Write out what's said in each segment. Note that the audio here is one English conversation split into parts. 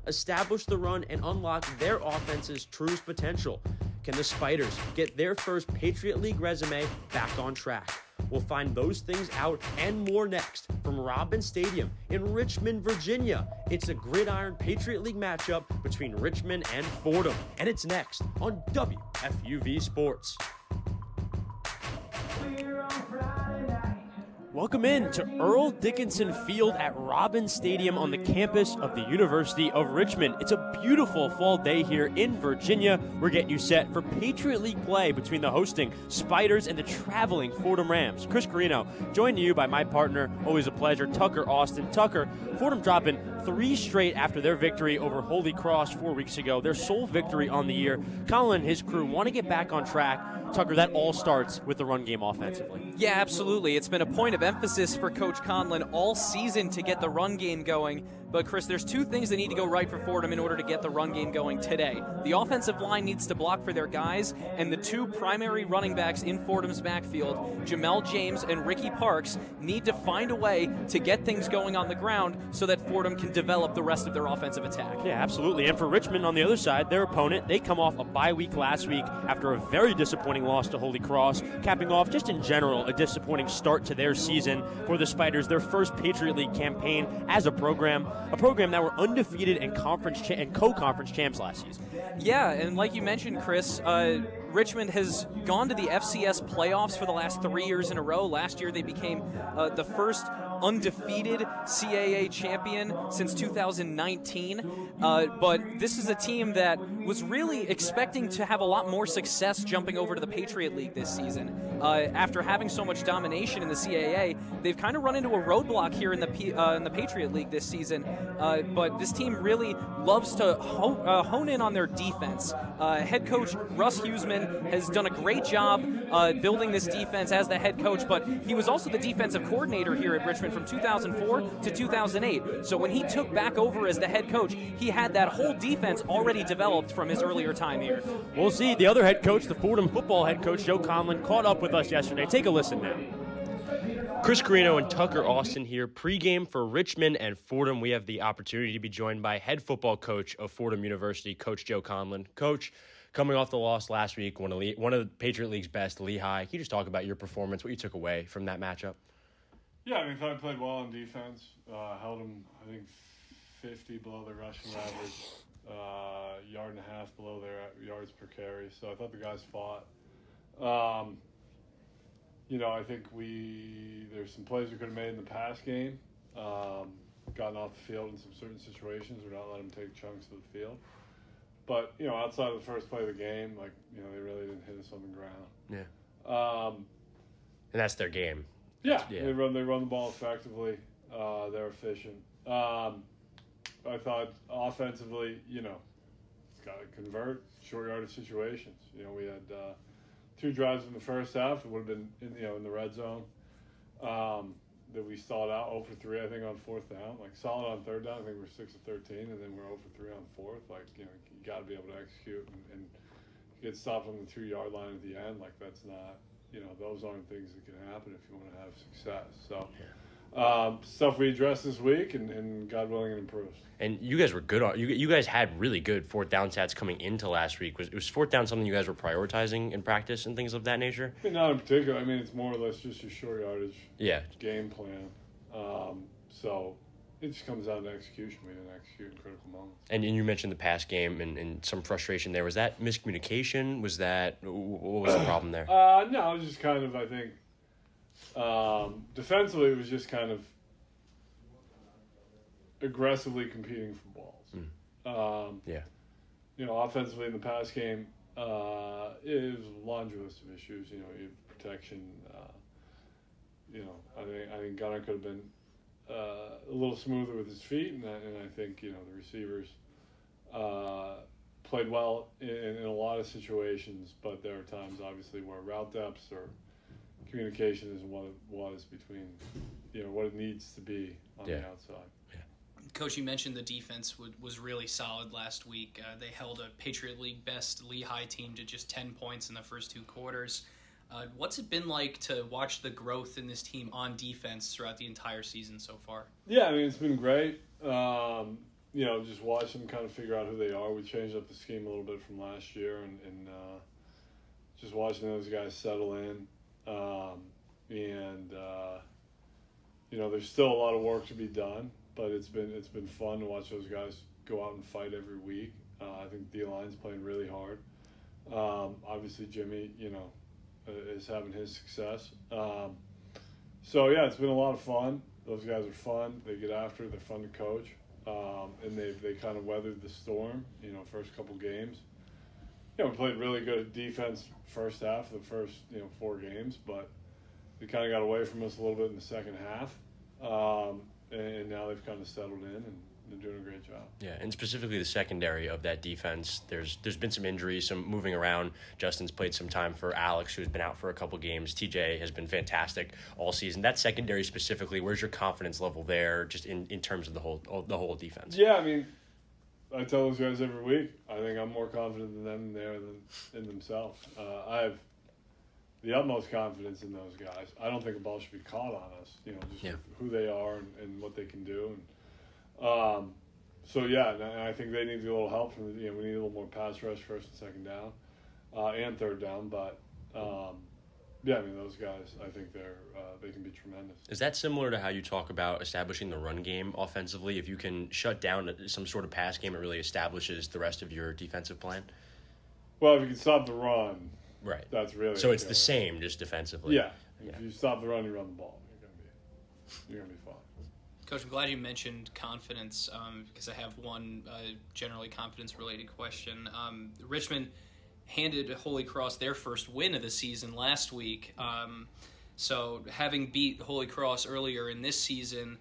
establish the run, and unlock their offense's truest potential? Can the Spiders get their first Patriot League resume back on track? We'll find those things out and more next from Robin Stadium in Richmond, Virginia. It's a gridiron Patriot League matchup between Richmond and Fordham, and it's next on WFUV Sports. Welcome in to Earl Dickinson Field at Robin Stadium on the campus of the University of Richmond. It's a beautiful fall day here in Virginia. We're getting you set for Patriot League play between the hosting Spiders and the traveling Fordham Rams. Chris Carrino, joined you by my partner, always a pleasure, Tucker Austin. Tucker, Fordham dropping 3 straight after their victory over Holy Cross 4 weeks ago, their sole victory on the year. Colin and his crew want to get back on track. Tucker, that all starts with the run game offensively. Yeah, absolutely. It's been a point of emphasis for Coach Conlon all season to get the run game going. But, Chris, there's 2 things that need to go right for Fordham in order to get the run game going today. The offensive line needs to block for their guys, and the 2 primary running backs in Fordham's backfield, Jamel James and Ricky Parks, need to find a way to get things going on the ground so that Fordham can develop the rest of their offensive attack. Yeah, absolutely. And for Richmond on the other side, their opponent, they come off a bye week last week after a very disappointing loss to Holy Cross, capping off just in general a disappointing start to their season for the Spiders, their first Patriot League campaign as a program that were undefeated and co-conference champs last season. Yeah, and like you mentioned, Chris, Richmond has gone to the FCS playoffs for the last 3 years in a row. Last year they became the first undefeated CAA champion since 2019. But this is a team that was really expecting to have a lot more success jumping over to the Patriot League this season. After having so much domination in the CAA, they've kind of run into a roadblock here in the Patriot League this season. But this team really loves to hone in on their defense. Head coach Russ Huseman has done a great job building this defense as the head coach, but he was also the defensive coordinator here at Richmond from 2004 to 2008. So when he took back over as the head coach, he had that whole defense already developed from his earlier time here. We'll see. The other head coach, the Fordham Football head coach, Joe Conlon, caught up with us yesterday. Take a listen now. Chris Carrino and Tucker Austin here, pregame for Richmond and Fordham. We have the opportunity to be joined by head football coach of Fordham University, Coach Joe Conlon. Coach, coming off the loss last week, one of the Patriot League's best, Lehigh. Can you just talk about your performance, what you took away from that matchup? Yeah, I thought I played well on defense. Held them, I think, 50 below their rushing average, yard and a half below their yards per carry. So I thought the guys fought. I think there's some plays we could have made in the pass game. Gotten off the field in some certain situations. We're not letting them take chunks of the field. But, outside of the first play of the game, they really didn't hit us on the ground. Yeah. And that's their game. Yeah. They run the ball effectively. They're efficient. I thought offensively, it's got to convert short yardage situations. We had 2 drives in the first half. It would have been in the red zone that we stalled out 0 for 3, I think, on 4th down. Solid on 3rd down. I think we're 6 of 13, and then we're 0 for 3 on 4th. You got to be able to execute and get stopped on the 2-yard line at the end. That's not, those aren't things that can happen if you want to have success. So, stuff we addressed this week, and God willing, it improves. And you guys were good on. You guys had really good 4th down stats coming into last week. Was 4th down something you guys were prioritizing in practice and things of that nature? Not in particular. It's more or less just your short yardage game plan. So it just comes down to execution. We didn't execute in critical moments. And you mentioned the pass game and some frustration there. Was that miscommunication? What was the problem there? No, it was just kind of, I think, defensively, it was just kind of aggressively competing for balls. Offensively in the pass game, it was a laundry list of issues. You have protection. I think Gunnar could have been a little smoother with his feet, and I think the receivers played well in a lot of situations, but there are times obviously where route depths or communication isn't what it was between what it needs to be on the outside. Coach, you mentioned the defense was really solid last week. They held a Patriot League best Lehigh team to just 10 points in the first 2 quarters. What's it been like to watch the growth in this team on defense throughout the entire season so far? Yeah, it's been great. just watch them kind of figure out who they are. We changed up the scheme a little bit from last year, and just watching those guys settle in. There's still a lot of work to be done, but it's been fun to watch those guys go out and fight every week. I think D-line's playing really hard. Obviously, Jimmy, is having his success. It's been a lot of fun. Those guys are fun. They get after it. They're fun to coach. And they kind of weathered the storm, first couple games. We played really good defense first half of the first, 4 games, but they kind of got away from us a little bit in the second half. And now they've kind of settled in, and they're doing a great job. Yeah, and specifically the secondary of that defense, there's been some injuries, some moving around. Justin's played some time for Alex, who's been out for a couple games. TJ has been fantastic all season. That secondary specifically, where's your confidence level there, just in terms of the whole defense? Yeah, I tell those guys every week, I think I'm more confident in them than in themselves. I have the utmost confidence in those guys. I don't think a ball should be caught on us, who they are and what they can do. And and I think they need a little help from we need a little more pass rush first and second down, and third down. But those guys, I think they can be tremendous. Is that similar to how you talk about establishing the run game offensively? If you can shut down some sort of pass game, it really establishes the rest of your defensive plan? Well, if you can stop the run, right, that's really so. It's the same, just defensively. Yeah. If you stop the run, you run the ball. You're gonna be fine. Coach, I'm glad you mentioned confidence because I have one generally confidence-related question. Richmond handed Holy Cross their first win of the season last week. So having beat Holy Cross earlier in this season,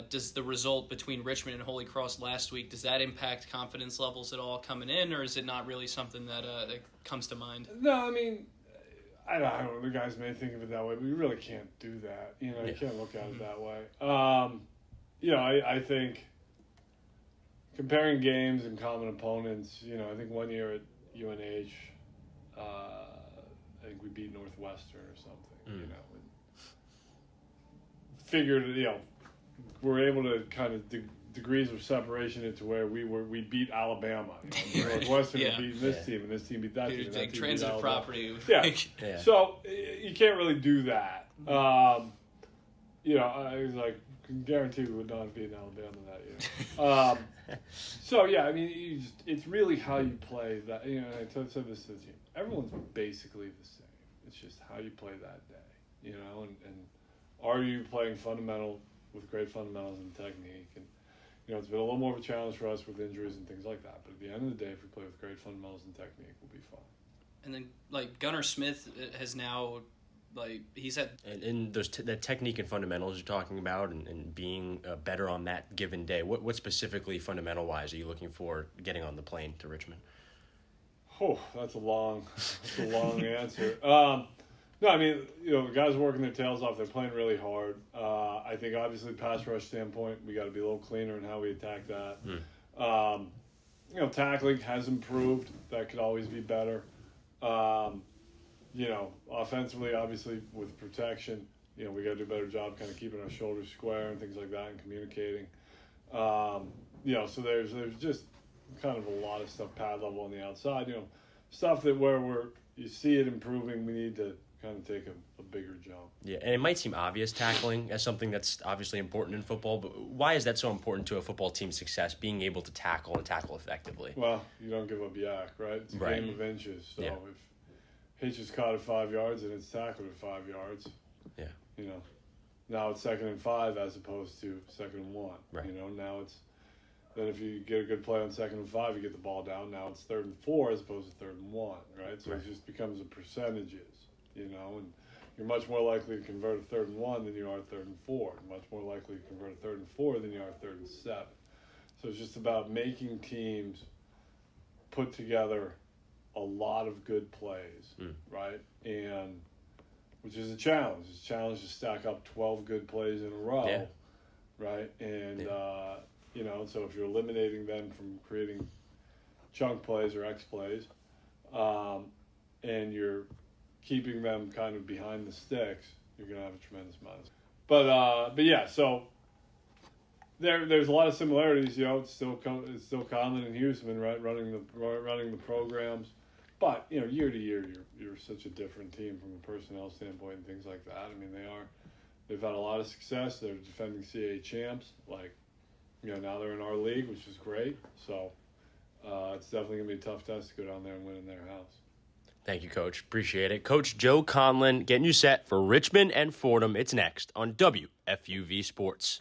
does the result between Richmond and Holy Cross last week, does that impact confidence levels at all coming in, or is it not really something that comes to mind? No, I don't know. The guys may think of it that way, but you really can't do that. You can't look at it that way. I think comparing games and common opponents, I think one year at UNH, I think we beat Northwestern or something, and figured, we're able to kind of degrees of separation into where we beat Alabama. Northwestern beat this team, and this team beat that team. And that team transitive beat property. Yeah. So you can't really do that. I was like, guarantee we would not have beaten Alabama that year. It's really how you play that. I said this to the team. Everyone's basically the same. It's just how you play that day. And are you playing with great fundamentals and technique? And it's been a little more of a challenge for us with injuries and things like that. But at the end of the day, if we play with great fundamentals and technique, we'll be fine. And then, Gunnar Smith has now. He's had and the technique and fundamentals you're talking about and being better on that given day. What specifically fundamental wise are you looking for getting on the plane to Richmond? Oh, that's a long answer. The guys are working their tails off. They're playing really hard. I think obviously pass rush standpoint, we got to be a little cleaner in how we attack that. Tackling has improved. That could always be better. Offensively, obviously, with protection, we got to do a better job kind of keeping our shoulders square and things like that and communicating. So there's just kind of a lot of stuff pad level on the outside, stuff that where you see it improving, we need to kind of take a bigger jump. Yeah, and it might seem obvious tackling as something that's obviously important in football, but why is that so important to a football team's success, being able to tackle and tackle effectively? Well, you don't give up yak, right? It's a game of inches. So if Hitch is caught at 5 yards and it's tackled at 5 yards. Yeah. Now it's 2nd and 5 as opposed to 2nd and 1. Right. Now it's then if you get a good play on 2nd and 5, you get the ball down. Now it's 3rd and 4 as opposed to 3rd and 1. Right. So it just becomes a percentages. And you're much more likely to convert a 3rd and 1 than you are 3rd and 4. Much more likely to convert a 3rd and 4 than you are 3rd and 7. So it's just about making teams put together a lot of good plays, right? And which is a challenge. It's a challenge to stack up 12 good plays in a row, right? And so if you're eliminating them from creating chunk plays or X plays, and you're keeping them kind of behind the sticks, you're going to have a tremendous amount of. So There's a lot of similarities. It's still Conlon and Huseman, right, running the programs. But year to year, you're such a different team from a personnel standpoint and things like that. I mean, they've had a lot of success. They're defending CAA champs. Now they're in our league, which is great. So it's definitely gonna be a tough test to go down there and win in their house. Thank you, Coach. Appreciate it. Coach Joe Conlon getting you set for Richmond and Fordham. It's next on WFUV Sports.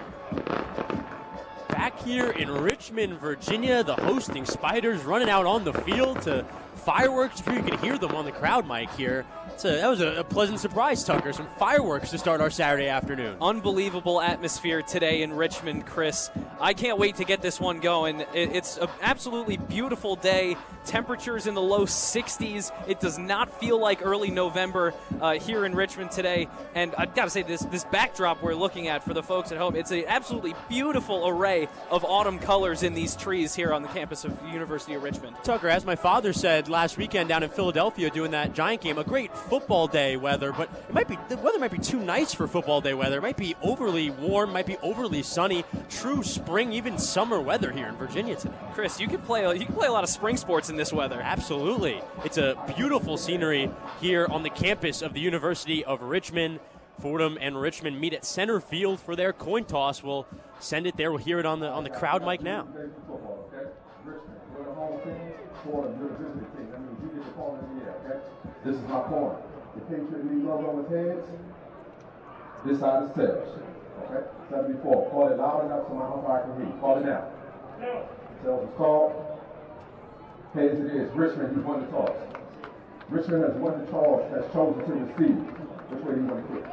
Back here in Richmond, Virginia, the hosting Spiders running out on the field to fireworks. I'm sure you can hear them on the crowd mic here. That was a pleasant surprise, Tucker. Some fireworks to start our Saturday afternoon. Unbelievable atmosphere today in Richmond, Chris. I can't wait to get this one going. It's an absolutely beautiful day. Temperatures in the low 60s. It does not feel like early November here in Richmond today. And I've got to say, this backdrop we're looking at for the folks at home, it's an absolutely beautiful array of autumn colors in these trees here on the campus of the University of Richmond. Tucker, as my father said last weekend down in Philadelphia doing that Giant game, a great football day weather, but the weather might be too nice for football day weather. It might be overly warm, might be overly sunny. True spring, even summer weather here in Virginia today. Chris, you can play a lot of spring sports in this weather. Absolutely. It's a beautiful scenery here on the campus of the University of Richmond. Fordham and Richmond meet at center field for their coin toss. We'll send it there. We'll hear it on the crowd mic now. This is my corner. The Patriot League logo on his hands. This side is tails. Okay? 74. Call it loud enough so my umpire can hear. Call it now. Tails is called. Heads it is. Richmond, you won the toss. Richmond has won the toss, has chosen to receive. Which way do you want to kick?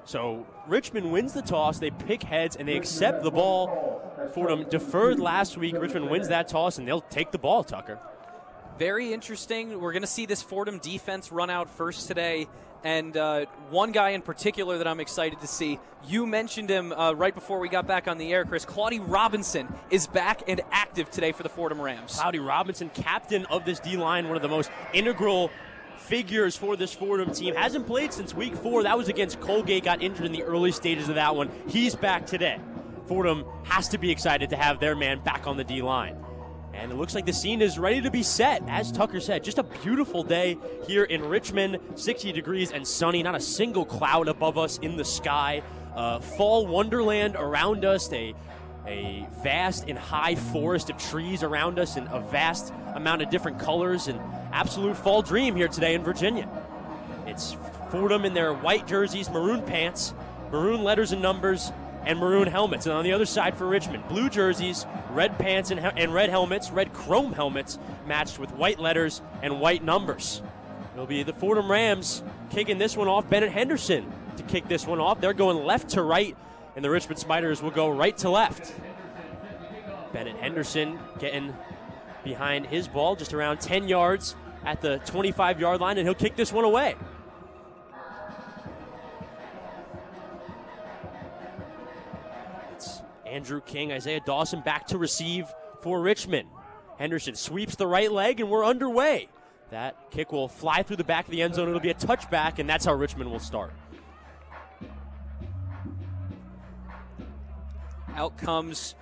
So Richmond wins the toss, they pick heads, and they accept the ball. Fordham deferred last week. Richmond wins that toss, and they'll take the ball, Tucker. Very interesting. We're going to see this Fordham defense run out first today. And one guy in particular that I'm excited to see, you mentioned him right before we got back on the air, Chris. Claudie Robinson is back and active today for the Fordham Rams. Claudie Robinson, captain of this D-line, one of the most integral figures for this Fordham team. Hasn't played since week 4. That was against Colgate, got injured in the early stages of that one. He's back today. Fordham has to be excited to have their man back on the D-line. And it looks like the scene is ready to be set. As Tucker said, just a beautiful day here in Richmond. 60 degrees and sunny, not a single cloud above us in the sky. Fall wonderland around us, a vast and high forest of trees around us, and a vast amount of different colors, and absolute fall dream here today in Virginia. It's Fordham in their white jerseys, maroon pants, maroon letters and numbers, and maroon helmets. And on the other side for Richmond, blue jerseys, red pants and red helmets, red chrome helmets matched with white letters and white numbers. It'll be the Fordham Rams kicking this one off. Bennett Henderson to kick this one off. They're going left to right, and the Richmond Spiders will go right to left. Bennett Henderson getting behind his ball just around 10 yards at the 25-yard line, and he'll kick this one away. Andrew King, Isaiah Dawson back to receive for Richmond. Henderson sweeps the right leg, and we're underway. That kick will fly through the back of the end zone. It'll be a touchback, and that's how Richmond will start. Out comes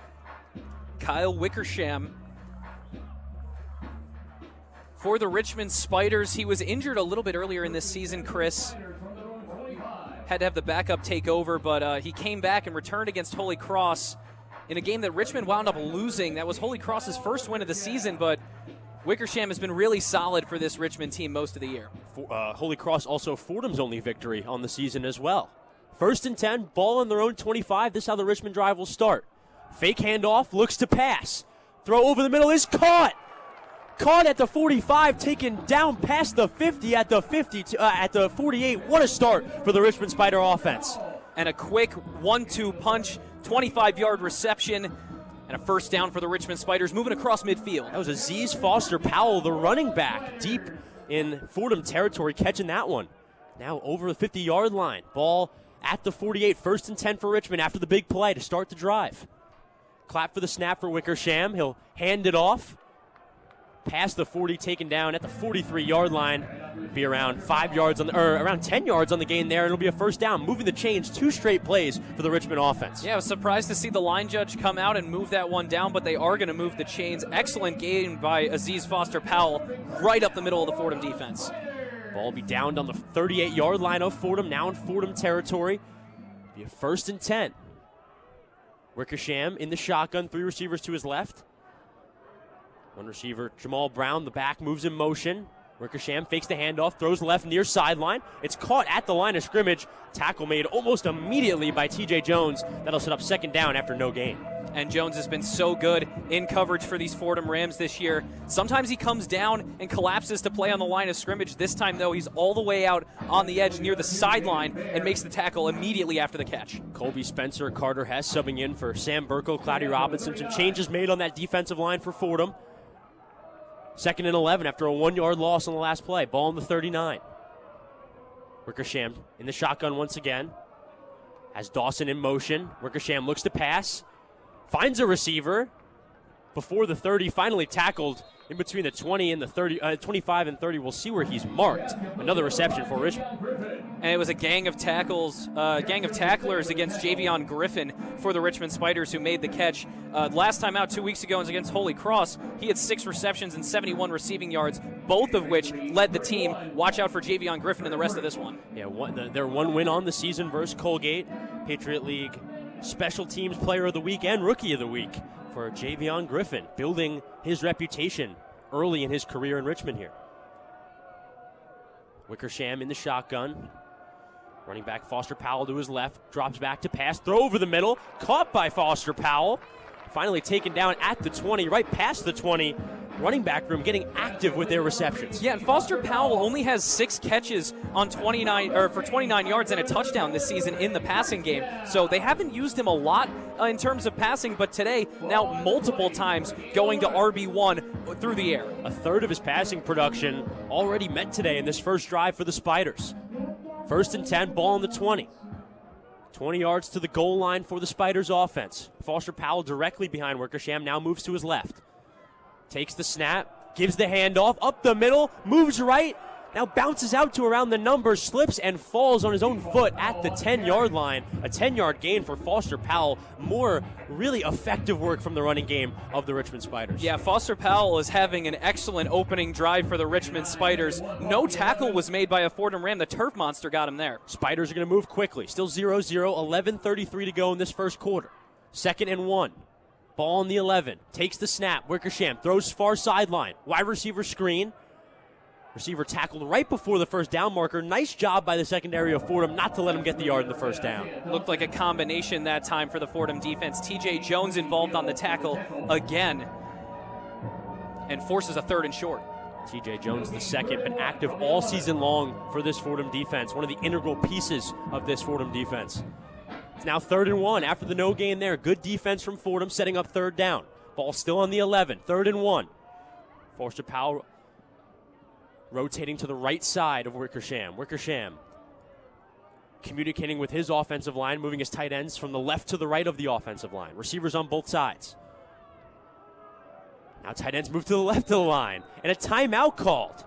Kyle Wickersham for the Richmond Spiders. He was injured a little bit earlier in this season, Chris. Had to have the backup take over, but he came back and returned against Holy Cross in a game that Richmond wound up losing. That was Holy Cross's first win of the season, but Wickersham has been really solid for this Richmond team most of the year. Holy Cross also Fordham's only victory on the season as well. 1st and 10, ball on their own 25. This is how the Richmond drive will start. Fake handoff, looks to pass. Throw over the middle is caught. Caught at the 45, taken down past the 50 at the 48. What a start for the Richmond Spider offense. And a quick 1-2 punch, 25-yard reception, and a first down for the Richmond Spiders moving across midfield. That was Aziz Foster Powell, the running back, deep in Fordham territory, catching that one. Now over the 50-yard line. Ball at the 48, 1st and 10 for Richmond after the big play to start the drive. Clap for the snap for Wickersham. He'll hand it off. Past the 40, taken down at the 43-yard line. be around 5 yards around 10 yards on the gain there. It'll be a first down, moving the chains, 2 straight plays for the Richmond offense. Yeah, I was surprised to see the line judge come out and move that one down, but they are going to move the chains. Excellent gain by Aziz Foster-Powell right up the middle of the Fordham defense. Ball will be downed on the 38-yard line of Fordham, now in Fordham territory. Be a 1st and 10. Wickersham in the shotgun, 3 receivers to his left. 1 receiver, Jamal Brown, the back moves in motion. Wickersham fakes the handoff, throws left near sideline. It's caught at the line of scrimmage. Tackle made almost immediately by TJ Jones. That'll set up 2nd down after no gain. And Jones has been so good in coverage for these Fordham Rams this year. Sometimes he comes down and collapses to play on the line of scrimmage. This time, though, he's all the way out on the edge near the sideline and makes the tackle immediately after the catch. Colby Spencer, Carter Hess subbing in for Sam Burko, Cloudy Robinson. Some changes made on that defensive line for Fordham. 2nd and 11 after a 1-yard loss on the last play. Ball on the 39. Wickersham in the shotgun once again. Has Dawson in motion. Wickersham looks to pass. Finds a receiver before the 30. Finally tackled in between the 20 and the 30, 25 and 30. We'll see where he's marked. Another reception for Richmond. And it was a gang of tacklers against Javion Griffin for the Richmond Spiders who made the catch. Last time out 2 weeks ago was against Holy Cross. He had 6 receptions and 71 receiving yards, both of which led the team. Watch out for Javion Griffin in the rest of this one. Yeah, their 1 win on the season versus Colgate. Patriot League Special Teams Player of the Week and Rookie of the Week for Javion Griffin, building his reputation early in his career in Richmond here. Wickersham in the shotgun. Running back Foster-Powell to his left, drops back to pass, throw over the middle, caught by Foster-Powell. Finally taken down at the 20, right past the 20. Running back room getting active with their receptions. Yeah, and Foster-Powell only has 6 catches on 29 yards and a touchdown this season in the passing game. So they haven't used him a lot in terms of passing, but today, now multiple times going to RB1 through the air. A third of his passing production already met today in this first drive for the Spiders. 1st and 10, ball on the 20. 20 yards to the goal line for the Spiders offense. Foster-Powell directly behind Wickersham, now moves to his left. Takes the snap, gives the handoff, up the middle, moves right, now bounces out to around the numbers, slips and falls on his own foot at the 10-yard line. A 10-yard gain for Foster-Powell. More really effective work from the running game of the Richmond Spiders. Yeah, Foster-Powell is having an excellent opening drive for the Richmond Spiders. No tackle was made by a Fordham Ram. The turf monster got him there. Spiders are going to move quickly. Still 0-0, 11:33 to go in this first quarter. 2nd and 1. Ball on the 11. Takes the snap. Wickersham throws far sideline. Wide receiver screen. Receiver tackled right before the first down marker. Nice job by the secondary of Fordham not to let him get the yard in the first down. Looked like a combination that time for the Fordham defense. TJ Jones involved on the tackle again and forces a 3rd and short. TJ Jones, the second, been active all season long for this Fordham defense. One of the integral pieces of this Fordham defense. It's now 3rd and 1 after the no gain there. Good defense from Fordham setting up 3rd down. Ball still on the 11. 3rd and 1. Foster-Powell rotating to the right side of Wickersham. Wickersham communicating with his offensive line, moving his tight ends from the left to the right of the offensive line. Receivers on both sides. Now tight ends move to the left of the line. And a timeout called.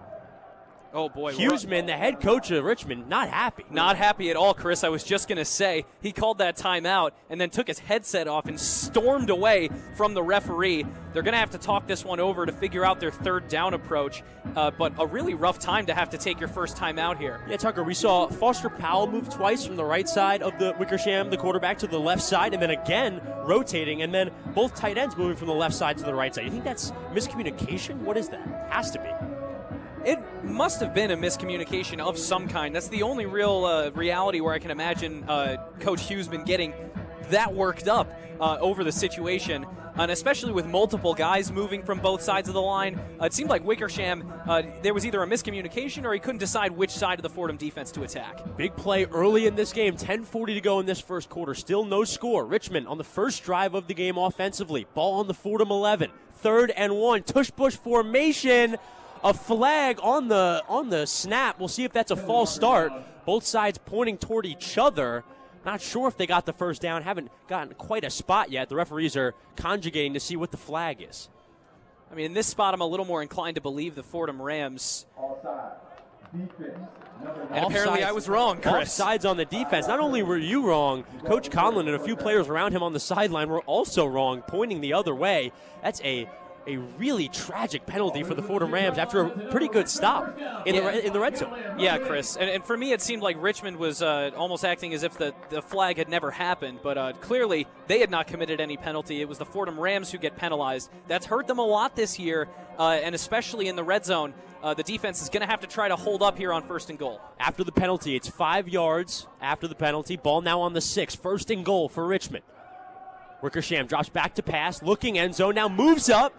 Oh, boy. Huseman, the head coach of Richmond, not happy. Not happy at all, Chris. I was just going to say, he called that timeout and then took his headset off and stormed away from the referee. They're going to have to talk this one over to figure out their 3rd down approach, but a really rough time to have to take your first timeout here. Yeah, Tucker, we saw Foster-Powell move twice from the right side of the Wickersham, the quarterback, to the left side, and then again rotating, and then both tight ends moving from the left side to the right side. You think that's miscommunication? What is that? Has to be. It must have been a miscommunication of some kind. That's the only real reality where I can imagine Coach Huseman getting that worked up over the situation, and especially with multiple guys moving from both sides of the line. It seemed like Wickersham, there was either a miscommunication or he couldn't decide which side of the Fordham defense to attack. Big play early in this game, 10:40 to go in this first quarter. Still no score. Richmond on the first drive of the game offensively. Ball on the Fordham 11. 3rd and 1. Tush-push formation. A flag on the snap. We'll see if that's a false start. Both sides pointing toward each other. Not sure if they got the first down. Haven't gotten quite a spot yet. The referees are conjugating to see what the flag is. I mean, in this spot, I'm a little more inclined to believe the Fordham Rams. And apparently I was wrong, Chris. Offsides on the defense. Not only were you wrong, Coach Conlon and a few players around him on the sideline were also wrong, pointing the other way. That's a really tragic penalty for the Fordham Rams after a pretty good stop in the red zone. Yeah, Chris. And for me, it seemed like Richmond was almost acting as if the flag had never happened. But clearly, they had not committed any penalty. It was the Fordham Rams who get penalized. That's hurt them a lot this year, and especially in the red zone. The defense is going to have to try to hold up here on 1st and goal. After the penalty, it's 5 yards after the penalty. Ball now on the 6. 1st and goal for Richmond. Wickersham drops back to pass, looking end zone, now moves up.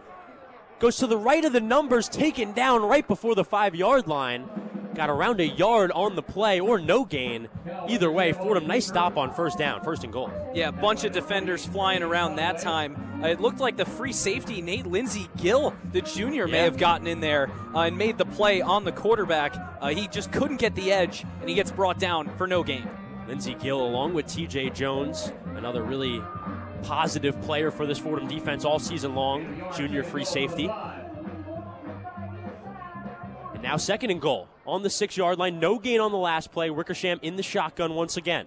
Goes to the right of the numbers, taken down right before the 5-yard line. Got around a yard on the play or no gain. Either way, Fordham, nice stop on 1st down, 1st and goal. Yeah, a bunch of defenders flying around that time. It looked like the free safety, Nate Lindsey-Gill, the junior, may have gotten in there and made the play on the quarterback. He just couldn't get the edge, and he gets brought down for no gain. Lindsey-Gill along with TJ Jones, another really positive player for this Fordham defense all season long, junior free safety. And now 2nd and goal on the 6-yard line. No gain on the last play. Wickersham in the shotgun once again.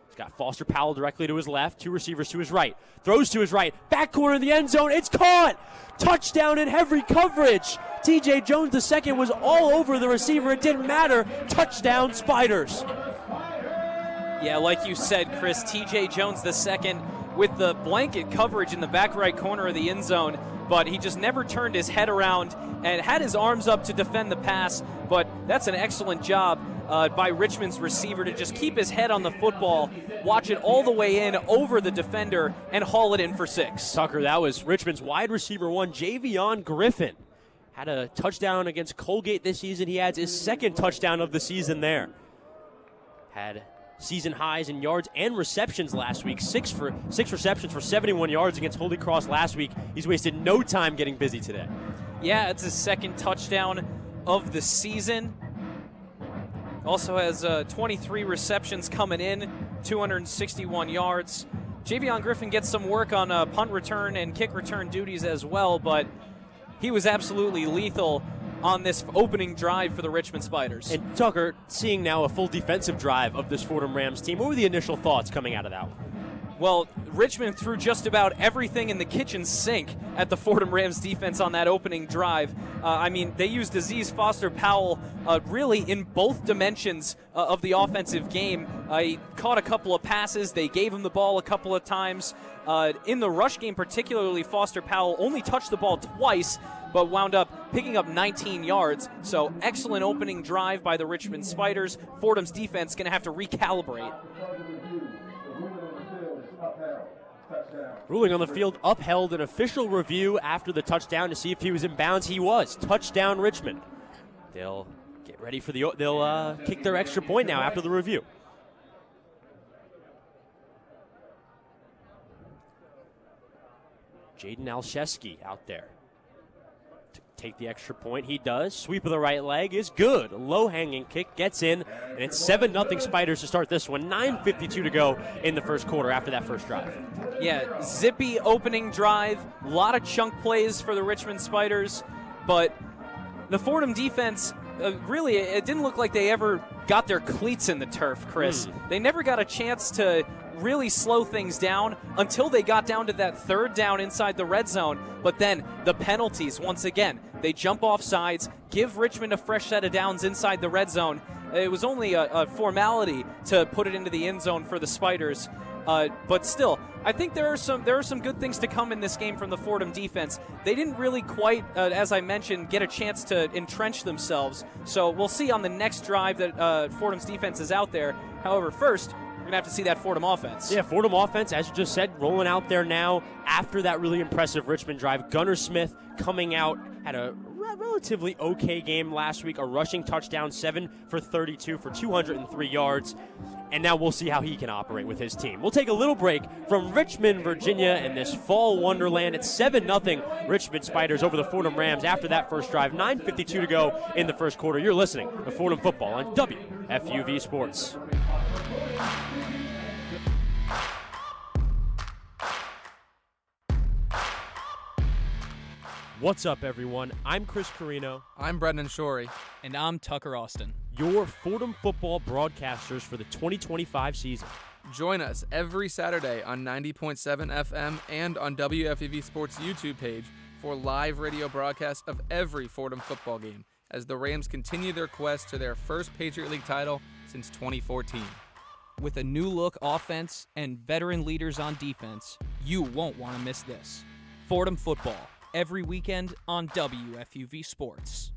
He's got Foster Powell directly to his left, 2 receivers to his right. Throws to his right, back corner of the end zone. It's caught! Touchdown in heavy coverage. TJ Jones II was all over the receiver. It didn't matter. Touchdown, Spiders. Yeah, like you said, Chris, TJ Jones II with the blanket coverage in the back right corner of the end zone, but he just never turned his head around and had his arms up to defend the pass. But that's an excellent job by Richmond's receiver to just keep his head on the football, watch it all the way in over the defender, and haul it in for 6. Tucker, that was Richmond's wide receiver 1, Javion Griffin. Had a touchdown against Colgate this season. He adds his 2nd touchdown of the season there. Had season highs in yards and receptions last week. 6 receptions for 71 yards against Holy Cross last week. He's wasted no time getting busy today. Yeah, it's his 2nd touchdown of the season. Also has 23 receptions coming in, 261 yards. Javion Griffin gets some work on punt return and kick return duties as well, but he was absolutely lethal on this opening drive for the Richmond Spiders. And Tucker, seeing now a full defensive drive of this Fordham Rams team, what were the initial thoughts coming out of that one? Well, Richmond threw just about everything in the kitchen sink at the Fordham Rams defense on that opening drive. They used Aziz Foster-Powell really in both dimensions of the offensive game. He caught a couple of passes. They gave him the ball a couple of times. In the rush game particularly, Foster-Powell only touched the ball twice, but wound up picking up 19 yards. So excellent opening drive by the Richmond Spiders. Fordham's defense going to have to recalibrate. Ruling on the field upheld. An official review after the touchdown to see if he was in bounds. He was. Touchdown, Richmond. They'll get ready for they'll kick their extra point now after the review. Jaden Alszewski out there. Take the extra point. He does. Sweep of the right leg is good. Low-hanging kick gets in, and it's 7-0 Spiders to start this one. 9:52 to go in the first quarter after that first drive. Yeah, zippy opening drive. A lot of chunk plays for the Richmond Spiders, but the Fordham defense, really, it didn't look like they ever got their cleats in the turf, Chris. They never got a chance to really slow things down until they got down to that 3rd down inside the red zone. But then the penalties, once again, they jump off sides, give Richmond a fresh set of downs inside the red zone. It was only a formality to put it into the end zone for the Spiders. But still, I think there are some good things to come in this game from the Fordham defense. They didn't really quite, as I mentioned, get a chance to entrench themselves. So we'll see on the next drive that Fordham's defense is out there. However, first, we're going to have to see that Fordham offense. Yeah, Fordham offense, as you just said, rolling out there now after that really impressive Richmond drive. Gunnar Smith coming out, had a relatively okay game last week, a rushing touchdown, 7 for 32 for 203 yards. And now we'll see how he can operate with his team. We'll take a little break from Richmond, Virginia, in this fall wonderland. It's 7-0 Richmond Spiders over the Fordham Rams after that first drive. 9:52 to go in the first quarter. You're listening to Fordham Football on WFUV Sports. What's up, everyone? I'm Chris Carrino. I'm Brendan Shorey. And I'm Tucker Austin. Your Fordham Football broadcasters for the 2025 season. Join us every Saturday on 90.7 FM and on WFUV Sports YouTube page for live radio broadcasts of every Fordham football game as the Rams continue their quest to their first Patriot League title since 2014. With a new look offense and veteran leaders on defense, you won't want to miss this. Fordham Football, every weekend on WFUV Sports.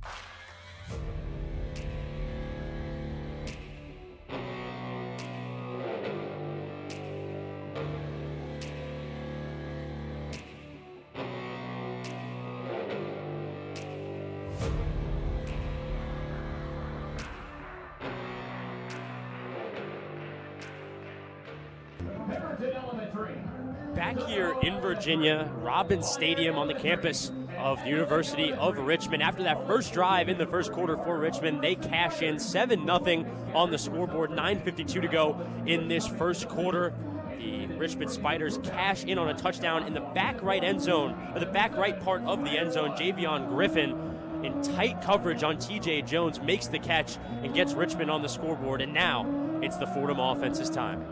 Back here in Virginia, Robins Stadium on the campus of the University of Richmond. After that first drive in the first quarter for Richmond, they cash in 7-0 on the scoreboard, 9:52 to go in this first quarter. The Richmond Spiders cash in on a touchdown in the back right end zone, or the back right part of the end zone. Javion Griffin in tight coverage on TJ Jones makes the catch and gets Richmond on the scoreboard, and now it's the Fordham offense's time.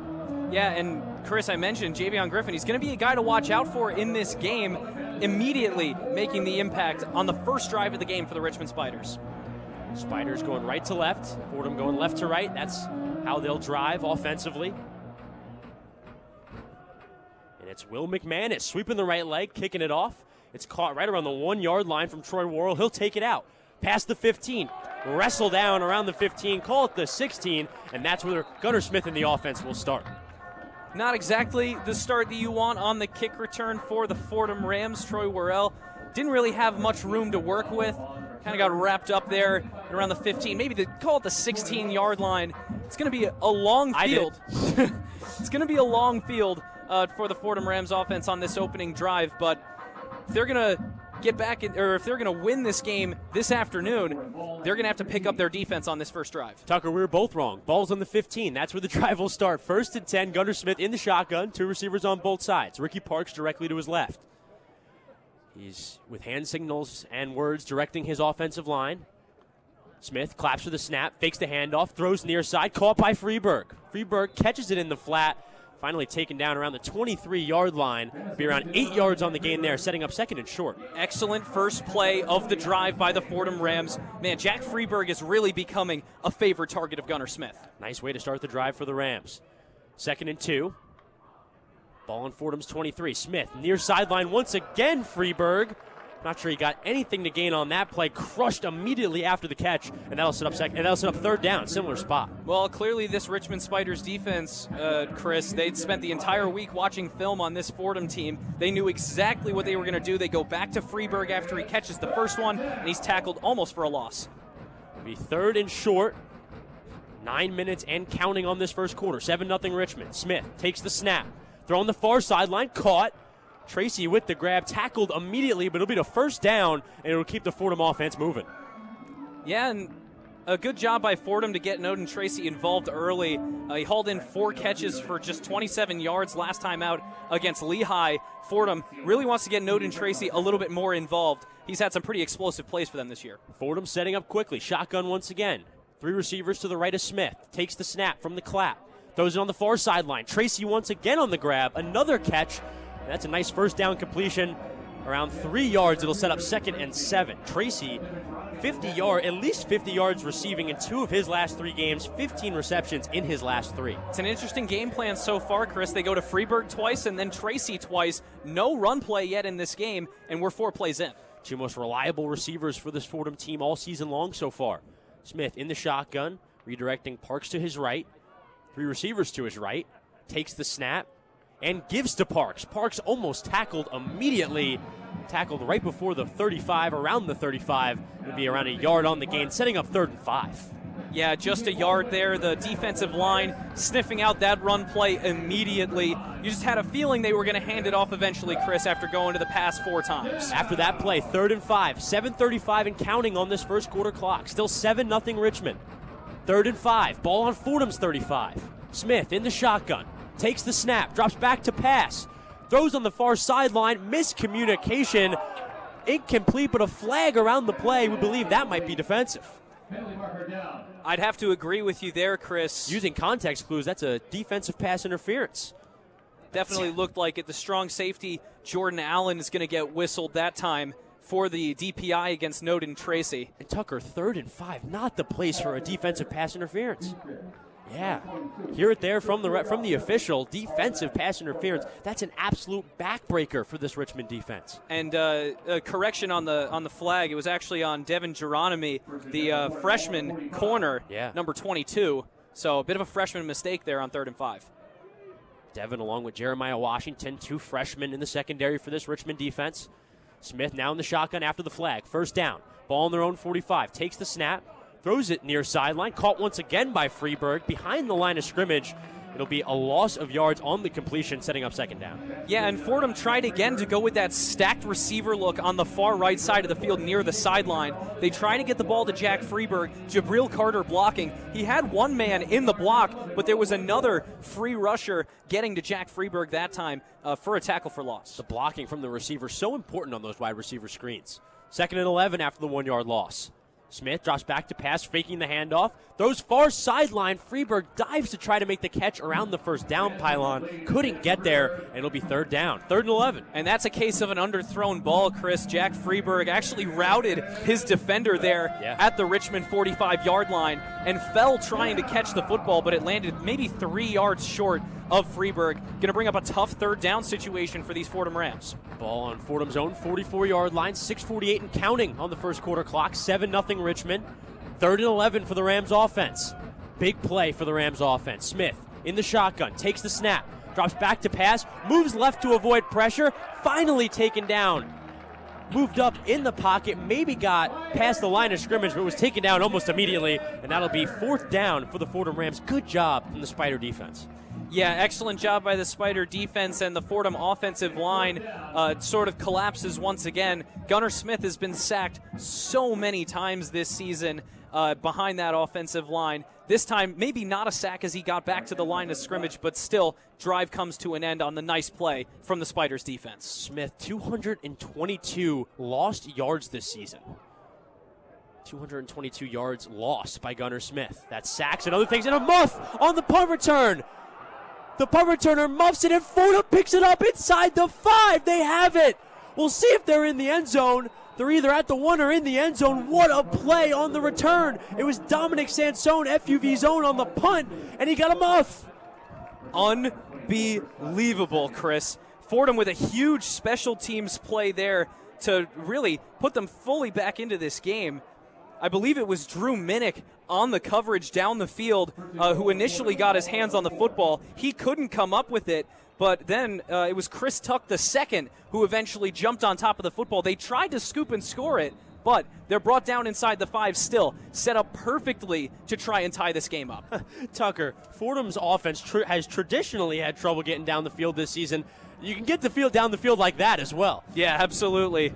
Yeah, and Chris, I mentioned Javion Griffin. He's going to be a guy to watch out for in this game, immediately making the impact on the first drive of the game for the Richmond Spiders. Spiders going right to left, Fordham going left to right. That's how they'll drive offensively. And it's Will McManus sweeping the right leg, kicking it off. It's caught right around the 1-yard line from Troy Worrell. He'll take it out past the 15, wrestle down around the 15, call it the 16, and that's where Gunnar Smith and the offense will start. Not exactly the start that you want on the kick return for the Fordham Rams. Troy Worrell didn't really have much room to work with. Kind of got wrapped up there at around the 15, maybe call it the 16-yard line. It's going to be a long field. It's going to be a long field for the Fordham Rams offense on this opening drive, but if they're going to get back, or if they're going to win this game this afternoon, they're going to have to pick up their defense on this first drive. Tucker, we were both wrong. Ball's on the 15. That's where the drive will start. 1st and 10, Gunnar Smith in the shotgun. 2 receivers on both sides. Ricky Parks directly to his left. He's with hand signals and words directing his offensive line. Smith claps for the snap, fakes the handoff, throws near side, caught by Freeberg. Freeberg catches it in the flat. Finally taken down around the 23-yard line. Be around 8 yards on the gain there, setting up 2nd and short. Excellent first play of the drive by the Fordham Rams. Man, Jack Freeberg is really becoming a favorite target of Gunnar Smith. Nice way to start the drive for the Rams. 2nd and 2. Ball on Fordham's 23. Smith near sideline once again. Freeberg. Not sure he got anything to gain on that play. Crushed immediately after the catch, and that'll set up 3rd down. Similar spot. Well, clearly this Richmond Spiders defense, Chris, they'd spent the entire week watching film on this Fordham team. They knew exactly what they were going to do. They go back to Freeberg after he catches the first one, and he's tackled almost for a loss. It'll be 3rd and short. 9 minutes and counting on this first quarter. 7-0 Richmond. Smith takes the snap. Throw on the far sideline. Caught. Tracy with the grab, tackled immediately, but it'll be the 1st down, and it'll keep the Fordham offense moving. Yeah, and a good job by Fordham to get Noden Tracy involved early. He hauled in 4 catches for just 27 yards last time out against Lehigh. Fordham really wants to get Noden Tracy a little bit more involved. He's had some pretty explosive plays for them this year. Fordham setting up quickly. Shotgun once again. 3 receivers to the right of Smith. Takes the snap from the clap. Throws it on the far sideline. Tracy once again on the grab. Another catch. That's a nice 1st down completion. Around 3 yards, it'll set up 2nd and 7. Tracy, at least 50 yards receiving in 2 of his last 3 games, 15 receptions in his last 3. It's an interesting game plan so far, Chris. They go to Freeberg twice and then Tracy twice. No run play yet in this game, and we're 4 plays in. 2 most reliable receivers for this Fordham team all season long so far. Smith in the shotgun, redirecting Parks to his right. 3 receivers to his right. Takes the snap and gives to Parks. Parks almost tackled immediately. Tackled right before the 35, around the 35. It'll be around a yard on the gain, setting up 3rd and 5. Yeah, just a yard there. The defensive line sniffing out that run play immediately. You just had a feeling they were going to hand it off eventually, Chris, after going to the pass 4 times. After that play, 3rd and 5. 7:35 and counting on this first quarter clock. Still 7-0 Richmond. 3rd and 5. Ball on Fordham's 35. Smith in the shotgun. Takes the snap, drops back to pass, throws on the far sideline, miscommunication, incomplete, but a flag around the play. We believe that might be defensive. I'd have to agree with you there, Chris. Using context clues, that's a defensive pass interference. Definitely looked like it. The strong safety, Jordan Allen, is going to get whistled that time for the DPI against Noden Tracy. And Tucker, 3rd and 5, not the place for a defensive pass interference. Yeah, hear it there from the official. Defensive pass interference. That's an absolute backbreaker for this Richmond defense. And a correction on the flag. It was actually on Devin Geronimi, the freshman corner, number 22. So a bit of a freshman mistake there on 3rd and 5. Devin along with Jeremiah Washington, 2 freshmen in the secondary for this Richmond defense. Smith now in the shotgun after the flag. 1st down. Ball on their own 45. Takes the snap. Throws it near sideline. Caught once again by Freeberg. Behind the line of scrimmage. It'll be a loss of yards on the completion, setting up 2nd down. Yeah, and Fordham tried again to go with that stacked receiver look on the far right side of the field near the sideline. They try to get the ball to Jack Freeberg. Jabril Carter blocking. He had one man in the block, but there was another free rusher getting to Jack Freeberg that time for a tackle for loss. The blocking from the receiver so important on those wide receiver screens. 2nd and 11 after the 1-yard loss. Smith drops back to pass, faking the handoff. Throws far sideline. Freeberg dives to try to make the catch around the 1st down pylon. Couldn't get there, and it'll be 3rd down. 3rd and 11. And that's a case of an underthrown ball, Chris. Jack Freeberg actually routed his defender there at the Richmond 45-yard line and fell trying to catch the football, but it landed maybe 3 yards short of Freeberg. Going to bring up a tough 3rd down situation for these Fordham Rams. Ball on Fordham's own 44-yard line, 6:48 and counting on the 1st quarter clock, 7-0 Richmond. 3rd and 11 for the Rams offense. Big play for the Rams offense. Smith in the shotgun, takes the snap, drops back to pass, moves left to avoid pressure, finally taken down. Moved up in the pocket, maybe got past the line of scrimmage, but was taken down almost immediately, and that'll be 4th down for the Fordham Rams. Good job from the Spider defense. Yeah, excellent job by the Spider defense, and the Fordham offensive line sort of collapses once again. Gunnar Smith has been sacked so many times this season behind that offensive line. This time, maybe not a sack as he got back to the line of scrimmage, but still, drive comes to an end on the nice play from the Spiders defense. Smith, 222 lost yards this season. 222 yards lost by Gunnar Smith. That's sacks and other things, and a muff on the punt return. The punt returner muffs it, and Fordham picks it up inside the 5. They have it. We'll see if they're in the end zone. They're either at the 1 or in the end zone. What a play on the return. It was Dominic Sansone, FUV zone on the punt, and he got a muff. Unbelievable, Chris. Fordham with a huge special teams play there to really put them fully back into this game. I believe it was Drew Minnick on the coverage down the field who initially got his hands on the football. He couldn't come up with it, but then it was Chris Tuck II who eventually jumped on top of the football. They tried to scoop and score it, but they're brought down inside the 5 still, set up perfectly to try and tie this game up. Tucker, Fordham's offense has traditionally had trouble getting down the field this season. You can get the field down the field like that as well. Yeah, absolutely.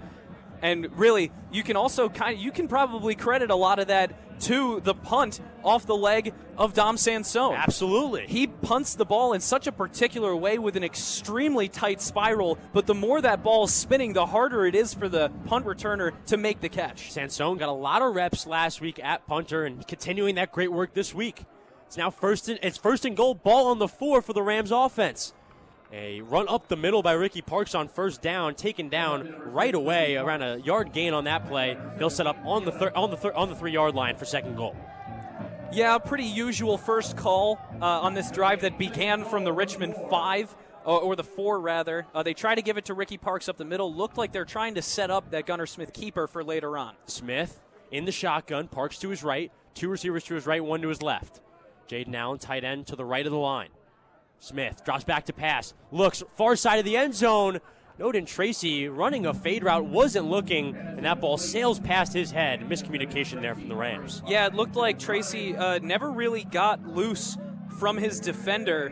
And really, you can also you can probably credit a lot of that to the punt off the leg of Dom Sansone. Absolutely. He punts the ball in such a particular way with an extremely tight spiral, but the more that ball is spinning, the harder it is for the punt returner to make the catch. Sansone got a lot of reps last week at punter and continuing that great work this week. It's now first and goal, ball on the 4 for the Rams offense. A run up the middle by Ricky Parks on 1st down, taken down right away, around a yard gain on that play. They'll set up on the 3-yard line for 2nd goal. Yeah, pretty usual first call on this drive that began from the Richmond 5, or the 4 rather. They try to give it to Ricky Parks up the middle. Looked like they're trying to set up that Gunnar Smith keeper for later on. Smith in the shotgun, Parks to his right, 2 receivers to his right, 1 to his left. Jaden Allen, tight end, to the right of the line. Smith drops back to pass, looks far side of the end zone. Noden Tracy running a fade route, wasn't looking, and that ball sails past his head. Miscommunication there from the Rams. Yeah, it looked like Tracy never really got loose from his defender.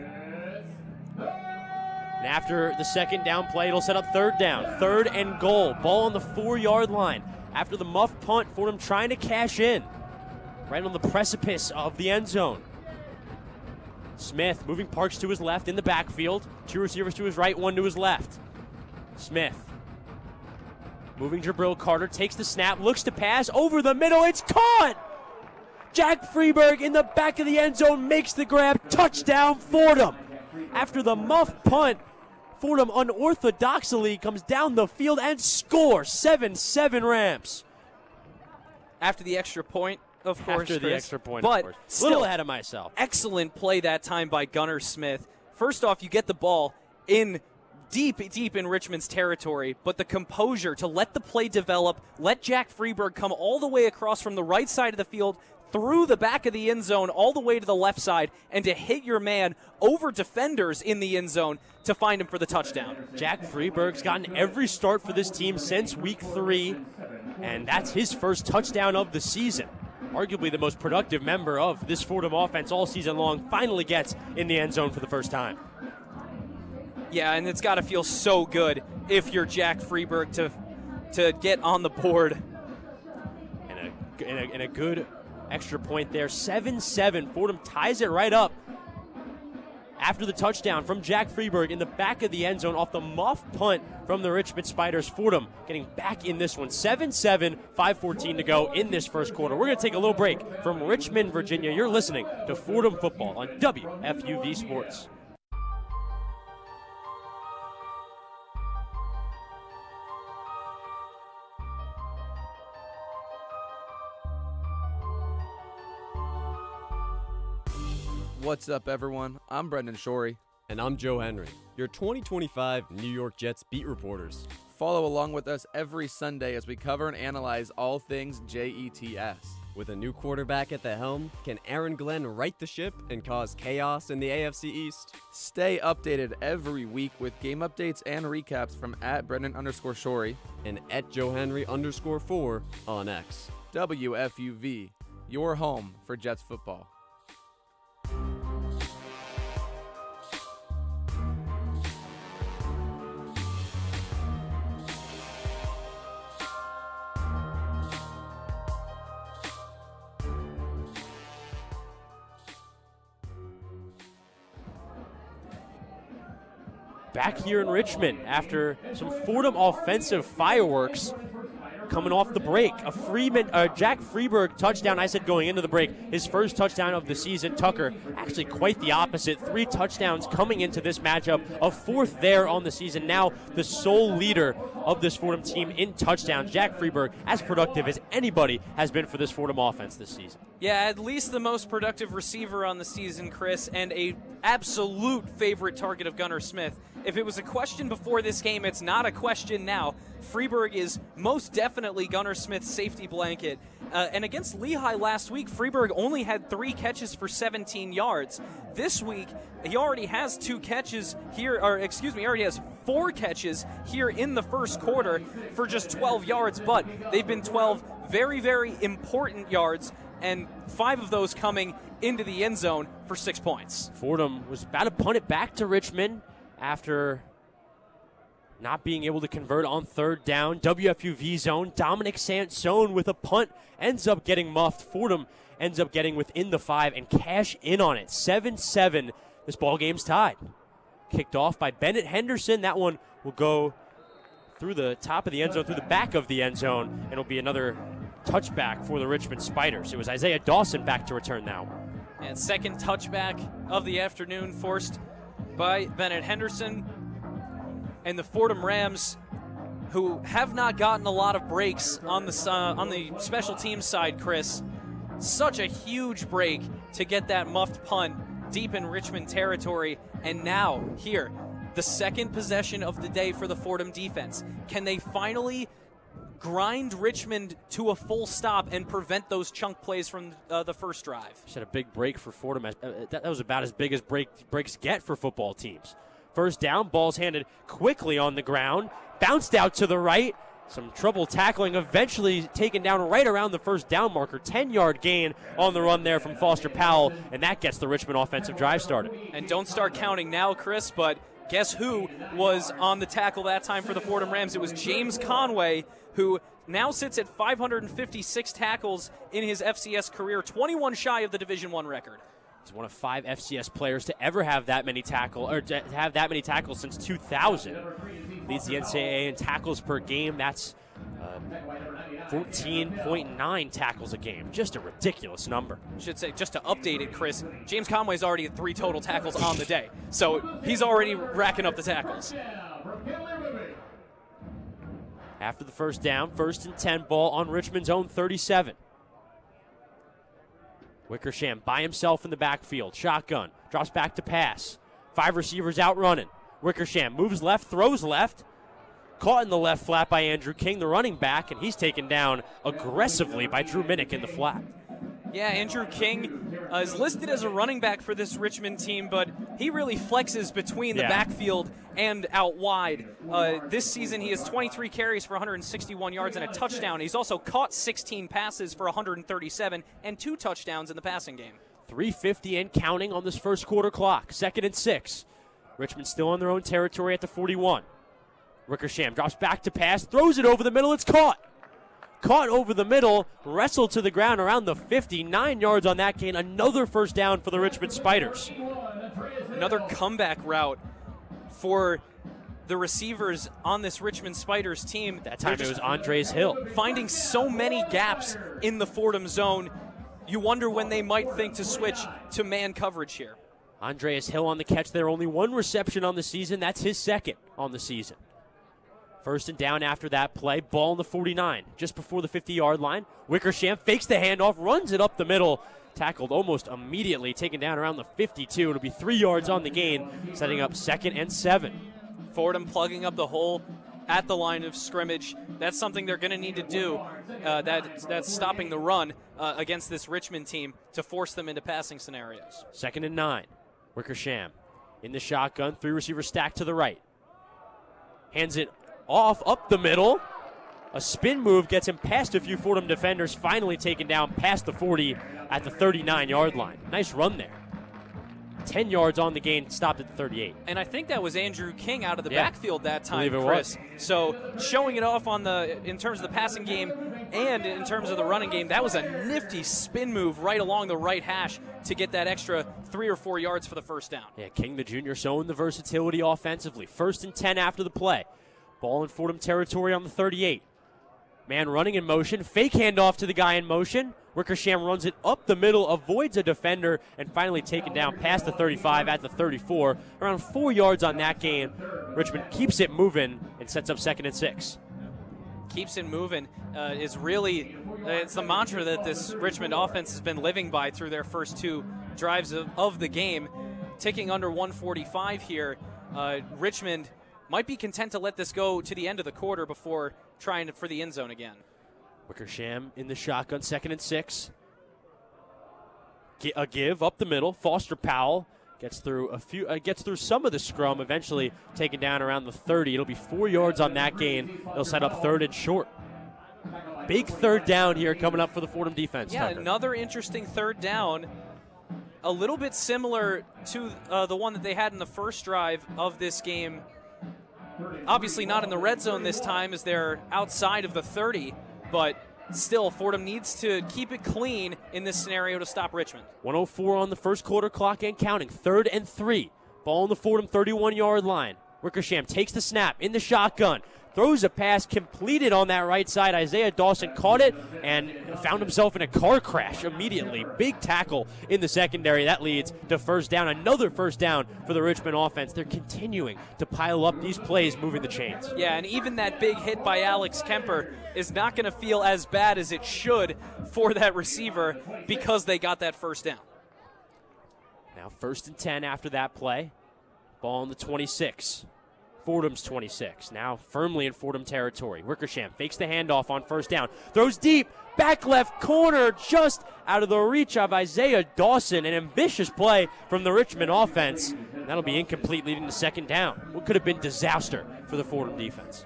And after the 2nd down play, it'll set up 3rd down. 3rd and goal, ball on the 4-yard line. After the muff punt, Fordham trying to cash in. Right on the precipice of the end zone. Smith moving Parks to his left in the backfield. 2 receivers to his right, 1 to his left. Smith moving Jabril Carter, takes the snap, looks to pass over the middle. It's caught! Jack Freeberg in the back of the end zone makes the grab. Touchdown, Fordham. After the muff punt, Fordham unorthodoxly comes down the field and scores. 7-7 Rams. After the extra point, of course. After the Chris. extra point, but of course. Still, Little ahead of myself. Excellent play that time by Gunnar Smith. First off, you get the ball in deep in Richmond's territory, but the composure to let the play develop, let Jack Freeberg come all the way across from the right side of the field, through the back of the end zone, all the way to the left side, and to hit your man over defenders in the end zone to find him for the touchdown. Jack Freeberg's gotten every start for this team since week 3, and that's his first touchdown of the season. Arguably the most productive member of this Fordham offense all season long finally gets in the end zone for the first time. Yeah, and it's got to feel so good if you're Jack Freeberg to get on the board. And a good extra point there. 7-7. Fordham ties it right up after the touchdown from Jack Freeberg in the back of the end zone off the muff punt from the Richmond Spiders. Fordham getting back in this one. 7-7, 5:14 to go in this first quarter. We're going to take a little break from Richmond, Virginia. You're listening to Fordham Football on WFUV Sports. What's up, everyone? I'm Brendan Shorey. And I'm Joe Henry, your 2025 New York Jets beat reporters. Follow along with us every Sunday as we cover and analyze all things JETS. With a new quarterback at the helm, can Aaron Glenn right the ship and cause chaos in the AFC East? Stay updated every week with game updates and recaps from @Brendan_Shorey and @JoeHenry_4 on X. WFUV, your home for Jets football. Back here in Richmond after some Fordham offensive fireworks coming off the break. Jack Freeberg touchdown, I said going into the break, his first touchdown of the season. Tucker, actually quite the opposite. 3 touchdowns coming into this matchup, a 4th there on the season. Now the sole leader of this Fordham team in touchdowns. Jack Freeberg, as productive as anybody has been for this Fordham offense this season. Yeah, at least the most productive receiver on the season, Chris, and a absolute favorite target of Gunnar Smith. If it was a question before this game, it's not a question now. Freeberg is most definitely Gunnar Smith's safety blanket. And against Lehigh last week, Freeberg only had 3 catches for 17 yards. This week, he already has 2 catches here, he already has 4 catches here in the first quarter for just 12 yards, but they've been 12 very, very important yards, and 5 of those coming into the end zone for 6 points. Fordham was about to punt it back to Richmond after not being able to convert on 3rd down. WFUV zone. Dominic Sansone with a punt ends up getting muffed. Fordham ends up getting within the 5 and cash in on it. 7-7. This ball game's tied. Kicked off by Bennett Henderson. That one will go through the top of the end zone, through the back of the end zone, and it'll be another touchback for the Richmond Spiders. It was Isaiah Dawson back to return now. And second touchback of the afternoon forced by Bennett Henderson. And the Fordham Rams, who have not gotten a lot of breaks on the special teams side, Chris. Such a huge break to get that muffed punt deep in Richmond territory. And now, here, the second possession of the day for the Fordham defense. Can they finally grind Richmond to a full stop and prevent those chunk plays from the first drive? Just had a big break for Fordham. That was about as big as breaks get for football teams. First down, ball's handed quickly on the ground, bounced out to the right. Some trouble tackling, eventually taken down right around the first down marker. 10-yard gain on the run there from Foster Powell, and that gets the Richmond offensive drive started. And don't start counting now, Chris, but guess who was on the tackle that time for the Fordham Rams? It was James Conway, who now sits at 556 tackles in his FCS career, 21 shy of the Division I record. He's one of 5 FCS players to ever have that many tackles since 2000. Leads the NCAA in tackles per game. That's 14.9 tackles a game. Just a ridiculous number. Should say, just to update it, Chris, James Conway's already at 3 total tackles on the day. So he's already racking up the tackles. After the first down, 1st and 10 ball on Richmond's own 37. Wickersham by himself in the backfield. Shotgun. Drops back to pass. 5 receivers out running. Wickersham moves left, throws left. Caught in the left flat by Andrew King, the running back, and he's taken down aggressively by Drew Minnick in the flat. Yeah, Andrew King is listed as a running back for this Richmond team, but he really flexes between the backfield and out wide. This season, he has 23 carries for 161 yards and a touchdown. He's also caught 16 passes for 137 and 2 touchdowns in the passing game. 3:50 and counting on this first quarter clock. 2nd and 6. Richmond still on their own territory at the 41. Wickersham drops back to pass, throws it over the middle. It's caught. Caught over the middle, wrestled to the ground around the 59 yards on that gain. Another first down for the Richmond Spiders. Another comeback route for the receivers on this Richmond Spiders team. That time it was Andres Hill. Finding so many gaps in the Fordham zone, you wonder when they might think to switch to man coverage here. Andreas Hill on the catch there, only 1 reception on the season. That's his 2nd on the season. 1st and down after that play. Ball on the 49, just before the 50-yard line. Wickersham fakes the handoff, runs it up the middle. Tackled almost immediately, taken down around the 52. It'll be 3 yards on the gain, setting up 2nd and 7. Fordham plugging up the hole at the line of scrimmage. That's something they're going to need to do. That's stopping the run against this Richmond team to force them into passing scenarios. 2nd and 9. Wickersham in the shotgun, 3 receivers stacked to the right. Hands it off up the middle. A spin move gets him past a few Fordham defenders, finally taken down past the 40 at the 39-yard line. Nice run there. 10 yards on the gain, stopped at the 38. And I think that was Andrew King out of the backfield that time, Chris. So showing it off in terms of the passing game and in terms of the running game, that was a nifty spin move right along the right hash to get that extra 3 or 4 yards for the first down. Yeah, King the junior showing the versatility offensively. 1st and 10 after the play. Ball in Fordham territory on the 38. Man running in motion. Fake handoff to the guy in motion. Wickersham runs it up the middle, avoids a defender, and finally taken down past the 35 at the 34. Around 4 yards on that gain. Richmond keeps it moving and sets up 2nd and 6. Keeps it moving is really it's the mantra that this Richmond offense has been living by through their first 2 drives of the game. Ticking under 145 here. Richmond might be content to let this go to the end of the quarter before trying for the end zone again. Wickersham in the shotgun, 2nd and 6. A give up the middle. Foster Powell gets through some of the scrum, eventually taken down around the 30. It'll be 4 yards on that gain. They'll set up 3rd and short. Big 3rd down here coming up for the Fordham defense. Yeah, Tucker. Another interesting 3rd down. A little bit similar to the one that they had in the first drive of this game. Obviously not in the red zone this time as they're outside of the 30, but still Fordham needs to keep it clean in this scenario to stop Richmond. 1:04 on the first quarter clock and counting. 3rd and 3. Ball on the Fordham 31-yard line. Wickersham takes the snap in the shotgun. Throws a pass completed on that right side. Isaiah Dawson caught it and found himself in a car crash immediately. Big tackle in the secondary. That leads to first down. Another first down for the Richmond offense. They're continuing to pile up these plays, moving the chains. Yeah, and even that big hit by Alex Kemper is not going to feel as bad as it should for that receiver because they got that first down. Now 1st and 10 after that play. Ball on the 26. Fordham's 26, now firmly in Fordham territory. Wickersham fakes the handoff on first down. Throws deep, back left corner, just out of the reach of Isaiah Dawson. An ambitious play from the Richmond offense. And that'll be incomplete, leading to 2nd down. What could have been disaster for the Fordham defense.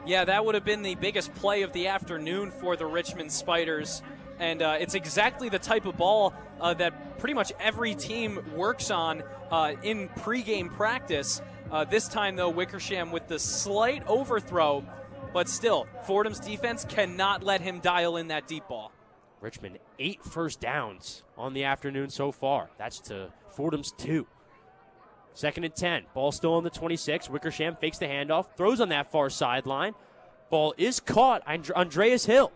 Yeah, that would have been the biggest play of the afternoon for the Richmond Spiders. And it's exactly the type of ball that pretty much every team works on in pregame practice. This time, though, Wickersham with the slight overthrow, but still, Fordham's defense cannot let him dial in that deep ball. Richmond 8 first downs on the afternoon so far. That's to Fordham's 2. 2nd and 10. Ball still on the 26. Wickersham fakes the handoff, throws on that far sideline. Ball is caught. Andreas Hill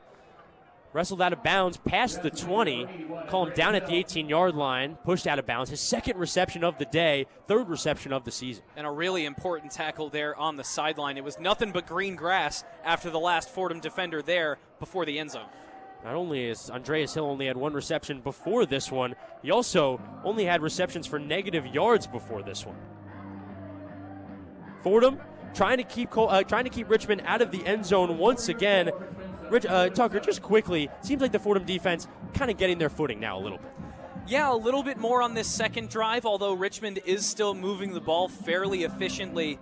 wrestled out of bounds past the 20. Call him down at the 18-yard line, pushed out of bounds. His second reception of the day, third reception of the season. And a really important tackle there on the sideline. It was nothing but green grass after the last Fordham defender there before the end zone. Not only is Andreas Hill only had one reception before this one, he also only had receptions for negative yards before this one. Fordham trying to keep Richmond out of the end zone once again. Tucker, just quickly, seems like the Fordham defense kind of getting their footing now a little bit. Yeah, a little bit more on this second drive, although Richmond is still moving the ball fairly efficiently.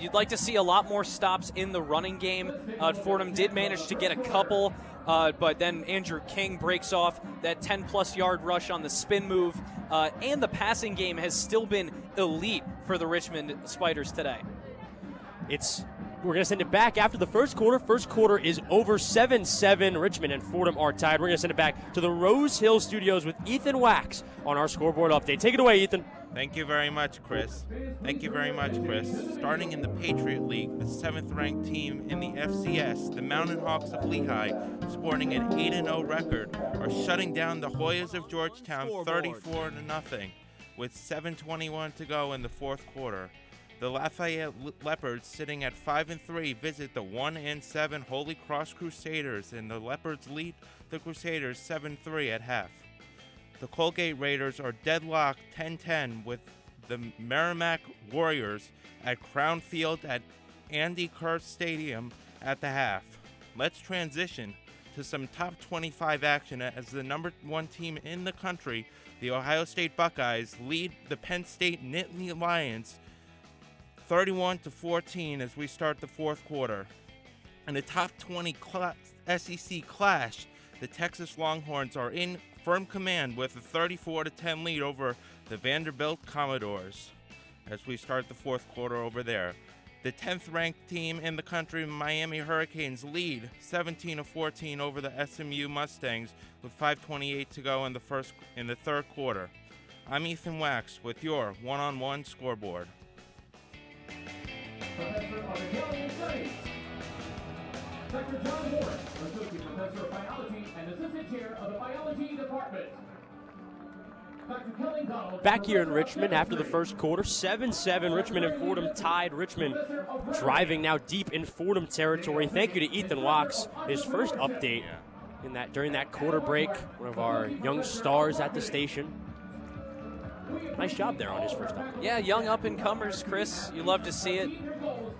You'd like to see a lot more stops in the running game. Fordham did manage to get a couple, but then Andrew King breaks off that 10-plus yard rush on the spin move, and the passing game has still been elite for the Richmond Spiders today. We're going to send it back after the first quarter. First quarter is over 7-7. Richmond and Fordham are tied. We're going to send it back to the Rose Hill Studios with Ethan Wax on our scoreboard update. Take it away, Ethan. Thank you very much, Chris. Starting in the Patriot League, the 7th-ranked team in the FCS, the Mountain Hawks of Lehigh, sporting an 8-0 record, are shutting down the Hoyas of Georgetown 34-0 with 7:21 to go in the fourth quarter. The Lafayette Leopards, sitting at 5-3, visit the 1-7 Holy Cross Crusaders, and the Leopards lead the Crusaders 7-3 at half. The Colgate Raiders are deadlocked 10-10 with the Merrimack Warriors at Crown Field at Andy Kerr Stadium at the half. Let's transition to some top 25 action as the number 1 team in the country, the Ohio State Buckeyes, lead the Penn State Nittany Lions 31-14 as we start the fourth quarter. In the top 20 SEC clash, the Texas Longhorns are in firm command with a 34-10 lead over the Vanderbilt Commodores as we start the fourth quarter over there. The 10th ranked team in the country, Miami Hurricanes, lead 17-14 over the SMU Mustangs with 5:28 to go in the third quarter. I'm Ethan Wax with your one-on-one scoreboard. Professor of Italian Studies, Dr. John Morris, Associate Professor of Biology and Assistant Chair of the Biology Department. Dr. Kelly Donald, Back here in Richmond after the first quarter, 7-7. Richmond and Fordham tied. Richmond driving now deep in Fordham territory. Thank you to Ethan Wax, his first update during that quarter break. One of our young stars at the station. Nice job there on his first update. Yeah, young up-and-comers, Chris. You love to see it.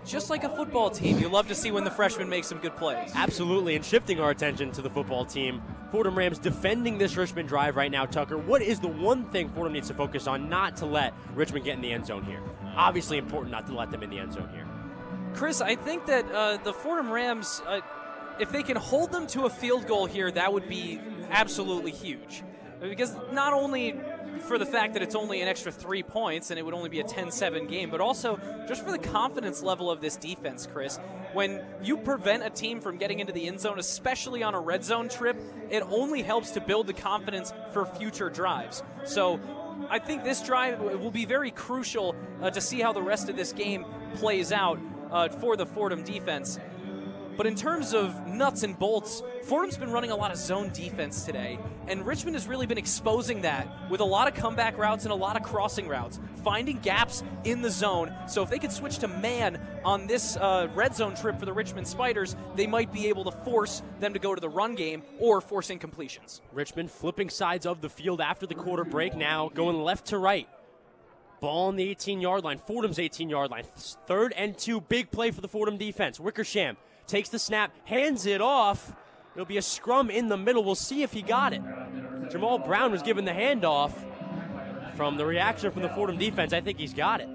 Just like a football team, you love to see when the freshmen make some good plays. Absolutely, and shifting our attention to the football team, Fordham Rams defending this Richmond drive right now. Tucker, what is the one thing Fordham needs to focus on not to let Richmond get in the end zone here? Obviously important not to let them in the end zone here. Chris, I think that the Fordham Rams, if they can hold them to a field goal here, that would be absolutely huge. Because not only for the fact that it's only an extra 3 points and it would only be a 10-7 game, but also just for the confidence level of this defense, Chris. When you prevent a team from getting into the end zone, especially on a red zone trip, it only helps to build the confidence for future drives. So I think this drive will be very crucial to see how the rest of this game plays out for the Fordham defense. But in terms of nuts and bolts, Fordham's been running a lot of zone defense today, and Richmond has really been exposing that with a lot of comeback routes and a lot of crossing routes, finding gaps in the zone. So if they could switch to man on this red zone trip for the Richmond Spiders, they might be able to force them to go to the run game or force incompletions. Richmond flipping sides of the field after the quarter break now, going left to right. Ball on the 18-yard line, Fordham's 18-yard line. 3rd and 2, big play for the Fordham defense. Wickersham takes the snap, hands it off. It'll be a scrum in the middle. We'll see if he got it. Jamal Brown was given the handoff. From the reaction from the Fordham defense, I think he's got it.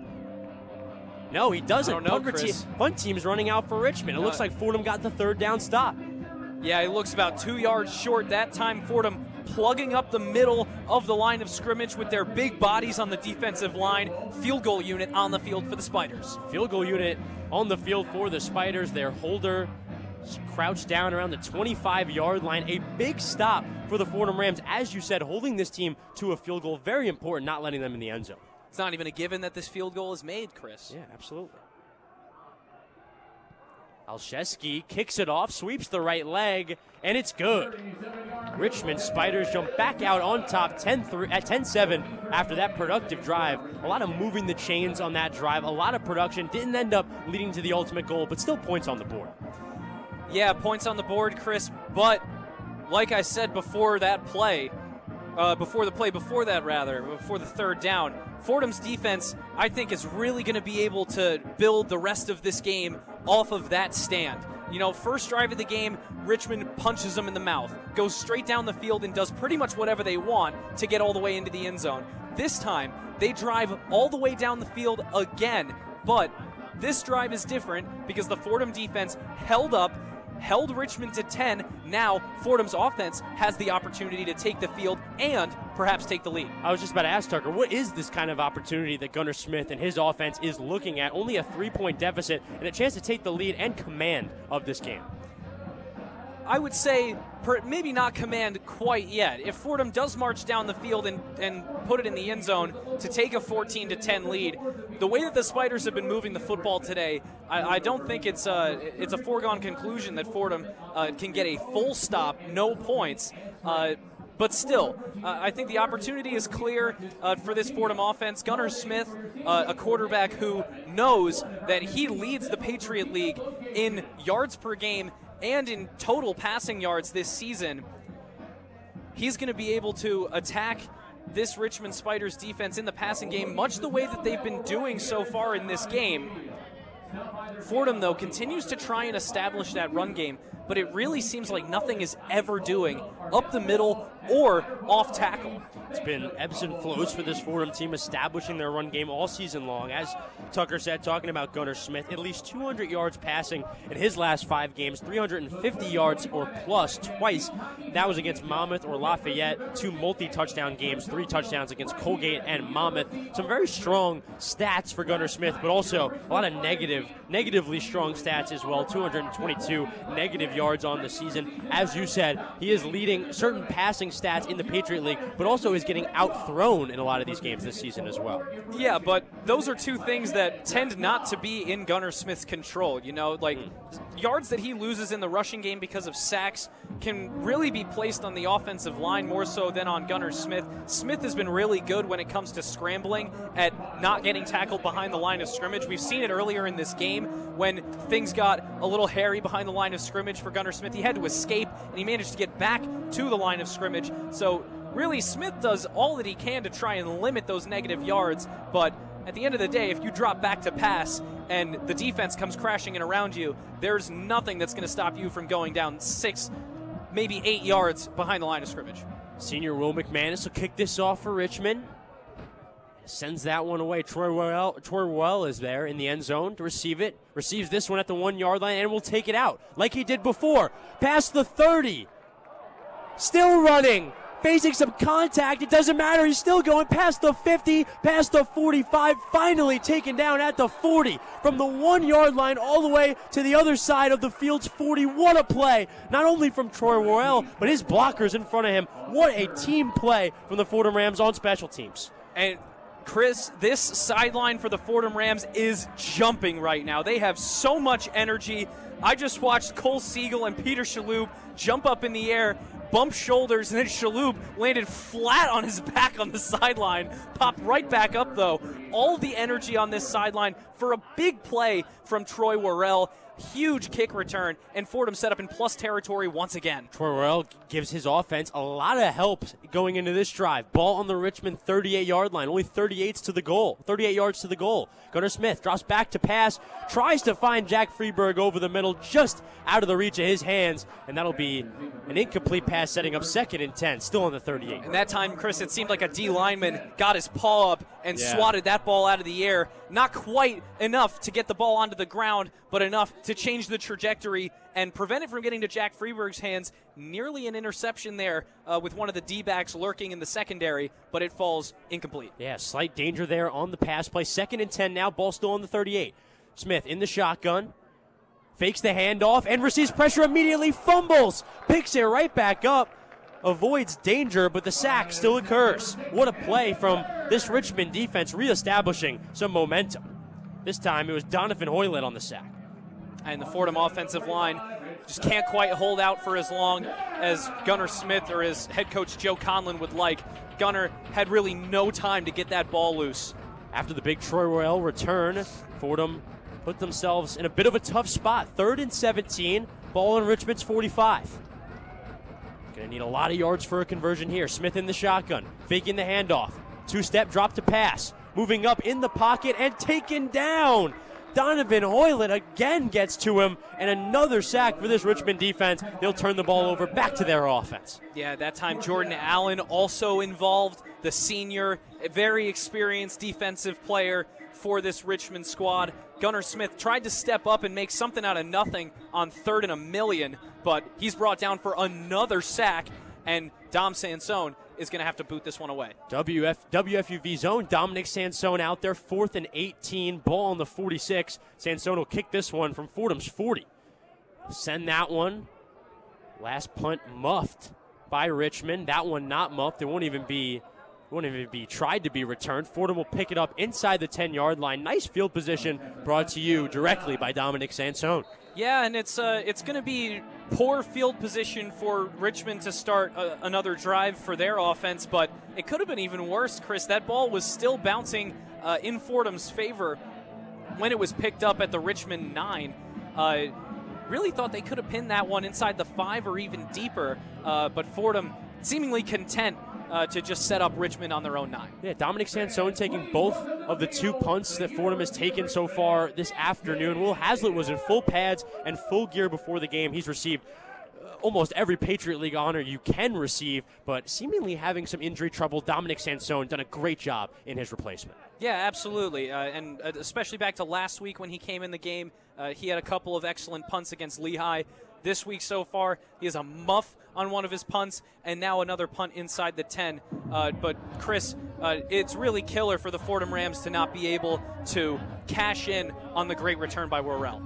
No, he doesn't. I don't know, Chris. Punt team's running out for Richmond. It looks like Fordham got the 3rd down stop. Yeah, he looks about 2 yards short. That time, Fordham plugging up the middle of the line of scrimmage with their big bodies on the defensive line. Field goal unit on the field for the Spiders. Field goal unit on the field for the Spiders. Their holder crouched down around the 25-yard line. A big stop for the Fordham Rams. As you said, holding this team to a field goal. Very important, not letting them in the end zone. It's not even a given that this field goal is made, Chris. Yeah, absolutely. Alszewski kicks it off, sweeps the right leg, and it's good. Richmond Spiders jump back out on top at 10-7 after that productive drive. A lot of moving the chains on that drive, a lot of production. Didn't end up leading to the ultimate goal, but still points on the board. Yeah, points on the board, Chris, but like I said before the third down, Fordham's defense, I think, is really going to be able to build the rest of this game off of that stand. You know, first drive of the game, Richmond punches them in the mouth, goes straight down the field and does pretty much whatever they want to get all the way into the end zone. This time, they drive all the way down the field again, but this drive is different because the Fordham defense held Richmond to 10. Now Fordham's offense has the opportunity to take the field and perhaps take the lead. I was just about to ask Tucker, what is this kind of opportunity that Gunnar Smith and his offense is looking at? Only a 3-point deficit and a chance to take the lead and command of this game. I would say maybe not command quite yet. If Fordham does march down the field and put it in the end zone to take a 14-10 lead, the way that the Spiders have been moving the football today, I don't think it's a foregone conclusion that Fordham can get a full stop, no points. But still, I think the opportunity is clear for this Fordham offense. Gunnar Smith, a quarterback who knows that he leads the Patriot League in yards per game and in total passing yards this season, he's going to be able to attack this Richmond Spiders defense in the passing game much the way that they've been doing so far in this game. Fordham, though, continues to try and establish that run game, but it really seems like nothing is ever doing up the middle or off tackle. It's been ebbs and flows for this Fordham team, establishing their run game all season long. As Tucker said, talking about Gunnar Smith, at least 200 yards passing in his last 5 games, 350 yards or plus twice. That was against Monmouth or Lafayette, 2 multi-touchdown games, 3 touchdowns against Colgate and Monmouth. Some very strong stats for Gunnar Smith, but also a lot of negatively strong stats as well. 222 negative yards on the season. As you said, he is leading certain passing stats in the Patriot League, but also is getting outthrown in a lot of these games this season as well. Yeah, but those are two things that tend not to be in Gunnar Smith's control. You know, like yards that he loses in the rushing game because of sacks can really be placed on the offensive line more so than on Gunnar Smith. Smith has been really good when it comes to scrambling at not getting tackled behind the line of scrimmage. We've seen it earlier in this game when things got a little hairy behind the line of scrimmage for Gunnar Smith. He had to escape, and he managed to get back to the line of scrimmage. So really, Smith does all that he can to try and limit those negative yards, but at the end of the day, if you drop back to pass and the defense comes crashing in around you, there's nothing that's going to stop you from going down 6, maybe 8 yards behind the line of scrimmage. Senior Will McManus will kick this off for Richmond. Sends that one away. Troy Royale is there in the end zone to receive it. Receives this one at the 1-yard line and will take it out like he did before. Past the 30. Still running. Facing some contact. It doesn't matter. He's still going past the 50, past the 45. Finally taken down at the 40. From the 1-yard line all the way to the other side of the field's 40. What a play. Not only from Troy Royale, but his blockers in front of him. What a team play from the Fordham Rams on special teams. And Chris, this sideline for the Fordham Rams is jumping right now. They have so much energy. I just watched Cole Siegel and Peter Shalhoub jump up in the air, bump shoulders, and then Shalhoub landed flat on his back on the sideline. Popped right back up, though. All the energy on this sideline for a big play from Troy Worrell. Huge kick return, and Fordham set up in plus territory once again. Troy Worrell gives his offense a lot of help going into this drive. Ball on the Richmond 38-yard line, only 38 yards to the goal. Gunnar Smith drops back to pass, tries to find Jack Freeberg over the middle, just out of the reach of his hands, and that'll be an incomplete pass setting up 2nd and 10, still on the 38. And that time, Chris, it seemed like a D lineman got his paw up and swatted that ball out of the air. Not quite enough to get the ball onto the ground, but enough to change the trajectory and prevent it from getting to Jack Freeberg's hands. Nearly an interception there with one of the D-backs lurking in the secondary, but it falls incomplete. Yeah, slight danger there on the pass play. 2nd and 10 now, ball still on the 38. Smith in the shotgun, fakes the handoff, and receives pressure immediately, fumbles, picks it right back up, avoids danger, but the sack still occurs. What a play from this Richmond defense, reestablishing some momentum. This time it was Donovan Hoylett on the sack. And the Fordham offensive line just can't quite hold out for as long as Gunnar Smith or as head coach Joe Conlon would like. Gunnar had really no time to get that ball loose. After the big Troy Royale return, Fordham put themselves in a bit of a tough spot. 3rd and 17, ball in Richmond's 45. Going to need a lot of yards for a conversion here. Smith in the shotgun, faking the handoff. 2-step drop to pass. Moving up in the pocket and taken down. Donovan Hoyland again gets to him, and another sack for this Richmond defense. They'll turn the ball over back to their offense. Yeah, that time Jordan Allen also involved, the senior, a very experienced defensive player for this Richmond squad. Gunnar Smith tried to step up and make something out of nothing on 3rd and 1,000,000, but he's brought down for another sack, and Dom Sansone is going to have to boot this one away. WFUV zone, Dominic Sansone out there, 4th and 18, ball on the 46. Sansone will kick this one from Fordham's 40. Send that one. Last punt muffed by Richmond. That one not muffed. It won't even be tried to be returned. Fordham will pick it up inside the 10-yard line. Nice field position brought to you directly by Dominic Sansone. Yeah, and it's going to be poor field position for Richmond to start another drive for their offense, but it could have been even worse, Chris. That ball was still bouncing in Fordham's favor when it was picked up at the Richmond 9. Really thought they could have pinned that one inside the 5 or even deeper, but Fordham seemingly content to just set up Richmond on their own 9. Yeah, Dominic Sansone taking both of the 2 punts that Fordham has taken so far this afternoon. Will Haslett was in full pads and full gear before the game. He's received almost every Patriot League honor you can receive, but seemingly having some injury trouble. Dominic Sansone done a great job in his replacement. Yeah, absolutely, and especially back to last week when he came in the game, he had a couple of excellent punts against Lehigh. This week so far, he has a muff on one of his punts, and now another punt inside the 10. But, Chris, it's really killer for the Fordham Rams to not be able to cash in on the great return by Worrell.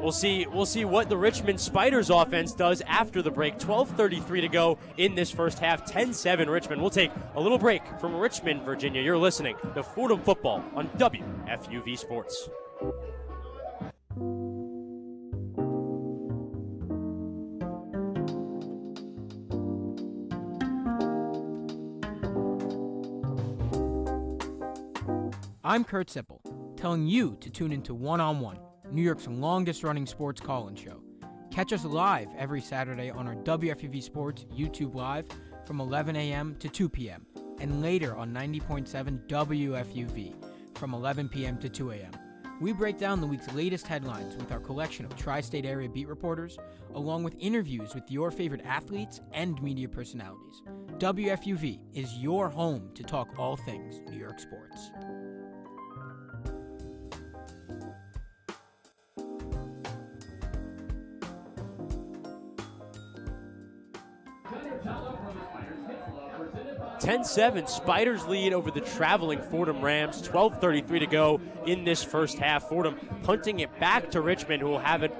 We'll see what the Richmond Spiders offense does after the break. 12:33 to go in this first half. 10-7 Richmond. We'll take a little break from Richmond, Virginia. You're listening to Fordham Football on WFUV Sports. I'm Kurt Sipple, telling you to tune into One on One, New York's longest-running sports call-in show. Catch us live every Saturday on our WFUV Sports YouTube Live from 11 a.m. to 2 p.m. and later on 90.7 WFUV from 11 p.m. to 2 a.m. We break down the week's latest headlines with our collection of tri-state area beat reporters, along with interviews with your favorite athletes and media personalities. WFUV is your home to talk all things New York sports. (10-7) Spiders lead over the traveling Fordham Rams. 12:33 to go in this first half. Fordham punting it back to Richmond, who will have it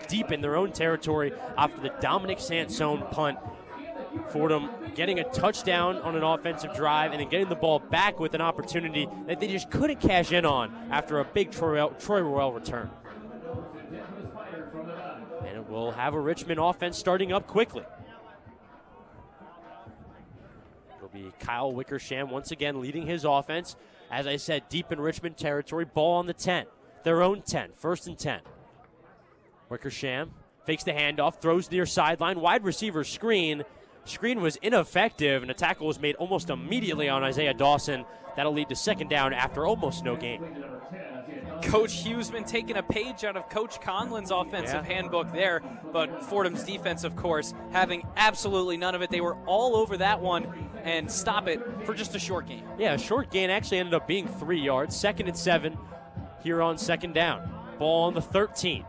deep in their own territory after the Dominic Sansone punt. Fordham getting a touchdown on an offensive drive and then getting the ball back with an opportunity that they just couldn't cash in on after a big Troy Royale return. And we'll have a Richmond offense starting up quickly. It'll be Kyle Wickersham once again leading his offense. As I said, deep in Richmond territory, ball on the 10. Their own 10, 1st and 10. Wickersham fakes the handoff, throws near sideline, wide receiver screen. Screen was ineffective, and a tackle was made almost immediately on Isaiah Dawson. That'll lead to second down after almost no gain. Coach Hughesman taking a page out of Coach Conlon's offensive handbook there, but Fordham's defense, of course, having absolutely none of it. They were all over that one and stop it for just a short gain. Yeah, a short gain actually ended up being 3 yards. 2nd and 7 here on second down. Ball on the 13.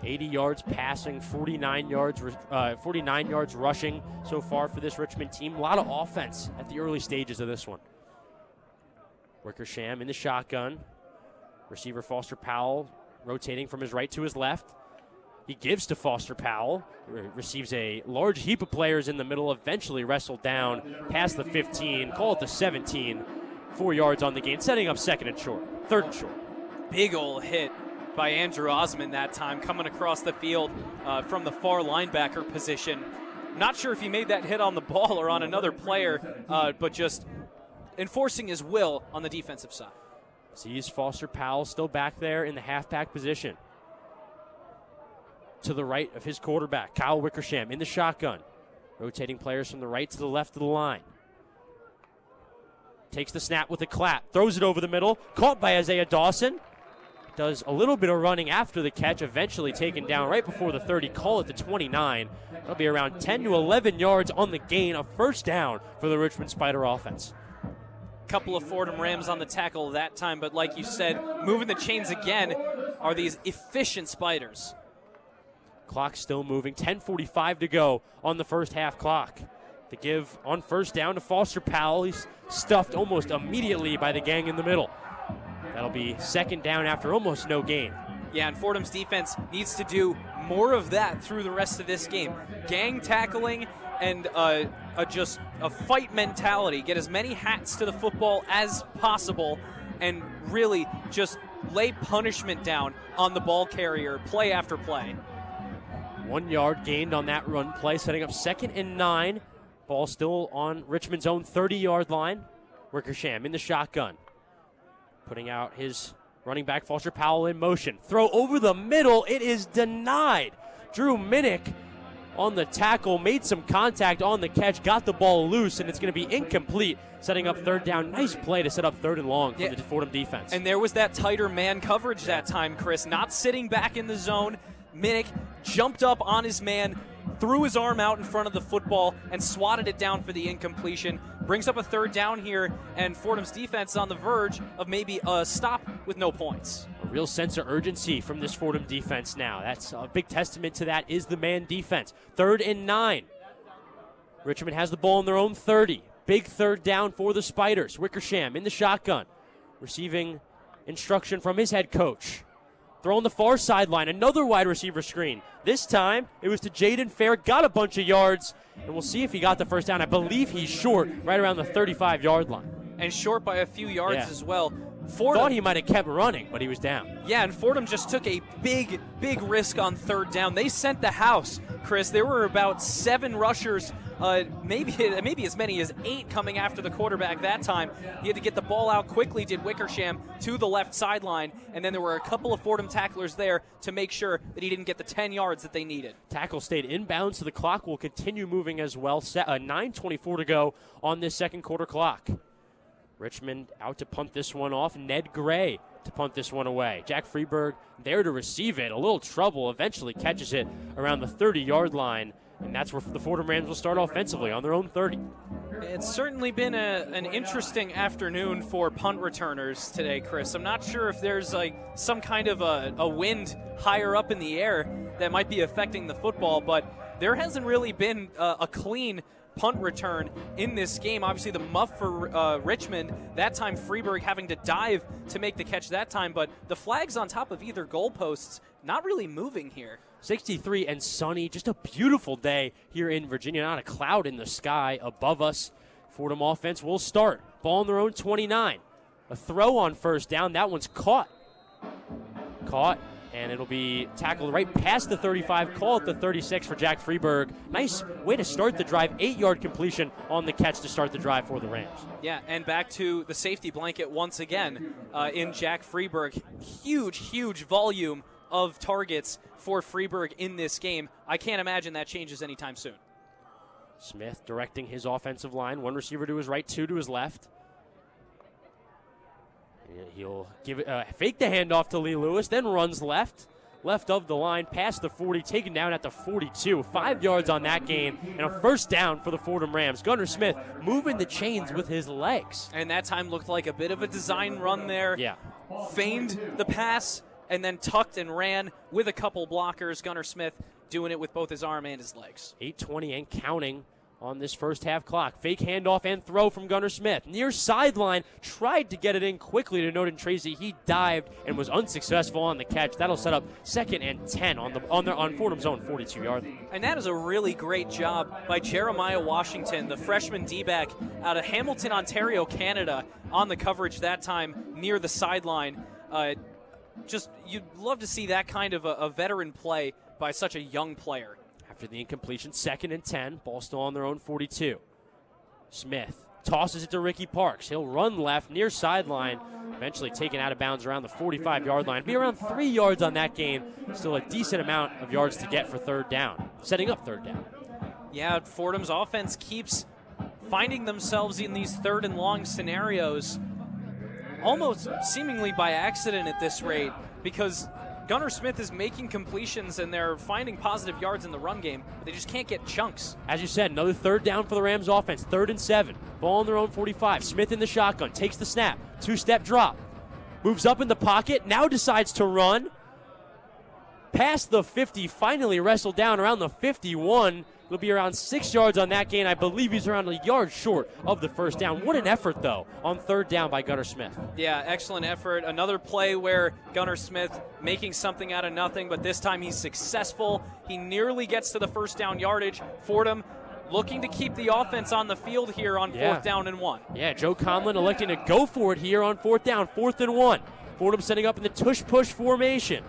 80 yards passing, 49 yards rushing so far for this Richmond team. A lot of offense at the early stages of this one. Wickersham in the shotgun. Receiver Foster Powell rotating from his right to his left. He gives to Foster Powell. Receives a large heap of players in the middle. Eventually wrestled down past the 15. Call it the 17. 4 yards on the gain. Setting up 2nd and short. 3rd and short. Big ol' hit by Andrew Osmond that time, coming across the field from the far linebacker position. Not sure if he made that hit on the ball or on another player, but just enforcing his will on the defensive side. Sees Foster Powell still back there in the halfback position. To the right of his quarterback, Kyle Wickersham in the shotgun. Rotating players from the right to the left of the line. Takes the snap with a clap, throws it over the middle, caught by Isaiah Dawson. Does a little bit of running after the catch, eventually taken down right before the 30, call it the 29. That'll be around 10 to 11 yards on the gain, a first down for the Richmond Spider offense. Couple of Fordham Rams on the tackle that time, but like you said, moving the chains again are these efficient Spiders. Clock still moving, 10:45 to go on the first half clock. The give on first down to Foster Powell. He's stuffed almost immediately by the gang in the middle. That'll be second down after almost no gain. Yeah, and Fordham's defense needs to do more of that through the rest of this game. Gang tackling and just a fight mentality. Get as many hats to the football as possible and really just lay punishment down on the ball carrier play after play. 1 yard gained on that run play, setting up 2nd and 9. Ball still on Richmond's own 30-yard line. Wickersham in the shotgun. Putting out his running back, Foster Powell, in motion. Throw over the middle. It is denied. Drew Minnick on the tackle, made some contact on the catch, got the ball loose, and it's going to be incomplete, setting up third down. Nice play to set up 3rd and long for the Fordham defense. And there was that tighter man coverage that time, Chris, not sitting back in the zone. Minnick jumped up on his man, threw his arm out in front of the football, and swatted it down for the incompletion. Brings up a third down here, and Fordham's defense is on the verge of maybe a stop with no points. A real sense of urgency from this Fordham defense now. That's a big testament to that is the man defense. 3rd and 9. Richmond has the ball on their own 30. Big third down for the Spiders. Wickersham in the shotgun, receiving instruction from his head coach. Throw on the far sideline, another wide receiver screen. This time, it was to Jaden Fair, got a bunch of yards, and we'll see if he got the first down. I believe he's short, right around the 35-yard line. And short by a few yards as well. Fordham thought he might have kept running, but he was down. Yeah, and Fordham just took a big risk on third down. They sent the house, Chris. There were about 7 rushers, maybe as many as 8 coming after the quarterback that time. He had to get the ball out quickly, did Wickersham, to the left sideline, and then there were a couple of Fordham tacklers there to make sure that he didn't get the 10 yards that they needed. Tackle stayed inbounds, so the clock will continue moving as well. 9:24 to go on this second quarter clock. Richmond out to punt this one off. Ned Gray to punt this one away. Jack Freeberg there to receive it. A little trouble. Eventually catches it around the 30-yard line. And that's where the Fordham Rams will start offensively on their own 30. It's certainly been an interesting afternoon for punt returners today, Chris. I'm not sure if there's some kind of a wind higher up in the air that might be affecting the football, but there hasn't really been a clean punt return in this game. Obviously the muff for Richmond, that time Freeberg having to dive to make the catch that time, but the flags on top of either goalposts not really moving here. 63 and sunny, just a beautiful day here in Virginia, not a cloud in the sky above us. Fordham offense will start. Ball on their own 29. A throw on first down, that one's caught, and it'll be tackled right past the 35, call it the 36 for Jack Freeberg. Nice way to start the drive, 8-yard completion on the catch to start the drive for the Rams. Yeah, and back to the safety blanket once again in Jack Freeberg. Huge volume of targets for Freeberg in this game. I can't imagine that changes anytime soon. Smith directing his offensive line, 1 receiver to his right, 2 to his left. He'll give it, fake the handoff to Lee Lewis, then runs left of the line, past the 40, taken down at the 42. 5 yards on that gain, and a first down for the Fordham Rams. Gunnar Smith moving the chains with his legs. And that time looked like a bit of a design run there. Yeah. Feigned the pass, and then tucked and ran with a couple blockers. Gunnar Smith doing it with both his arm and his legs. 8:20 and counting on this first half clock. Fake handoff and throw from Gunnar Smith. Near sideline, tried to get it in quickly to Noden Tracy. He dived and was unsuccessful on the catch. That'll set up 2nd and 10 on Fordham's own 42-yard line. And that is a really great job by Jeremiah Washington, the freshman D-back out of Hamilton, Ontario, Canada, on the coverage that time near the sideline. just you'd love to see that kind of a veteran play by such a young player. After the incompletion, 2nd and 10. Ball still on their own 42. Smith tosses it to Ricky Parks. He'll run left near sideline, eventually taken out of bounds around the 45-yard line. Be around 3 yards on that gain. Still a decent amount of yards to get for third down, setting up third down. Yeah, Fordham's offense keeps finding themselves in these 3rd and long scenarios almost seemingly by accident at this rate, because Gunnar Smith is making completions and they're finding positive yards in the run game, but they just can't get chunks. As you said, another third down for the Rams offense, 3rd and 7. Ball on their own 45. Smith in the shotgun, takes the snap, 2-step drop, moves up in the pocket, now decides to run. Past the 50, finally wrestled down around the 51. It'll be around 6 yards on that gain. I believe he's around a yard short of the first down. What an effort, though, on third down by Gunnar Smith. Yeah, excellent effort. Another play where Gunnar Smith making something out of nothing, but this time he's successful. He nearly gets to the first down yardage. Fordham looking to keep the offense on the field here on 4th down and 1. Yeah, Joe Conlon electing to go for it here on 4th down, 4th and 1. Fordham setting up in the tush-push formation.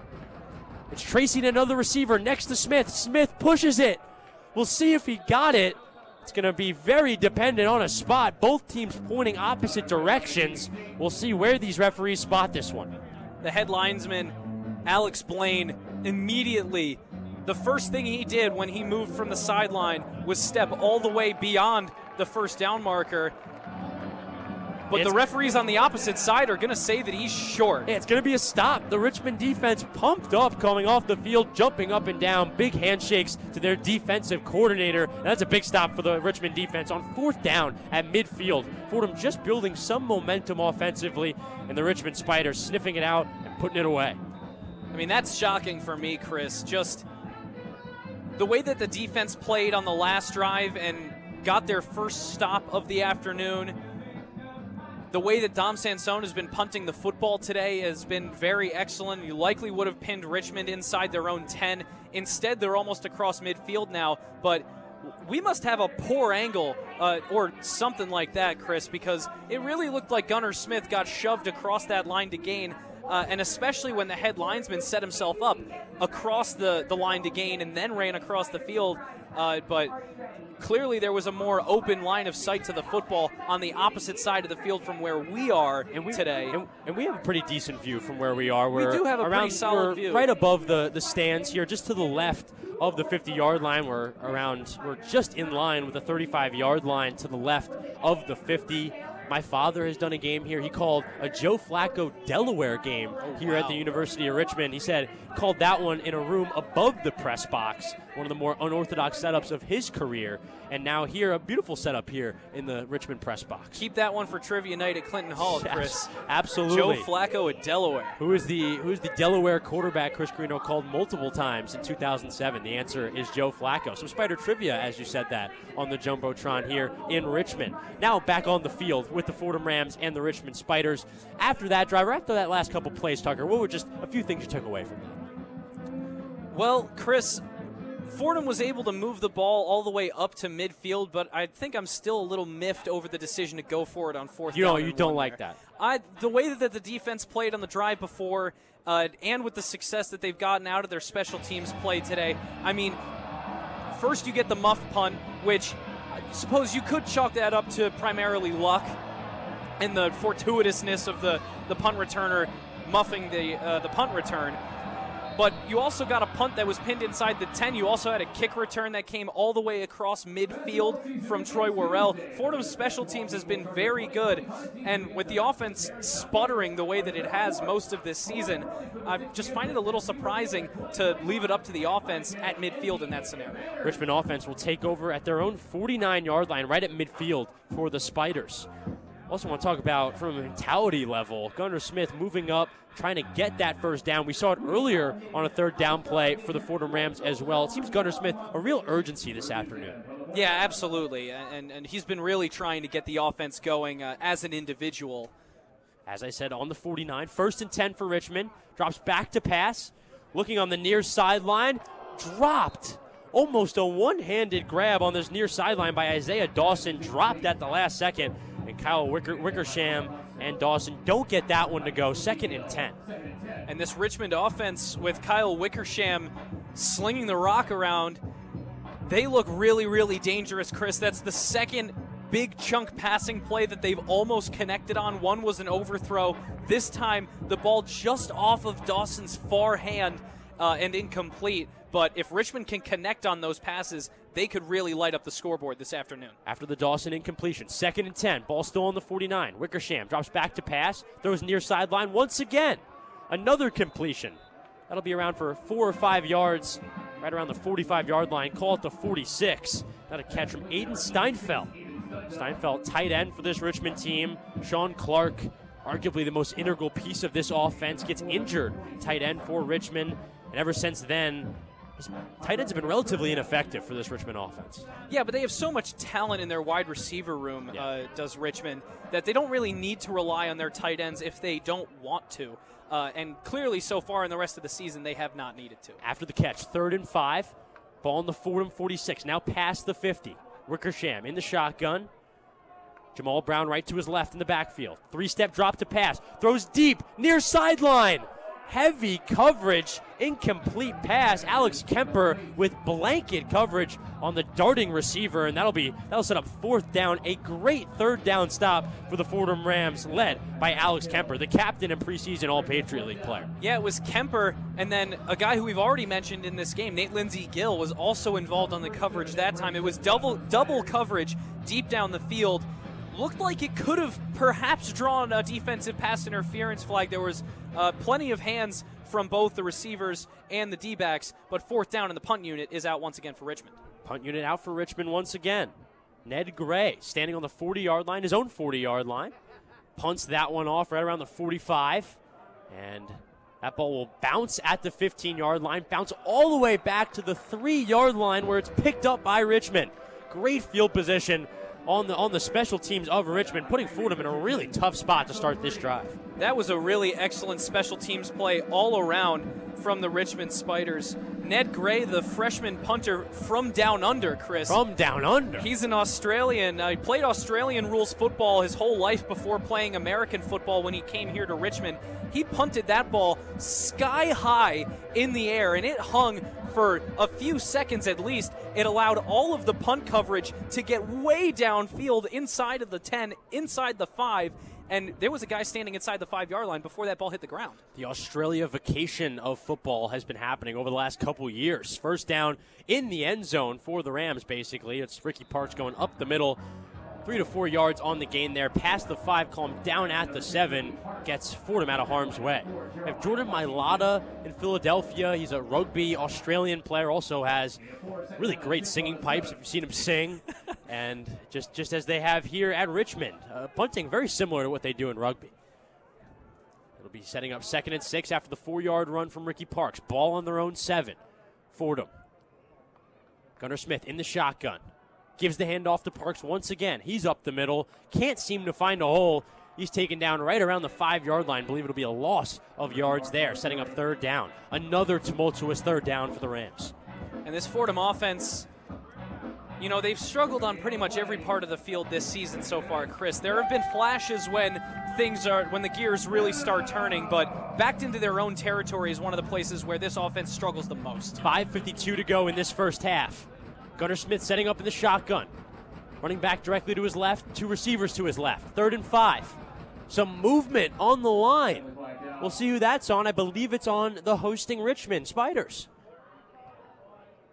It's tracing another receiver next to Smith. Smith pushes it. We'll see if he got it. It's going to be very dependent on a spot. Both teams pointing opposite directions. We'll see where these referees spot this one. The head linesman, Alex Blaine, immediately, the first thing he did when he moved from the sideline was step all the way beyond the first down marker. But the referees on the opposite side are going to say that he's short. Yeah, it's going to be a stop. The Richmond defense pumped up coming off the field, jumping up and down, big handshakes to their defensive coordinator. And that's a big stop for the Richmond defense on 4th down at midfield. Fordham just building some momentum offensively, and the Richmond Spiders sniffing it out and putting it away. I mean, that's shocking for me, Chris. Just the way that the defense played on the last drive and got their first stop of the afternoon. The way that Dom Sansone has been punting the football today has been very excellent. You likely would have pinned Richmond inside their own 10. Instead, they're almost across midfield now. But we must have a poor angle or something like that, Chris, because it really looked like Gunnar Smith got shoved across that line to gain. And especially when the head linesman set himself up across the line to gain and then ran across the field. But clearly there was a more open line of sight to the football on the opposite side of the field from where we are today. And we have a pretty decent view from where we are. We do have a pretty solid view. Right above the stands here, just to the left of the 50-yard line. We're just in line with the 35-yard line to the left of the 50. My father has done a game here. He called a Joe Flacco Delaware game here at the University of Richmond. He said called that one in a room above the press box, one of the more unorthodox setups of his career. And now here, a beautiful setup here in the Richmond press box. Keep that one for trivia night at Clinton Hall, Chris. Absolutely. Joe Flacco at Delaware. Who is the Delaware quarterback Chris Carrino called multiple times in 2007? The answer is Joe Flacco. Some Spider trivia, as you said that, on the Jumbotron here in Richmond. Now back on the field with the Fordham Rams and the Richmond Spiders. After that drive, or after that last couple plays, Tucker, what were just a few things you took away from that? Well, Chris, Fordham was able to move the ball all the way up to midfield, but I think I'm still a little miffed over the decision to go for it on 4th down. You don't like that. The way that the defense played on the drive before, and with the success that they've gotten out of their special teams play today, I mean, first you get the muff punt, which I suppose you could chalk that up to primarily luck and the fortuitousness of the punt returner muffing the punt return. But you also got a punt that was pinned inside the 10. You also had a kick return that came all the way across midfield from Troy Worrell. Fordham's special teams has been very good. And with the offense sputtering the way that it has most of this season, I just find it a little surprising to leave it up to the offense at midfield in that scenario. Richmond offense will take over at their own 49-yard line right at midfield for the Spiders. Also want to talk about, from a mentality level, Gunnar Smith moving up, trying to get that first down. We saw it earlier on a 3rd down play for the Fordham Rams as well. It seems Gunnar Smith a real urgency this afternoon. Yeah, absolutely. And he's been really trying to get the offense going as an individual. As I said, on the 49, 1st and 10 for Richmond. Drops back to pass. Looking on the near sideline. Dropped. Almost a one-handed grab on this near sideline by Isaiah Dawson. Dropped at the last second. And Kyle Wickersham and Dawson don't get that one to go. 2nd and 10. And this Richmond offense with Kyle Wickersham slinging the rock around, they look really, really dangerous, Chris. That's the second big chunk passing play that they've almost connected on. One was an overthrow. This time, the ball just off of Dawson's far hand and incomplete. But if Richmond can connect on those passes, they could really light up the scoreboard this afternoon. After the Dawson incompletion, 2nd and 10, ball still on the 49. Wickersham drops back to pass, throws near sideline once again. Another completion. That'll be around for 4 or 5 yards, right around the 45-yard line. Call it the 46. Not a catch from Aiden Steinfeld. Steinfeld, tight end for this Richmond team. Sean Clark, arguably the most integral piece of this offense, gets injured. Tight end for Richmond. And ever since then, tight ends have been relatively ineffective for this Richmond offense. Yeah, but they have so much talent in their wide receiver room, does Richmond, that they don't really need to rely on their tight ends if they don't want to. And clearly, so far in the rest of the season, they have not needed to. After the catch, 3rd and 5, ball on the Fordham 46, now past the 50. Wickersham in the shotgun. Jamal Brown right to his left in the backfield. 3-step drop to pass. Throws deep, near sideline. Heavy coverage, incomplete pass. Alex Kemper with blanket coverage on the darting receiver, and that'll set up 4th down. A great 3rd down stop for the Fordham Rams, led by Alex Kemper, the captain and preseason All-Patriot League player. Yeah, it was Kemper, and then a guy who we've already mentioned in this game, Nate Lindsey-Gill, was also involved on the coverage that time. It was double coverage deep down the field. Looked like it could have perhaps drawn a defensive pass interference flag. There was plenty of hands from both the receivers and the D-backs, but 4th down, and the punt unit is out once again for Richmond. Punt unit out for Richmond once again. Ned Gray standing on the 40-yard line, his own 40-yard line. Punts that one off right around the 45, and that ball will bounce at the 15-yard line, bounce all the way back to the 3-yard line where it's picked up by Richmond. Great field position on the special teams of Richmond, putting Fordham in a really tough spot to start this drive. That was a really excellent special teams play all around from the Richmond Spiders. Ned Gray, the freshman punter from down under, Chris. From down under? He's an Australian. He played Australian rules football his whole life before playing American football when he came here to Richmond. He punted that ball sky high in the air, and it hung for a few seconds at least. It allowed all of the punt coverage to get way downfield inside of the 10, inside the 5, and there was a guy standing inside the 5-yard line before that ball hit the ground. The Australia vacation of football has been happening over the last couple years. 1st down in the end zone for the Rams, basically. It's Ricky Parks going up the middle. 3 to 4 yards on the gain there. Past the 5 column, down at the 7. Gets Fordham out of harm's way. We have Jordan Mailata in Philadelphia. He's a rugby Australian player. Also has really great singing pipes, if you've seen him sing. And just as they have here at Richmond. Punting very similar to what they do in rugby. It'll be setting up 2nd and 6 after the 4-yard run from Ricky Parks. Ball on their own 7. Fordham. Gunnar Smith in the shotgun. Gives the handoff to Parks once again. He's up the middle. Can't seem to find a hole. He's taken down right around the 5-yard line. I believe it'll be a loss of yards there, setting up 3rd down. Another tumultuous 3rd down for the Rams. And this Fordham offense, you know, they've struggled on pretty much every part of the field this season so far, Chris. There have been flashes when the gears really start turning, but backed into their own territory is one of the places where this offense struggles the most. 5:52 to go in this first half. Gunnar Smith setting up in the shotgun. Running back directly to his left, 2 receivers to his left. 3rd and 5. Some movement on the line. We'll see who that's on. I believe it's on the hosting Richmond Spiders.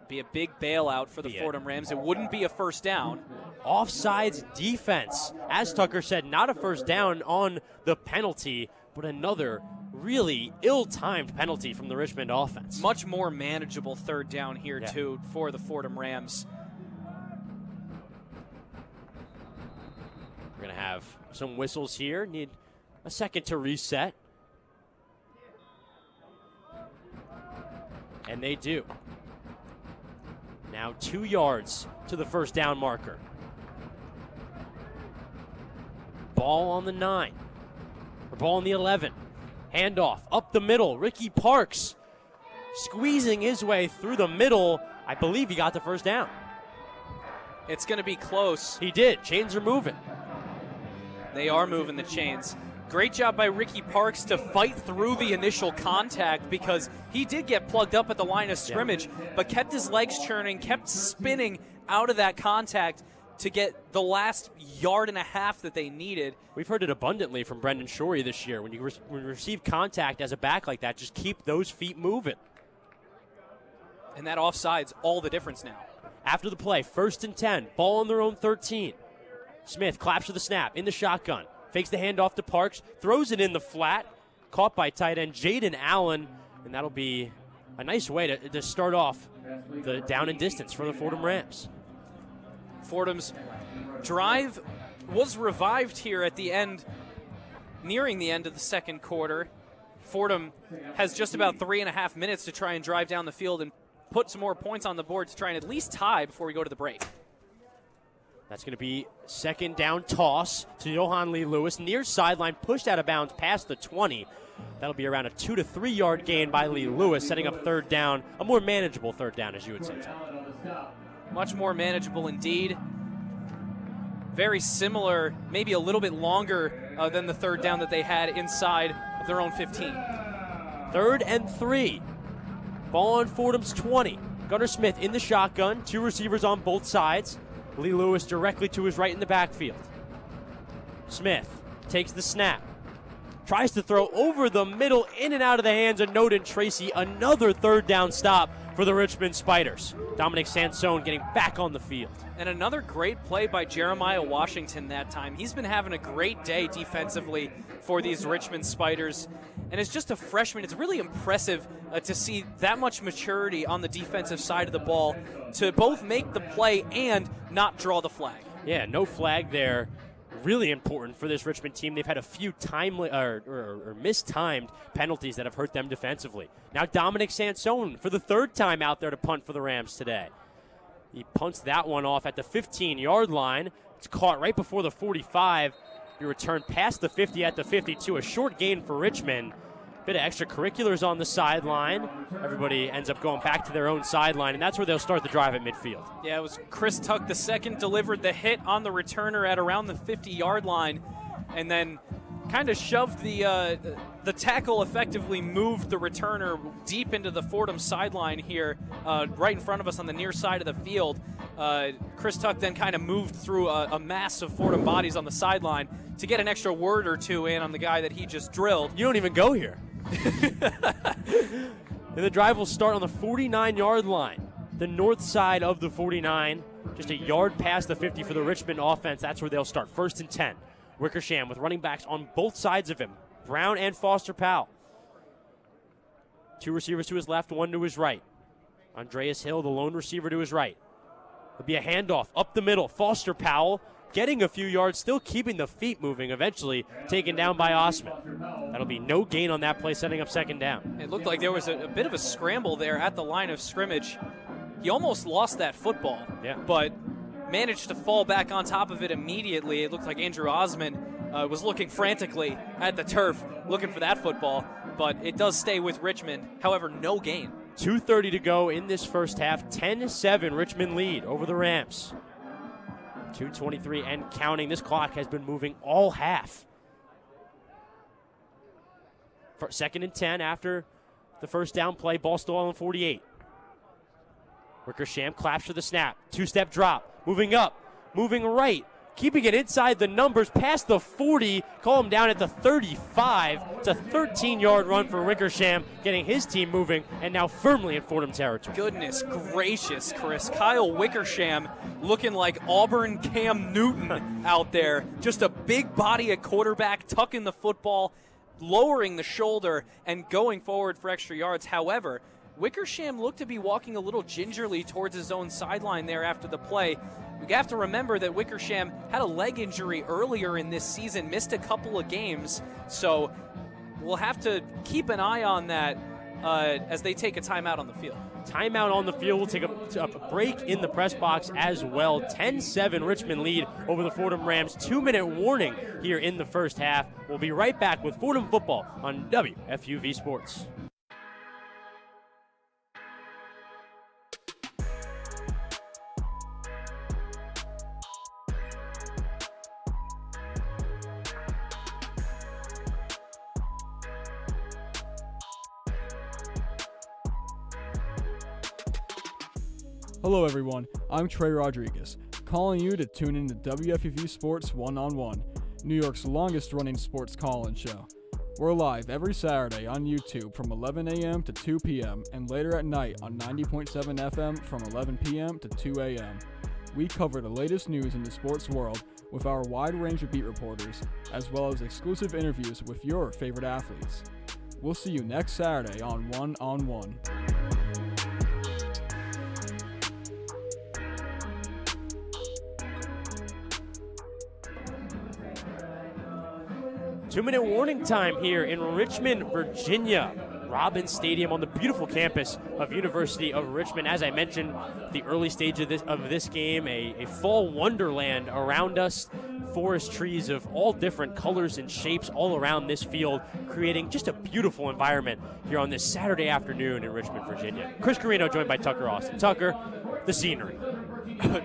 Be a big bailout for the Fordham Rams. It wouldn't be a 1st down. Offsides defense. As Tucker said, not a 1st down on the penalty, but another really ill-timed penalty from the Richmond offense. Much more manageable 3rd down here, too, for the Fordham Rams. We're going to have some whistles here. Need a second to reset. And they do. Now 2 yards to the 1st down marker. Ball on the 9. Or ball on the 11. Handoff up the middle. Ricky Parks squeezing his way through the middle. I believe he got the 1st down. It's going to be close. He did. Chains are moving. They are moving the chains. Great job by Ricky Parks to fight through the initial contact because he did get plugged up at the line of scrimmage, but kept his legs churning, kept spinning out of that contact to get the last yard and a half that they needed. We've heard it abundantly from Brendan Shorey this year. When you receive contact as a back like that, just keep those feet moving. And that offside's all the difference now. After the play, 1st and 10, ball on their own 13. Smith claps for the snap in the shotgun. Fakes the handoff to Parks, throws it in the flat, caught by tight end Jaden Allen, and that'll be a nice way to start off the down and distance for the Fordham Rams. Fordham's drive was revived here at the end, nearing the end of the second quarter. Fordham has just about 3.5 minutes to try and drive down the field and put some more points on the board to try and at least tie before we go to the break. That's going to be second down toss to Johan Lee Lewis. Near sideline, pushed out of bounds past the 20. That'll be around a 2 to 3 yard gain by Lee Lewis, setting up third down, a more manageable third down, as you would say. Much more manageable indeed. Very similar, maybe a little bit longer than the third down that they had inside of their own 15. 3rd and 3. Ball on Fordham's 20. Gunnar Smith in the shotgun, 2 receivers on both sides. Lee Lewis directly to his right in the backfield. Smith takes the snap. Tries to throw over the middle, in and out of the hands of Noden Tracy. Another third down stop for the Richmond Spiders. Dominic Sansone getting back on the field. And another great play by Jeremiah Washington that time. He's been having a great day defensively for these Richmond Spiders. And as just a freshman, it's really impressive to see that much maturity on the defensive side of the ball to both make the play and not draw the flag. Yeah, no flag there. Really important for this Richmond team. They've had a few timely or mistimed penalties that have hurt them defensively. Now Dominic Sansone for the 3rd time out there to punt for the Rams today. He punts that one off at the 15-yard line. It's caught right before the 45. He returned past the 50 at the 52. A short gain for Richmond. Bit of extracurriculars on the sideline. Everybody ends up going back to their own sideline, and that's where they'll start the drive at midfield. Yeah, it was Chris Tuck II delivered the hit on the returner at around the 50-yard line, and then kind of shoved the tackle, effectively moved the returner deep into the Fordham sideline here, right in front of us on the near side of the field. Chris Tuck then kind of moved through a mass of Fordham bodies on the sideline to get an extra word or two in on the guy that he just drilled. You don't even go here. And the drive will start on the 49-yard line, the north side of the 49, just a yard past the 50 for the Richmond offense. That's where they'll start. 1st and 10. Wickersham with running backs on both sides of him, Brown and Foster Powell. 2 receivers to his left, 1 to his right. Andreas Hill, the lone receiver, to his right. There'll be a handoff up the middle. Foster Powell getting a few yards, still keeping the feet moving, eventually taken down by Osman. That'll be no gain on that play, setting up 2nd down. It looked like there was a bit of a scramble there at the line of scrimmage. He almost lost that football, but managed to fall back on top of it immediately. It looked like Andrew Osman was looking frantically at the turf, looking for that football, but it does stay with Richmond. However, no gain. 2:30 to go in this first half. 10-7 Richmond lead over the Rams. 2:23 and counting. This clock has been moving all half. For 2nd and 10 after the first down play. Ball still on 48. Wickersham claps for the snap. 2-step drop. Moving up. Moving right. Keeping it inside the numbers past the 40. Call him down at the 35. It's a 13-yard run for Wickersham, getting his team moving and now firmly in Fordham territory. Goodness gracious, Chris. Kyle Wickersham looking like Auburn Cam Newton out there. Just a big body at quarterback, tucking the football, lowering the shoulder, and going forward for extra yards. However, Wickersham looked to be walking a little gingerly towards his own sideline there after the play. We have to remember that Wickersham had a leg injury earlier in this season, missed a couple of games, so we'll have to keep an eye on that as they take a timeout on the field. Timeout on the field. We'll take a break in the press box as well. 10-7 Richmond lead over the Fordham Rams. 2-minute warning here in the first half. We'll be right back with Fordham Football on WFUV Sports. Hello everyone, I'm Trey Rodriguez, calling you to tune in to WFUV Sports One-on-One, New York's longest running sports call-in show. We're live every Saturday on YouTube from 11 a.m. to 2 p.m. and later at night on 90.7 FM from 11 p.m. to 2 a.m. We cover the latest news in the sports world with our wide range of beat reporters, as well as exclusive interviews with your favorite athletes. We'll see you next Saturday on One-on-One. 2-minute warning time here in Richmond, Virginia. Robins Stadium on the beautiful campus of University of Richmond. As I mentioned, the early stage of this game, a fall wonderland around us. Forest trees of all different colors and shapes all around this field, creating just a beautiful environment here on this Saturday afternoon in Richmond, Virginia. Chris Carrino joined by Tucker Austin. Tucker, the scenery.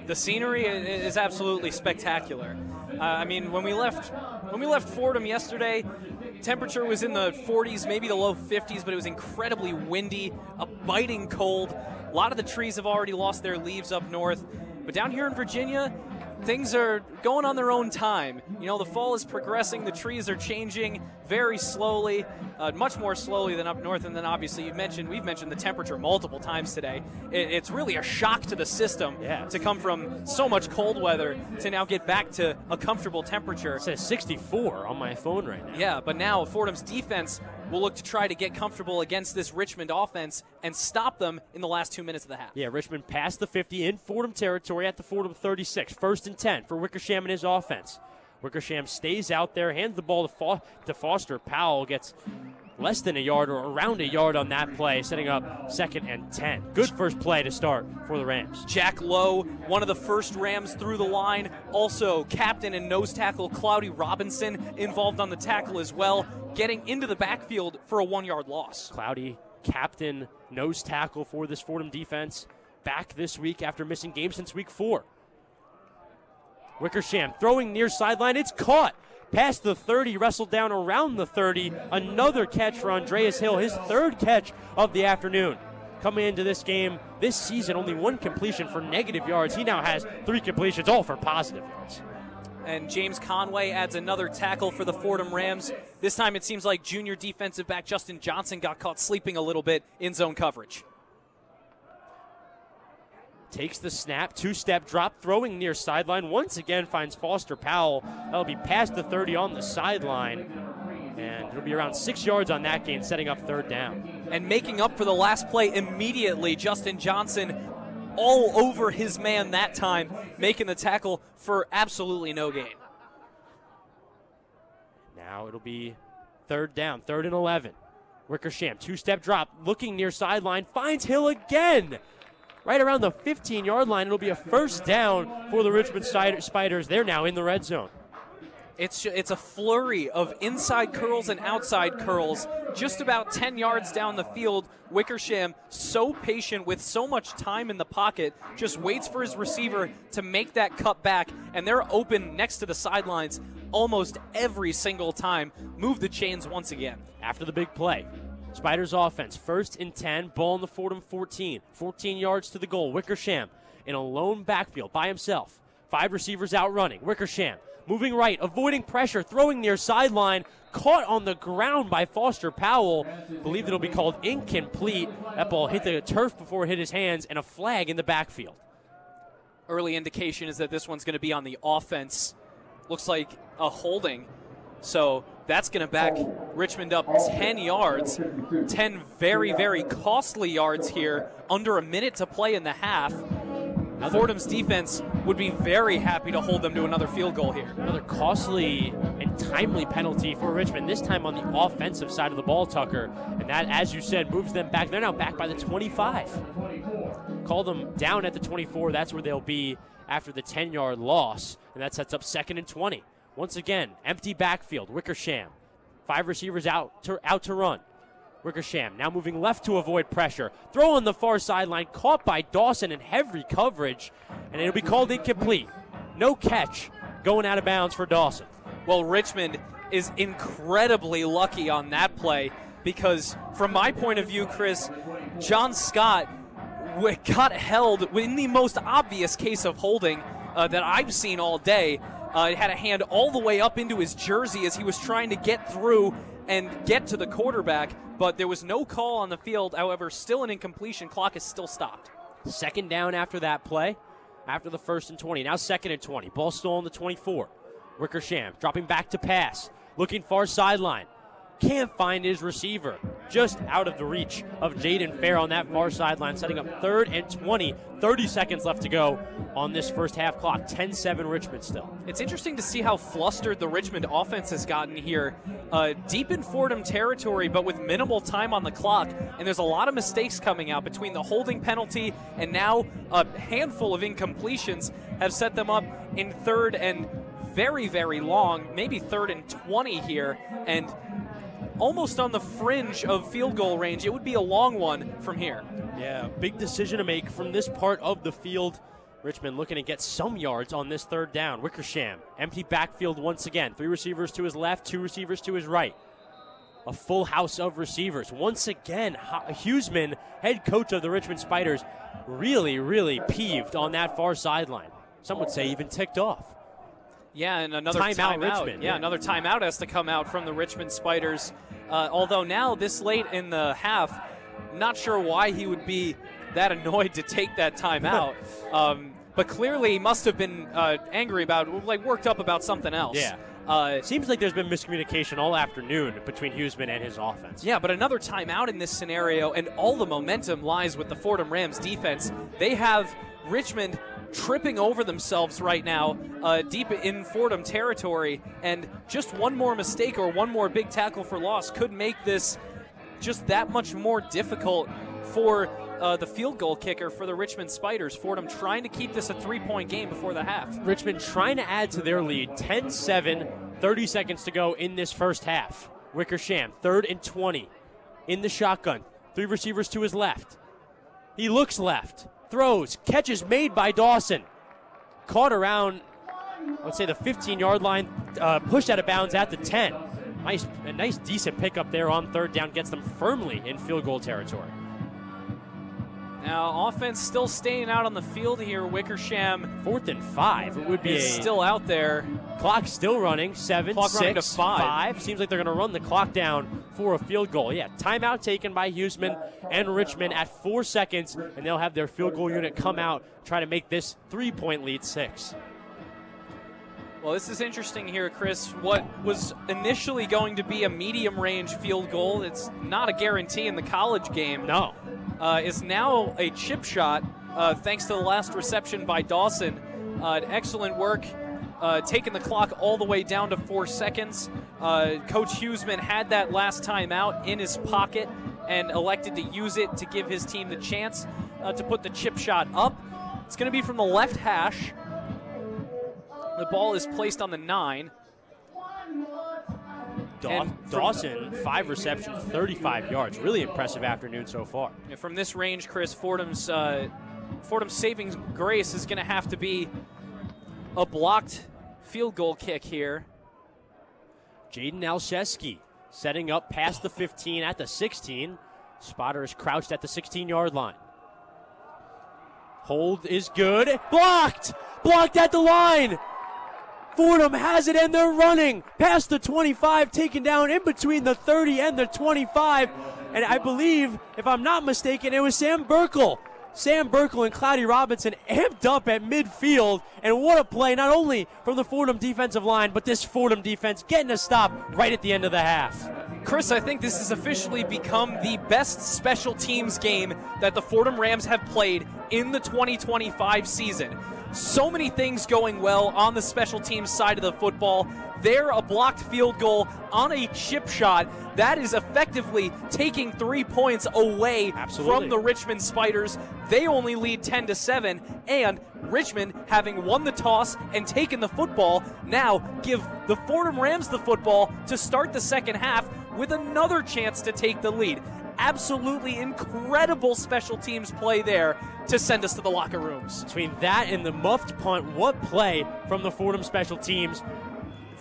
The scenery is absolutely spectacular. I mean, when we left Fordham yesterday, temperature was in the 40s, maybe the low 50s, but it was incredibly windy, a biting cold. A lot of the trees have already lost their leaves up north. But down here in Virginia, things are going on their own time. You know, the fall is progressing, the trees are changing very slowly, much more slowly than up north. And then obviously we've mentioned the temperature multiple times today. It's really a shock to the system to come from so much cold weather to now get back to a comfortable temperature. It says 64 on my phone right now. Yeah, but now Fordham's defense will look to try to get comfortable against this Richmond offense and stop them in the last 2 minutes of the half. Yeah, Richmond passed the 50 in Fordham territory at the Fordham 36. 1st and 10 for Wickersham and his offense. Wickersham stays out there, hands the ball to Foster. Powell gets less than a yard or around a yard on that play, setting up 2nd and 10. Good first play to start for the Rams. Jack Lowe, one of the first Rams through the line. Also, captain and nose tackle Cloudy Robinson involved on the tackle as well, getting into the backfield for a 1-yard loss. Cloudy, captain, nose tackle for this Fordham defense, back this week after missing games since week 4. Wickersham throwing near sideline. It's caught. Past the 30, wrestled down around the 30. Another catch for Andreas Hill, his 3rd catch of the afternoon. Coming into this game, this season, only 1 completion for negative yards. He now has 3 completions, all for positive yards. And James Conway adds another tackle for the Fordham Rams. This time it seems like junior defensive back Justin Johnson got caught sleeping a little bit in zone coverage. Takes the snap, 2-step drop, throwing near sideline. Once again finds Foster Powell. That'll be past the 30 on the sideline. And it'll be around 6 yards on that gain, setting up 3rd down. And making up for the last play immediately, Justin Johnson all over his man that time, making the tackle for absolutely no gain. Now it'll be 3rd down, 3rd and 11. Wickersham, 2-step drop, looking near sideline, finds Hill again. Right around the 15-yard line, it'll be a 1st down for the Richmond Spiders. They're now in the red zone. It's a flurry of inside curls and outside curls. Just about 10 yards down the field, Wickersham, so patient with so much time in the pocket, just waits for his receiver to make that cut back, and they're open next to the sidelines almost every single time. Move the chains once again. After the big play, Spiders offense, 1st and 10, ball in the Fordham 14. 14 yards to the goal. Wickersham in a lone backfield by himself. 5 receivers out running. Wickersham moving right, avoiding pressure, throwing near sideline, caught on the ground by Foster Powell. Believe it'll be called incomplete. That ball hit the turf before it hit his hands, and a flag in the backfield. Early indication is that this one's going to be on the offense. Looks like a holding. So that's going to back Richmond up 10 yards. 10 very, very costly yards here. Under a minute to play in the half. Fordham's defense would be very happy to hold them to another field goal here. Another costly and timely penalty for Richmond, this time on the offensive side of the ball, Tucker. And that, as you said, moves them back. They're now back by the 25. Call them down at the 24. That's where they'll be after the 10-yard loss. And that sets up 2nd and 20. Once again, empty backfield. Wickersham, 5 receivers out to run. Wickersham now moving left to avoid pressure. Throw on the far sideline, caught by Dawson in heavy coverage, and it'll be called incomplete. No catch going out of bounds for Dawson. Well, Richmond is incredibly lucky on that play because, from my point of view, Chris, John Scott got held in the most obvious case of holding that I've seen all day. It had a hand all the way up into his jersey as he was trying to get through and get to the quarterback, but there was no call on the field. However, still an incompletion. Clock is still stopped. Second down after that play, after the 1st and 20. Now 2nd and 20. Ball still on the 24. Wickersham dropping back to pass, looking far sideline. Can't find his receiver. Just out of the reach of Jaden Fair on that far sideline, setting up 3rd and 20. 30 seconds left to go on this first half clock. 10-7 Richmond still. It's interesting to see how flustered the Richmond offense has gotten here. Deep in Fordham territory, but with minimal time on the clock. And there's a lot of mistakes coming out between the holding penalty and now a handful of incompletions have set them up in 3rd and very, very long, maybe 3rd and 20 here. And almost on the fringe of field goal range. It would be a long one from here. Yeah, big decision to make from this part of the field. Richmond looking to get some yards on this 3rd down. Wickersham, empty backfield once again. 3 receivers to his left, 2 receivers to his right. A full house of receivers. Once again, Huseman, head coach of the Richmond Spiders, really peeved on that far sideline. Some would say even ticked off. Yeah, and another timeout. Richmond. Yeah, another timeout has to come out from the Richmond Spiders. Although now, this late in the half, not sure why he would be that annoyed to take that timeout. But clearly he must have been angry about, worked up about something else. Yeah. Seems like there's been miscommunication all afternoon between Huseman and his offense. Yeah, but another timeout in this scenario, and all the momentum lies with the Fordham Rams defense. They have Richmond tripping over themselves right now, deep in Fordham territory, and just one more mistake or one more big tackle for loss could make this just that much more difficult for the field goal kicker for the Richmond Spiders. Fordham trying to keep this a 3-point game before the half. Richmond trying to add to their lead. 10-7, 30 seconds to go in this first half. Wickersham, 3rd and 20, in the shotgun. 3 receivers to his left. He looks left. Throws, catches made by Dawson. Caught around, let's say, the 15-yard line, pushed out of bounds at the 10. A nice, decent pickup there on 3rd down, gets them firmly in field goal territory. Now, offense still staying out on the field here. Wickersham, 4th and 5. It would be still out there. Clock still running. 7, clock 6, running to 5. Seems like they're going to run the clock down for a field goal. Yeah, timeout taken by Huseman and Richmond at 4 seconds, and they'll have their field goal unit come out, try to make this 3-point lead 6. Well, this is interesting here, Chris. What was initially going to be a medium-range field goal, it's not a guarantee in the college game. No. Is now a chip shot, thanks to the last reception by Dawson. Excellent work, taking the clock all the way down to 4 seconds. Coach Huseman had that last timeout in his pocket and elected to use it to give his team the chance to put the chip shot up. It's going to be from the left hash. The ball is placed on the 9. Dawson, 5 receptions, 35 yards. Really impressive afternoon so far. Yeah, from this range, Chris, Fordham's saving grace is going to have to be a blocked field goal kick here. Jaden Alszewski setting up past the 15 at the 16. Spotter is crouched at the 16-yard line. Hold is good. Blocked! Blocked at the line! Fordham has it, and they're running past the 25, taken down in between the 30 and the 25. And I believe, if I'm not mistaken, it was Sam Burkle. Sam Burkle and Cloudy Robinson amped up at midfield. And what a play, not only from the Fordham defensive line, but this Fordham defense getting a stop right at the end of the half. Chris, I think this has officially become the best special teams game that the Fordham Rams have played in the 2025 season. So many things going well on the special teams side of the football. There, a blocked field goal on a chip shot. That is effectively taking 3 points away from the Richmond Spiders. They only lead 10-7, and Richmond, having won the toss and taken the football, now give the Fordham Rams the football to start the second half with another chance to take the lead. Absolutely incredible special teams play there to send us to the locker rooms. Between that and the muffed punt, what play from the Fordham special teams.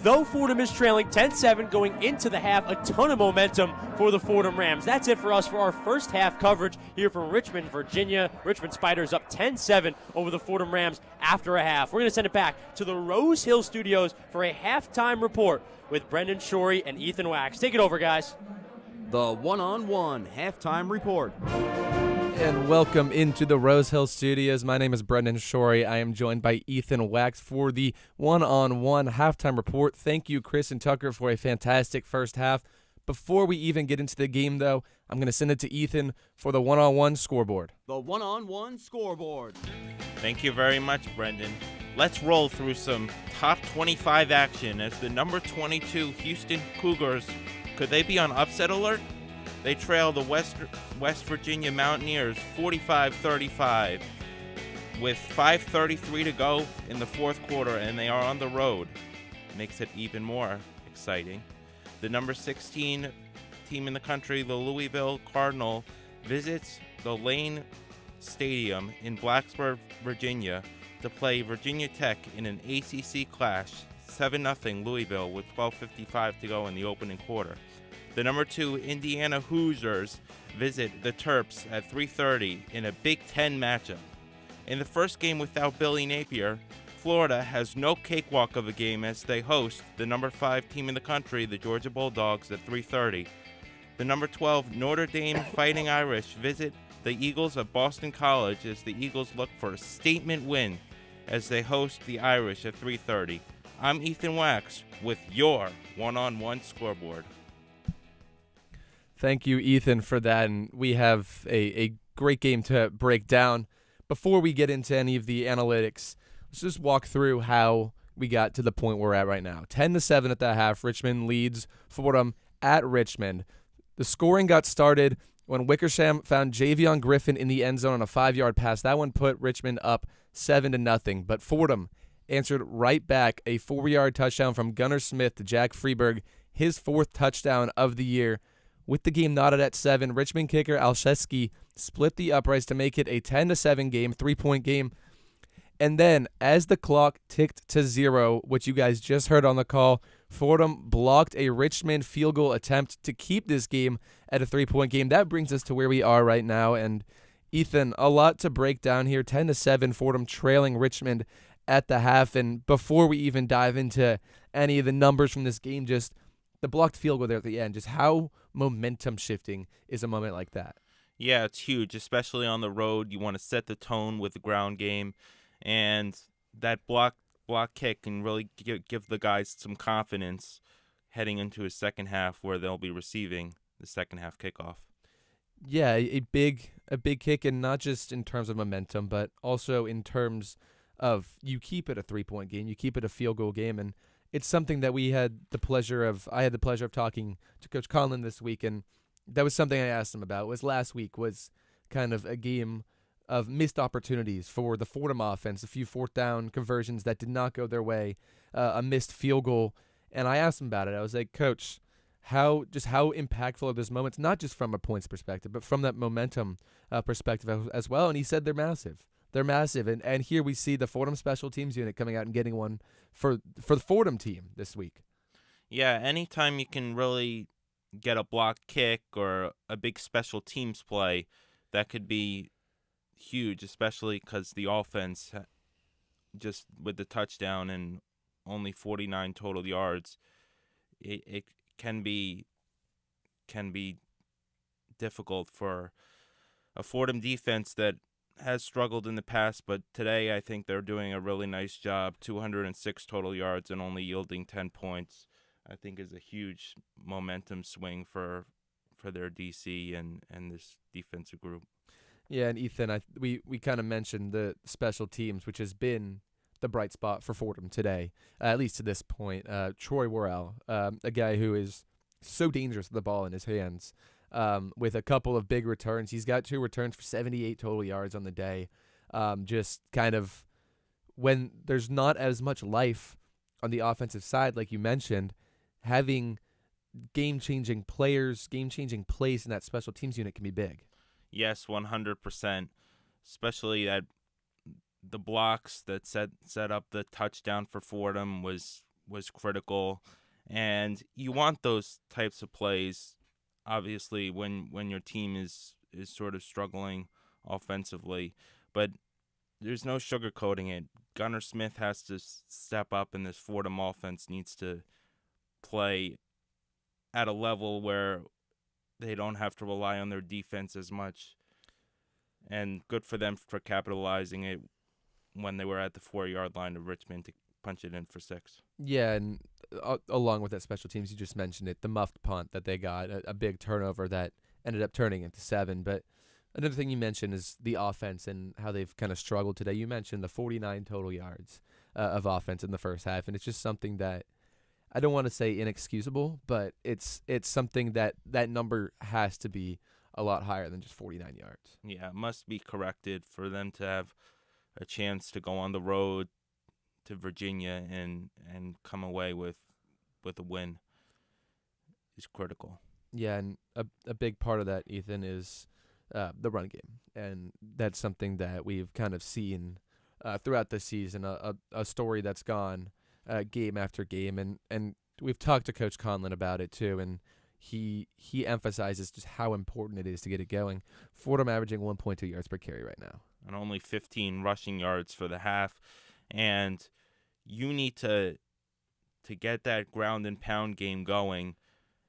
Though Fordham is trailing 10-7 going into the half, a ton of momentum for the Fordham Rams. That's it for us for our first half coverage here from Richmond, Virginia. Richmond Spiders up 10-7 over the Fordham Rams after a half. We're going to send it back to the Rose Hill Studios for a halftime report with Brendan Shorey and Ethan Wax. Take it over, guys. The one-on-one halftime report. And welcome into the Rose Hill Studios. My name is Brendan Shorey. I am joined by Ethan Wax for the one-on-one halftime report. Thank you, Chris and Tucker, for a fantastic first half. Before we even get into the game, though, I'm going to send it to Ethan for the one-on-one scoreboard. The one-on-one scoreboard. Thank you very much, Brendan. Let's roll through some top 25 action as the number 22 Houston Cougars, could they be on upset alert? They trail the West Virginia Mountaineers 45-35 with 5:33 to go in the fourth quarter, and they are on the road. Makes it even more exciting. The number 16 team in the country, the Louisville Cardinal, visits the Lane Stadium in Blacksburg, Virginia, to play Virginia Tech in an ACC clash, 7-0 Louisville with 12:55 to go in the opening quarter. The number 2 Indiana Hoosiers visit the Terps at 3:30 in a Big Ten matchup. In the first game without Billy Napier, Florida has no cakewalk of a game as they host the number 5 team in the country, the Georgia Bulldogs, at 3:30. The number 12 Notre Dame Fighting Irish visit the Eagles of Boston College as the Eagles look for a statement win as they host the Irish at 3:30. I'm Ethan Wax with your one-on-one scoreboard. Thank you, Ethan, for that. And we have a great game to break down. Before we get into any of the analytics, let's just walk through how we got to the point we're at right now. 10-7 at the half. Richmond leads Fordham at Richmond. The scoring got started when Wickersham found Javion Griffin in the end zone on a 5-yard pass. That one put Richmond up 7-0. But Fordham answered right back, a 4-yard touchdown from Gunnar Smith to Jack Freeberg, his 4th touchdown of the year. With the game knotted at 7, Richmond kicker Alszewski split the uprights to make it a 10-7 game, 3-point game. And then, as the clock ticked to 0, which you guys just heard on the call, Fordham blocked a Richmond field goal attempt to keep this game at a 3-point game. That brings us to where we are right now. And Ethan, a lot to break down here. 10-7, Fordham trailing Richmond at the half. And before we even dive into any of the numbers from this game, just the blocked field goal there at the end, just how momentum shifting is a moment like that. Yeah, it's huge, especially on the road. You want to set the tone with the ground game, and that block kick can really give the guys some confidence heading into a second half where they'll be receiving the second half kickoff. Yeah, a big kick, and not just in terms of momentum, but also in terms of you keep it a 3-point game, you keep it a field goal game, and it's something that I had the pleasure of talking to Coach Conlon this week, and that was something I asked him about. Was last week was kind of a game of missed opportunities for the Fordham offense, a few 4th down conversions that did not go their way, a missed field goal, and I asked him about it. I was like, Coach, how impactful are those moments, not just from a points perspective, but from that momentum perspective as well? And he said they're massive. They're massive, and here we see the Fordham special teams unit coming out and getting one for the Fordham team this week. Yeah, anytime you can really get a block kick or a big special teams play, that could be huge, especially because the offense, just with the touchdown and only 49 total yards, it can be difficult for a Fordham defense that has struggled in the past, but today I think they're doing a really nice job. 206 total yards and only yielding 10 points, I think, is a huge momentum swing for their DC and this defensive group. Yeah, and Ethan, we kind of mentioned the special teams, which has been the bright spot for Fordham today, at least to this point. Troy Worrell, a guy who is so dangerous with the ball in his hands. With a couple of big returns. He's got 2 returns for 78 total yards on the day. Just kind of when there's not as much life on the offensive side, like you mentioned, having game-changing players, game-changing plays in that special teams unit can be big. Yes, 100%, especially that the blocks that set up the touchdown for Fordham was was critical, and you want those types of plays, obviously, when your team is sort of struggling offensively, but there's no sugarcoating it. Gunnar Smith has to step up, and this Fordham offense needs to play at a level where they don't have to rely on their defense as much. And good for them for capitalizing it when they were at the 4-yard line of Richmond to punch it in for 6. Yeah, and along with that special teams, you just mentioned it, the muffed punt that they got, a big turnover that ended up turning into 7. But another thing you mentioned is the offense and how they've kind of struggled today. You mentioned the 49 total yards of offense in the first half, and it's just something that I don't want to say inexcusable, but it's something that number has to be a lot higher than just 49 yards. Yeah, it must be corrected for them to have a chance to go on the road to Virginia and come away with a win is critical. Yeah, and a big part of that, Ethan, is the run game, and that's something that we've kind of seen throughout the season, a story that's gone game after game, and we've talked to Coach Conlon about it too, and he emphasizes just how important it is to get it going. Fordham averaging 1.2 yards per carry right now, and only 15 rushing yards for the half, and you need to get that ground and pound game going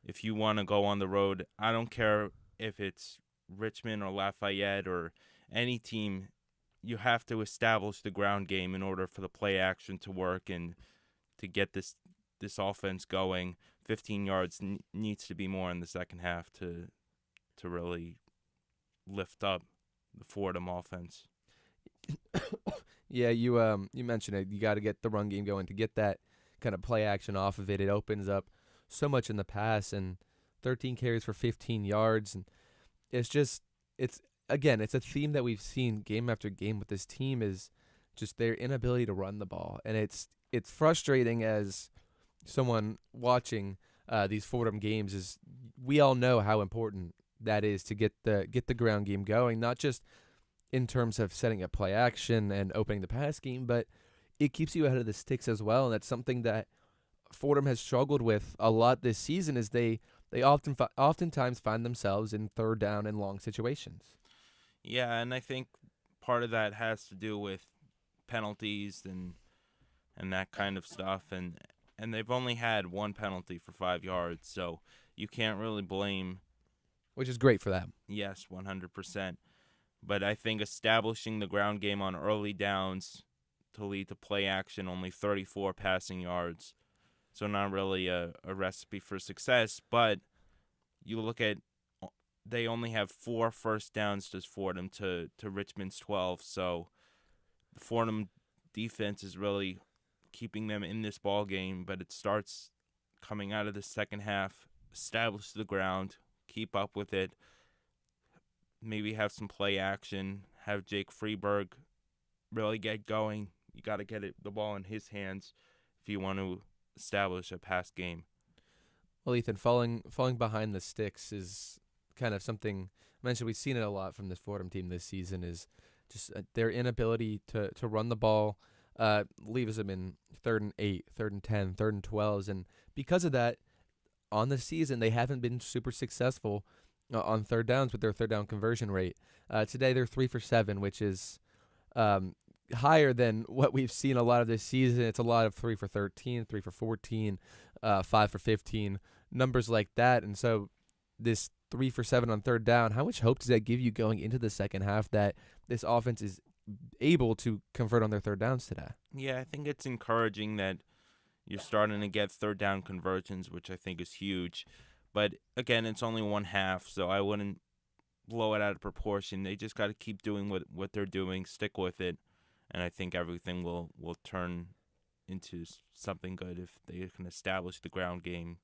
if you want to go on the road. I don't care if it's Richmond or Lafayette or any team, you have to establish the ground game in order for the play action to work and to get this offense going. 15 yards needs to be more in the second half to really lift up the Fordham offense. Yeah, you mentioned it. You got to get the run game going to get that kind of play action off of it. It opens up so much in the pass, and 13 carries for 15 yards, and it's a theme that we've seen game after game with this team is just their inability to run the ball, and it's frustrating as someone watching these Fordham games. Is we all know how important that is to get the ground game going, not just in terms of setting up play action and opening the pass game, but it keeps you ahead of the sticks as well, and that's something that Fordham has struggled with a lot this season. Is they oftentimes find themselves in third down and long situations. Yeah, and I think part of that has to do with penalties and that kind of stuff, and they've only had one penalty for 5 yards, so you can't really blame. Which is great for them. Yes, 100%. But I think establishing the ground game on early downs to lead to play action, only 34 passing yards. So not really a recipe for success, but you look at, they only have 4 first downs to Fordham to Richmond's 12. So the Fordham defense is really keeping them in this ball game, but it starts coming out of the second half, establish the ground, keep up with it, maybe have some play action, have Jake Freeberg really get going. You got to get the ball in his hands if you want to establish a pass game. Well, Ethan, falling behind the sticks is kind of something I mentioned. We've seen it a lot from this Fordham team this season, is just their inability to run the ball leaves them in 3rd and 8, 3rd and 10, 3rd and 12s, and because of that, on the season they haven't been super successful on third downs with their third down conversion rate. Today they're 3 for 7, which is higher than what we've seen a lot of this season. It's a lot of 3 for 13, 3 for 14, 5 for 15, numbers like that. And so this 3 for 7 on third down, how much hope does that give you going into the second half that this offense is able to convert on their third downs today? Yeah, I think it's encouraging that you're starting to get third down conversions, which I think is huge. But again, it's only one half, so I wouldn't blow it out of proportion. They just got to keep doing what they're doing, stick with it, and I think everything will turn into something good if they can establish the ground game,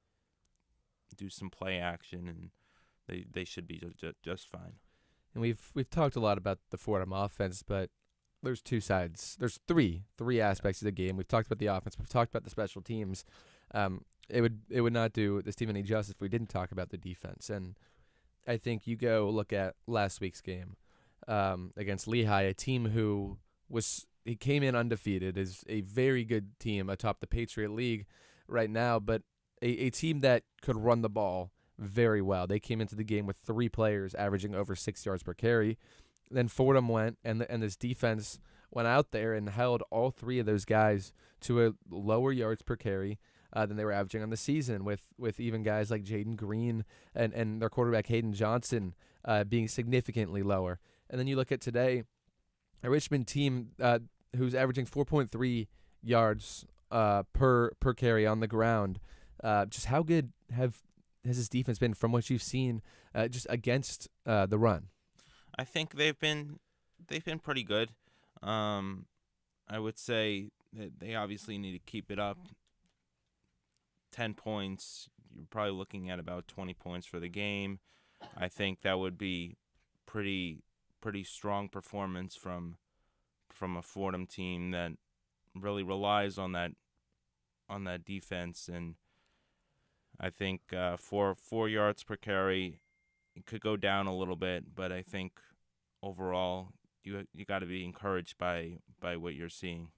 do some play action, and they should be just fine. And we've talked a lot about the Fordham offense, but there's two sides. There's three aspects of the game. We've talked about the offense. We've talked about the special teams. It would not do this team any justice if we didn't talk about the defense. And I think you go look at last week's game against Lehigh, a team who was he came in undefeated, is a very good team atop the Patriot League right now, but a team that could run the ball very well. They came into the game with 3 players averaging over 6 yards per carry. Then Fordham went, and this defense went out there and held all 3 of those guys to a lower yards per carry than they were averaging on the season, with even guys like Jaden Green and their quarterback Hayden Johnson being significantly lower. And then you look at today, a Richmond team who's averaging 4.3 yards per carry on the ground. Just how good has this defense been from what you've seen just against the run? I think they've been pretty good. I would say that they obviously need to keep it up. 10 points, you're probably looking at about 20 points for the game. I think that would be pretty strong performance from a Fordham team that really relies on that defense. And I think 4 yards per carry, it could go down a little bit, but I think overall you got to be encouraged by what you're seeing.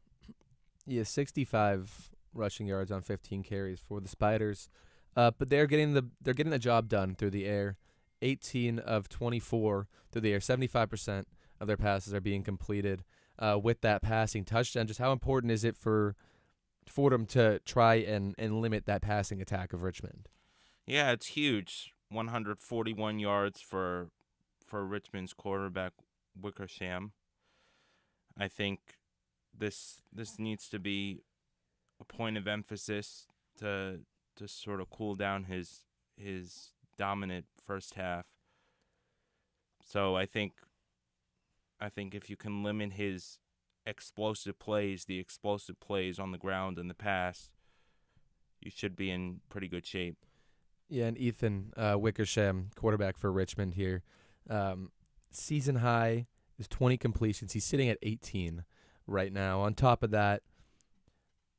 Yeah, 65 rushing yards on 15 carries for the Spiders, but they're getting the job done through the air. 18 of 24 through the air. 75% of their passes are being completed with that passing touchdown. Just how important is it for Fordham to try and limit that passing attack of Richmond? Yeah, it's huge. 141 yards for Richmond's quarterback Wickersham. I think this needs to be a point of emphasis to sort of cool down his dominant first half. So I think if you can limit his explosive plays, the explosive plays on the ground and the pass, you should be in pretty good shape. Yeah, and Ethan Wickersham, quarterback for Richmond here, season high is 20 completions. He's sitting at 18 right now. On top of that,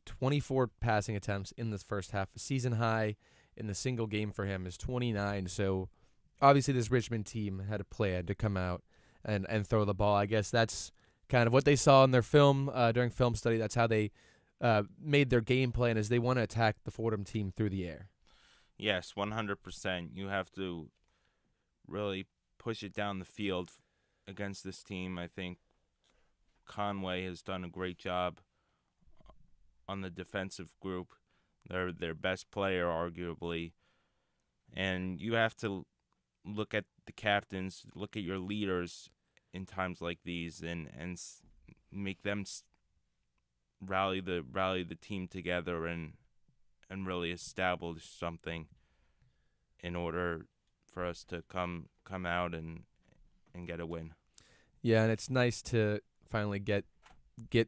24 passing attempts in this first half. A season high in the single game for him is 29. So obviously this Richmond team had a plan to come out and throw the ball. I guess that's kind of what they saw in their film during film study. That's how they made their game plan, is they want to attack the Fordham team through the air. Yes, 100%. You have to really push it down the field against this team. I think Conway has done a great job on the defensive group. They're their best player, arguably. And you have to look at the captains, look at your leaders in times like these, and make them rally the team together and really establish something in order for us to come out and get a win. Yeah, and it's nice to finally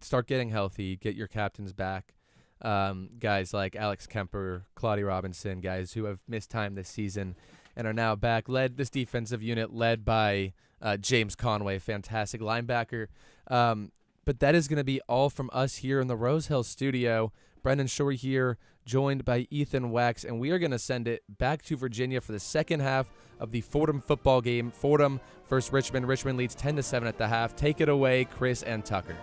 start getting healthy, get your captains back. Guys like Alex Kemper, Claudia Robinson, guys who have missed time this season and are now back. This defensive unit led by James Conway, fantastic linebacker. But that is going to be all from us here in the Rose Hill studio. Brendan Shore here, joined by Ethan Wax, and we are going to send it back to Virginia for the second half of the Fordham football game. Fordham versus Richmond. Richmond leads 10-7 at the half. Take it away, Chris and Tucker.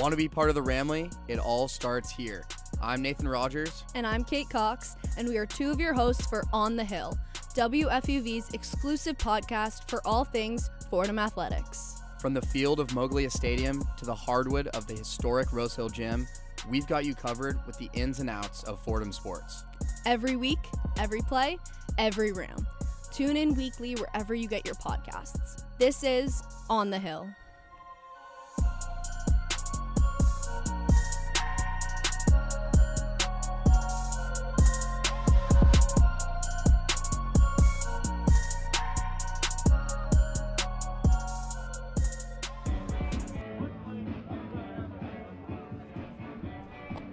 Want to be part of the Ramley? It all starts here. I'm Nathan Rogers. And I'm Kate Cox, and we are two of your hosts for On the Hill, WFUV's exclusive podcast for all things Fordham athletics. From the field of Moglia Stadium to the hardwood of the historic Rose Hill Gym, we've got you covered with the ins and outs of Fordham sports. Every week, every play, every round. Tune in weekly wherever you get your podcasts. This is On the Hill.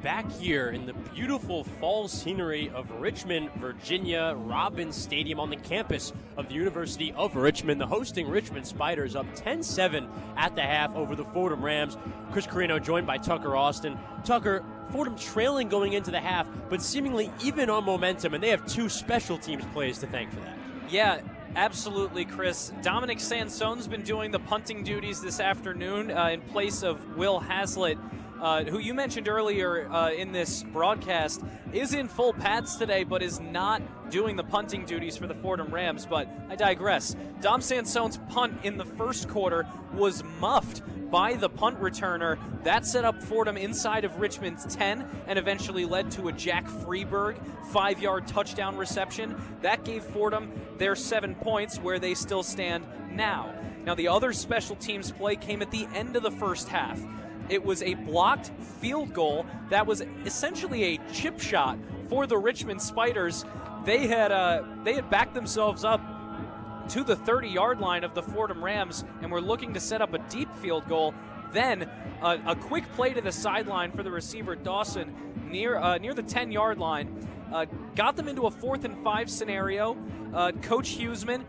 back here in the beautiful fall scenery of Richmond, Virginia, Robins Stadium on the campus of the University of Richmond. The hosting Richmond Spiders up 10-7 at the half over the Fordham Rams. Chris Carrino joined by Tucker Austin. Tucker, Fordham trailing going into the half, but seemingly even on momentum, and they have 2 special teams plays to thank for that. Yeah, absolutely, Chris. Dominic Sansone's been doing the punting duties this afternoon in place of Will Haslett, who you mentioned earlier in this broadcast, is in full pads today, but is not doing the punting duties for the Fordham Rams. But I digress. Dom Sansone's punt in the first quarter was muffed by the punt returner. That set up Fordham inside of Richmond's 10 and eventually led to a Jack Freeberg 5-yard touchdown reception. That gave Fordham their 7 points, where they still stand now. Now, the other special teams play came at the end of the first half. It was a blocked field goal that was essentially a chip shot for the Richmond Spiders. They had backed themselves up to the 30-yard line of the Fordham Rams and were looking to set up a deep field goal. Then a quick play to the sideline for the receiver Dawson near the 10-yard line got them into a 4th and 5 scenario. Coach Huseman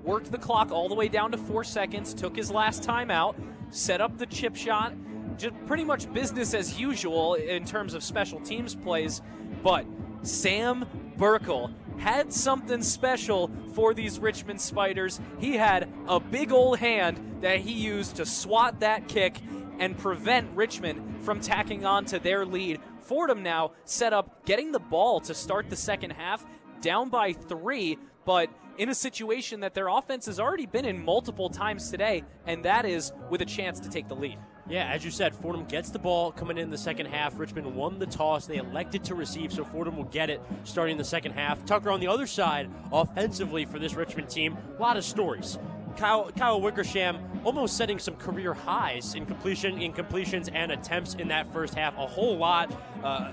worked the clock all the way down to 4 seconds, took his last timeout, set up the chip shot. Just pretty much business as usual in terms of special teams plays. But Sam Burkle had something special for these Richmond Spiders. He had a big old hand that he used to swat that kick and prevent Richmond from tacking on to their lead. Fordham now set up getting the ball to start the second half, down by 3, but in a situation that their offense has already been in multiple times today, and that is with a chance to take the lead. Yeah, as you said, Fordham gets the ball coming in the second half. Richmond won the toss. They elected to receive, so Fordham will get it starting the second half. Tucker, on the other side, offensively for this Richmond team, a lot of stories. Kyle Wickersham almost setting some career highs in completions and attempts in that first half, a whole lot.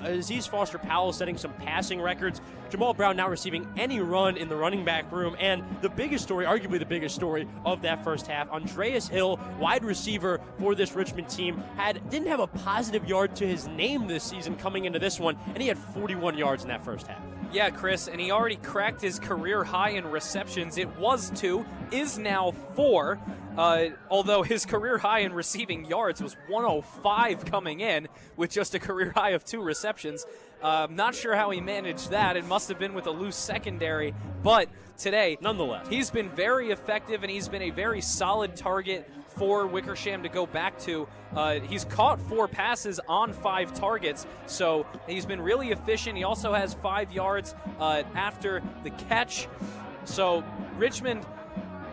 Aziz Foster-Powell setting some passing records. Jamal Brown not receiving any run in the running back room. And the biggest story, arguably the biggest story of that first half, Andreas Hill, wide receiver for this Richmond team, didn't have a positive yard to his name this season coming into this one, and he had 41 yards in that first half. Yeah, Chris, and he already cracked his career high in receptions. It was 2, is now 4, although his career high in receiving yards was 105 coming in with just a career high of 2 receptions. Not sure how he managed that. It must have been with a loose secondary, but today, nonetheless, he's been very effective, and he's been a very solid target for Wickersham to go back to. He's caught 4 passes on 5 targets, so he's been really efficient. He also has 5 yards after the catch. So Richmond,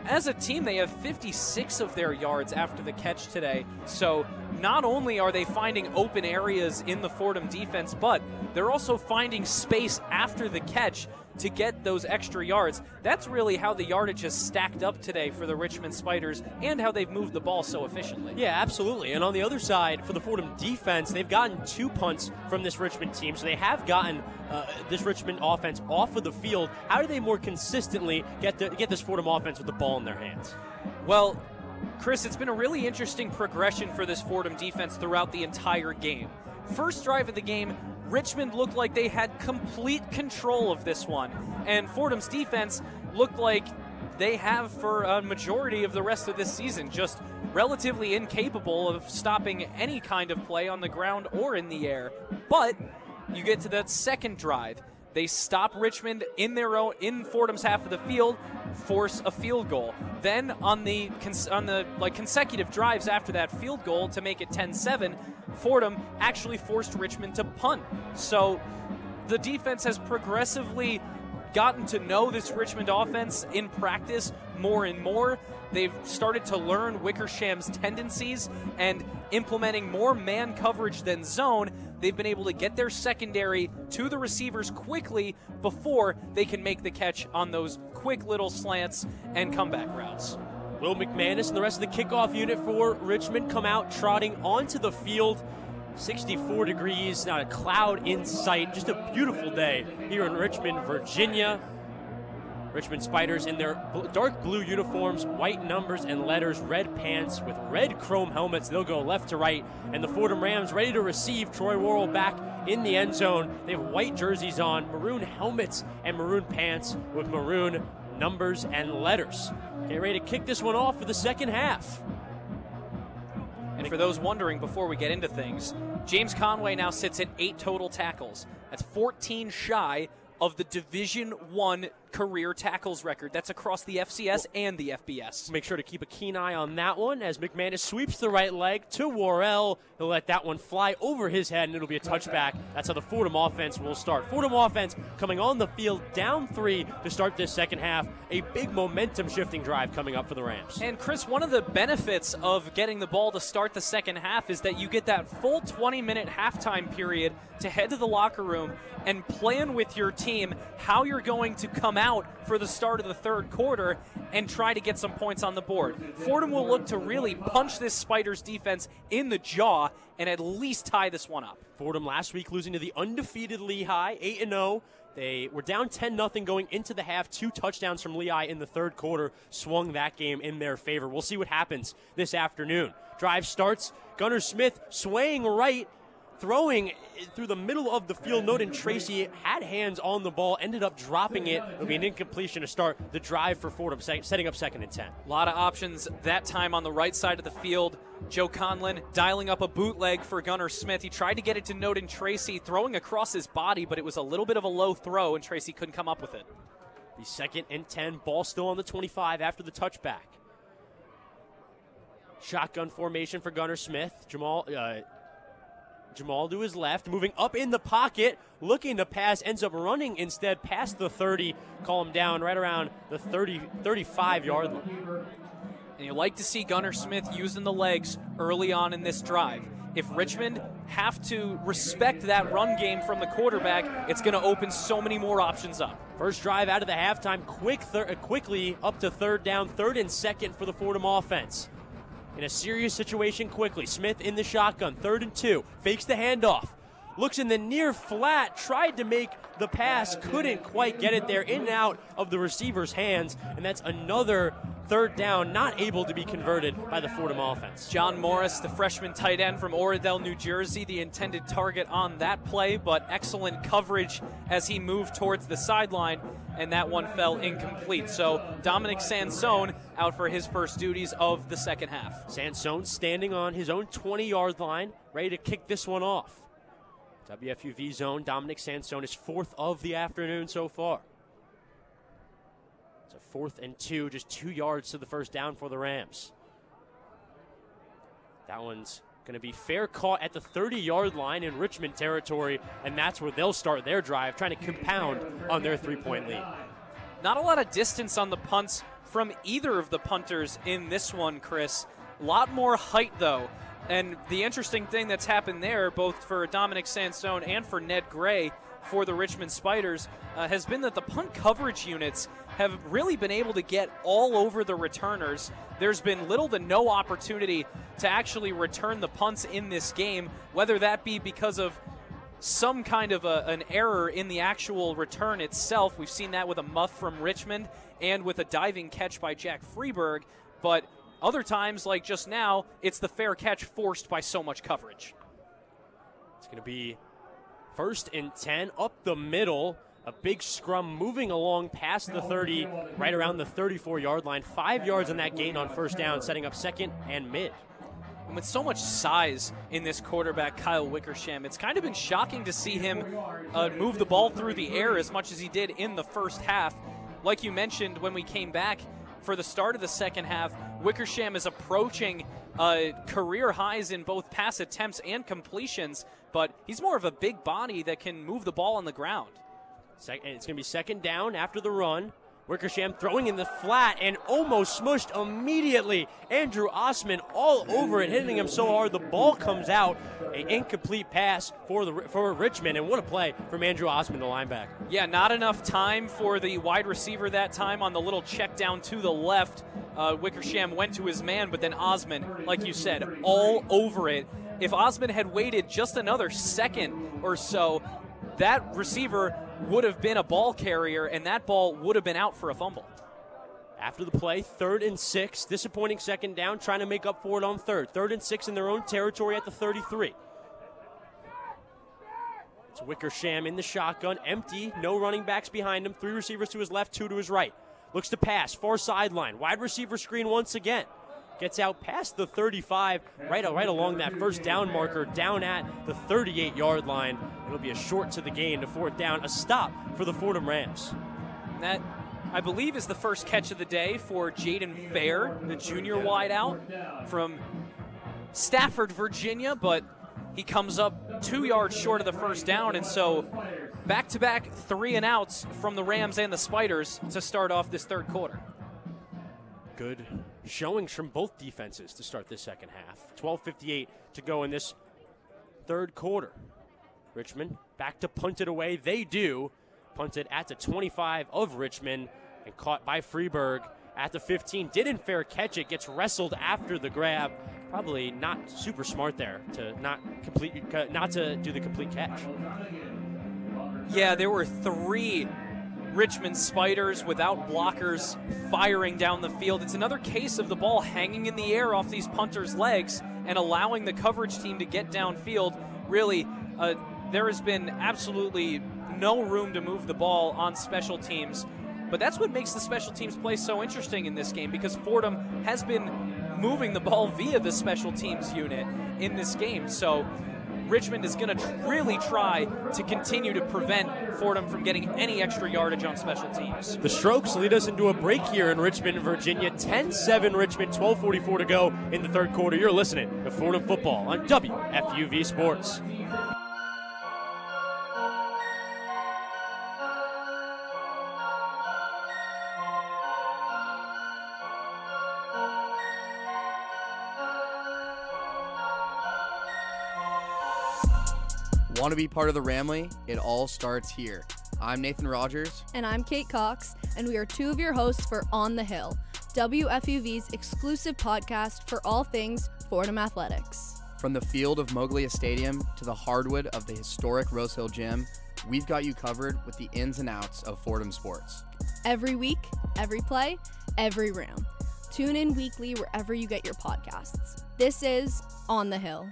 as a team, they have 56 of their yards after the catch today. So not only are they finding open areas in the Fordham defense, but they're also finding space after the catch to get those extra yards. That's really how the yardage has stacked up today for the Richmond Spiders and how they've moved the ball so efficiently. Yeah, absolutely. And on the other side, for the Fordham defense, they've gotten 2 punts from this Richmond team, so they have gotten this Richmond offense off of the field. How do they more consistently get this Fordham offense with the ball in their hands? Well, Chris, it's been a really interesting progression for this Fordham defense throughout the entire game. First drive of the game, Richmond looked like they had complete control of this one, and Fordham's defense looked like they have for a majority of the rest of this season, just relatively incapable of stopping any kind of play on the ground or in the air. But you get to that second drive, they stop Richmond in Fordham's half of the field, force a field goal. Then on the consecutive drives after that field goal to make it 10-7, Fordham actually forced Richmond to punt. So the defense has progressively gotten to know this Richmond offense in practice more and more. They've started to learn Wickersham's tendencies, and implementing more man coverage than zone, they've been able to get their secondary to the receivers quickly before they can make the catch on those quick little slants and comeback routes. Will McManus and the rest of the kickoff unit for Richmond come out trotting onto the field. 64 degrees, not a cloud in sight. Just a beautiful day here in Richmond, Virginia. Richmond Spiders in their dark blue uniforms, white numbers and letters, red pants with red chrome helmets. They'll go left to right. And the Fordham Rams ready to receive. Troy Worrell back in the end zone. They have white jerseys on, maroon helmets and maroon pants with maroon numbers and letters. Get ready to kick this one off for the second half. And for those wondering, before we get into things, James Conway now sits at 8 total tackles. That's 14 shy of the Division I career tackles record. That's across the FCS and the FBS. Make sure to keep a keen eye on that one as McManus sweeps the right leg to Worrell. He'll let that one fly over his head, and it'll be a touchback. That's how the Fordham offense will start. Fordham offense coming on the field down 3 to start this second half. A big momentum-shifting drive coming up for the Rams. And, Chris, one of the benefits of getting the ball to start the second half is that you get that full 20-minute halftime period to head to the locker room and plan with your team how you're going to come out for the start of the third quarter and try to get some points on the board. Fordham will look to really punch this Spiders defense in the jaw and at least tie this one up. Fordham last week losing to the undefeated Lehigh, 8-0. They were down 10-0 going into the half. 2 touchdowns from Lehigh in the third quarter swung that game in their favor. We'll see what happens this afternoon. Drive starts. Gunnar Smith swaying right, throwing through the middle of the field. Noden Tracy had hands on the ball, ended up dropping it. It'll be an incompletion to start the drive for Fordham, setting up 2nd and 10. A lot of options that time on the right side of the field. Joe Conlon dialing up a bootleg for Gunnar Smith. He tried to get it to Noden Tracy, throwing across his body, but it was a little bit of a low throw, and Tracy couldn't come up with it. The 2nd and 10, ball still on the 25 after the touchback. Shotgun formation for Gunnar Smith. Jamal to his left, moving up in the pocket, looking to pass, ends up running instead past the 30. Call him down right around the 35-yard line. And you like to see Gunnar Smith using the legs early on in this drive. If Richmond have to respect that run game from the quarterback, it's going to open so many more options up. First drive out of the halftime, quickly up to 3rd down, 3rd and 2nd for the Fordham offense. In a serious situation quickly. Smith in the shotgun, 3rd and 2. Fakes the handoff. Looks in the near flat. Tried to make the pass. Couldn't quite get it there. In and out of the receiver's hands. And that's another 3rd down, not able to be converted by the Fordham offense. John Morris, the freshman tight end from Oradell, New Jersey, the intended target on that play, but excellent coverage as he moved towards the sideline, and that one fell incomplete. So Dominic Sansone out for his first duties of the second half. Sansone standing on his own 20-yard line, ready to kick this one off. WFUV zone, Dominic Sansone is 4th of the afternoon so far. It's a 4th and 2, just 2 yards to the first down for the Rams. That one's going to be fair caught at the 30-yard line in Richmond territory, and that's where they'll start their drive, trying to compound on their 3-point lead. Not a lot of distance on the punts from either of the punters in this one, Chris. A lot more height, though. And the interesting thing that's happened there, both for Dominic Sansone and for Ned Gray for the Richmond Spiders, has been that the punt coverage units have really been able to get all over the returners. There's been little to no opportunity to actually return the punts in this game, whether that be because of some kind of an error in the actual return itself. We've seen that with a muff from Richmond and with a diving catch by Jack Freeberg, but other times, like just now, it's the fair catch forced by so much coverage. It's going to be 1st and 10 up the middle. A big scrum moving along past the 30, right around the 34-yard line. 5 yards on that gain on 1st down, setting up 2nd and mid. And with so much size in this quarterback, Kyle Wickersham, it's kind of been shocking to see him move the ball through the air as much as he did in the first half. Like you mentioned when we came back for the start of the second half, Wickersham is approaching career highs in both pass attempts and completions, but he's more of a big body that can move the ball on the ground. It's going to be 2nd down after the run. Wickersham throwing in the flat and almost smushed immediately. Andrew Osman all over it, hitting him so hard the ball comes out. An incomplete pass for Richmond, and what a play from Andrew Osman, the linebacker. Yeah, not enough time for the wide receiver that time on the little check down to the left. Wickersham went to his man, but then Osman, like you said, all over it. If Osman had waited just another second or so, that receiver would have been a ball carrier, and that ball would have been out for a fumble. After the play, 3rd and 6. Disappointing second down, trying to make up for it on 3rd. 3rd and 6 in their own territory at the 33. It's Wickersham in the shotgun, empty, no running backs behind him. 3 receivers to his left, 2 to his right. Looks to pass, far sideline. Wide receiver screen once again. Gets out past the 35, right along that first down marker, down at the 38-yard line. It'll be a short to the gain to 4th down, a stop for the Fordham Rams. That, I believe, is the first catch of the day for Jaden Fair, the junior wideout from Stafford, Virginia, but he comes up 2 yards short of the first down, and so back-to-back 3-and-outs from the Rams and the Spiders to start off this third quarter. Good showings from both defenses to start this second half. 12:58 to go in this third quarter. Richmond back to punt it away. They do. Punted at the 25 of Richmond and caught by Freeberg at the 15. Didn't fair catch it. Gets wrestled after the grab. Probably not super smart there to not to do the complete catch. Yeah, there were 3 Richmond Spiders without blockers firing down the field. It's another case of the ball hanging in the air off these punters' legs and allowing the coverage team to get downfield. Really, there has been absolutely no room to move the ball on special teams. But that's what makes the special teams play so interesting in this game, because Fordham has been moving the ball via the special teams unit in this game. So Richmond is going to really try to continue to prevent Fordham from getting any extra yardage on special teams. The Strokes lead us into a break here in Richmond, Virginia. 10-7 Richmond, 12:44 to go in the third quarter. You're listening to Fordham Football on WFUV Sports. Want to be part of the Ramley? It all starts here. I'm Nathan Rogers. And I'm Kate Cox, and we are 2 of your hosts for On the Hill, WFUV's exclusive podcast for all things Fordham athletics. From the field of Moglia Stadium to the hardwood of the historic Rose Hill Gym, we've got you covered with the ins and outs of Fordham sports. Every week, every play, every round. Tune in weekly wherever you get your podcasts. This is On the Hill.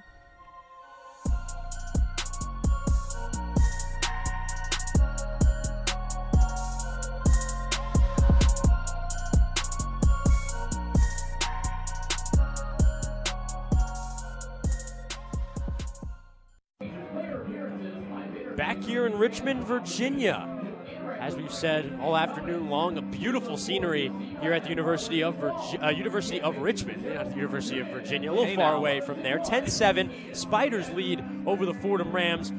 Back here in Richmond, Virginia. As we've said all afternoon long, a beautiful scenery here at the University of Richmond, not the University of Virginia, a little far away from there. 10-7, Spiders lead over the Fordham Rams.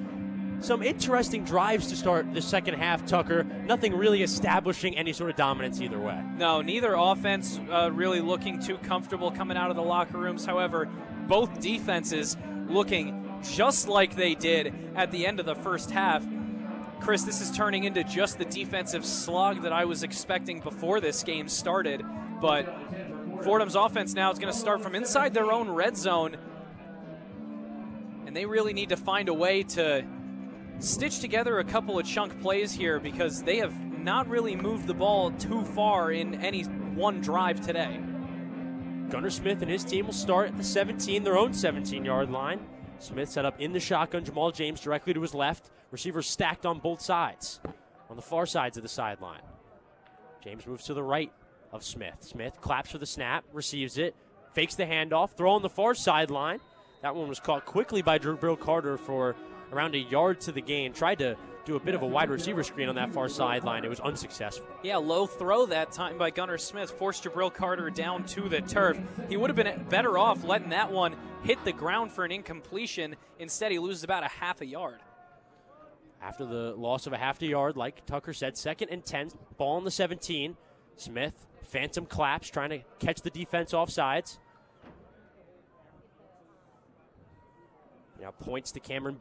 Some interesting drives to start the second half, Tucker. Nothing really establishing any sort of dominance either way. No, neither offense really looking too comfortable coming out of the locker rooms. However, both defenses looking just like they did at the end of the first half. Chris, this is turning into just the defensive slog that I was expecting before this game started. But Fordham's offense now is going to start from inside their own red zone. And they really need to find a way to stitch together a couple of chunk plays here, because they have not really moved the ball too far in any one drive today. Gunnar Smith and his team will start at the 17, their own 17-yard line. Smith set up in the shotgun. Jamal James directly to his left. Receivers stacked on both sides, on the far sides of the sideline. James moves to the right of Smith. Smith claps for the snap, receives it, fakes the handoff, throw on the far sideline. That one was caught quickly by Jabril Carter for around a yard to the gain. Tried to do a bit of a wide receiver screen on that far sideline. It was unsuccessful. Yeah, low throw that time by Gunnar Smith forced Jabril Carter down to the turf. He would have been better off letting that one hit the ground for an incompletion. Instead, he loses about a half a yard. After the loss of a half a yard, like Tucker said, 2nd and 10, ball on the 17. Smith, phantom claps, trying to catch the defense off sides. Now points to Cameron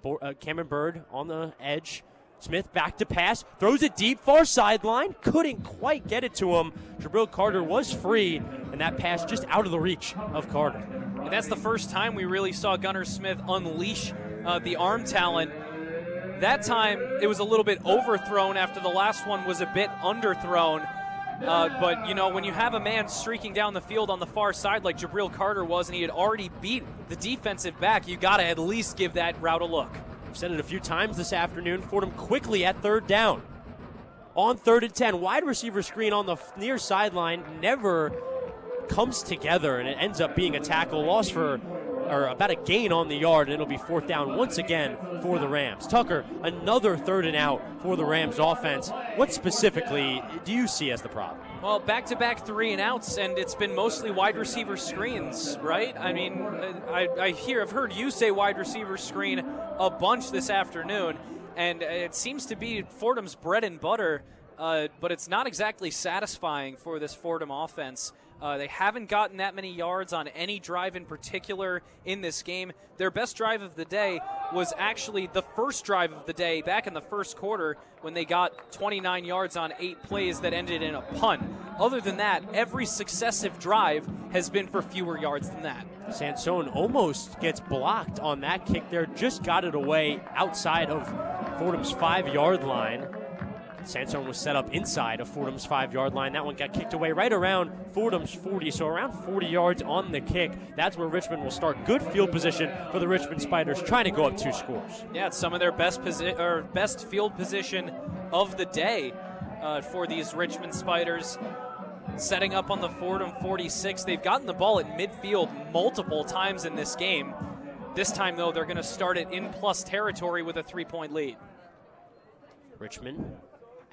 Bird on the edge. Smith back to pass, throws it deep, far sideline. Couldn't quite get it to him. Jabril Carter was free, and that pass just out of the reach of Carter. And that's the first time we really saw Gunnar Smith unleash the arm talent That time it was a little bit overthrown after the last one was a bit underthrown. But, you know, when you have a man streaking down the field on the far side like Jabril Carter was, and he had already beat the defensive back, you got to at least give that route a look. I've said it a few times this afternoon. Fordham quickly at third down. On 3rd and 10, wide receiver screen on the near sideline never comes together, and it ends up being a tackle loss for, or about a gain on the yard, and it'll be 4th down once again for the Rams. Tucker, another 3rd and out for the Rams offense. What specifically do you see as the problem? Well, back-to-back 3 and outs, and it's been mostly wide receiver screens, right? I mean, I've heard you say wide receiver screen a bunch this afternoon, and it seems to be Fordham's bread and butter, but it's not exactly satisfying for this Fordham offense. They haven't gotten that many yards on any drive in particular in this game. Their best drive of the day was actually the first drive of the day back in the first quarter when they got 29 yards on 8 plays that ended in a punt. Other than that, every successive drive has been for fewer yards than that. Sansone almost gets blocked on that kick there, just got it away outside of Fordham's 5-yard line. Sansone was set up inside of Fordham's 5-yard line. That one got kicked away right around Fordham's 40, so around 40 yards on the kick. That's where Richmond will start. Good field position for the Richmond Spiders, trying to go up 2 scores. Yeah, it's some of their best field position of the day for these Richmond Spiders. Setting up on the Fordham 46. They've gotten the ball at midfield multiple times in this game. This time, though, they're going to start it in plus territory with a 3-point lead. Richmond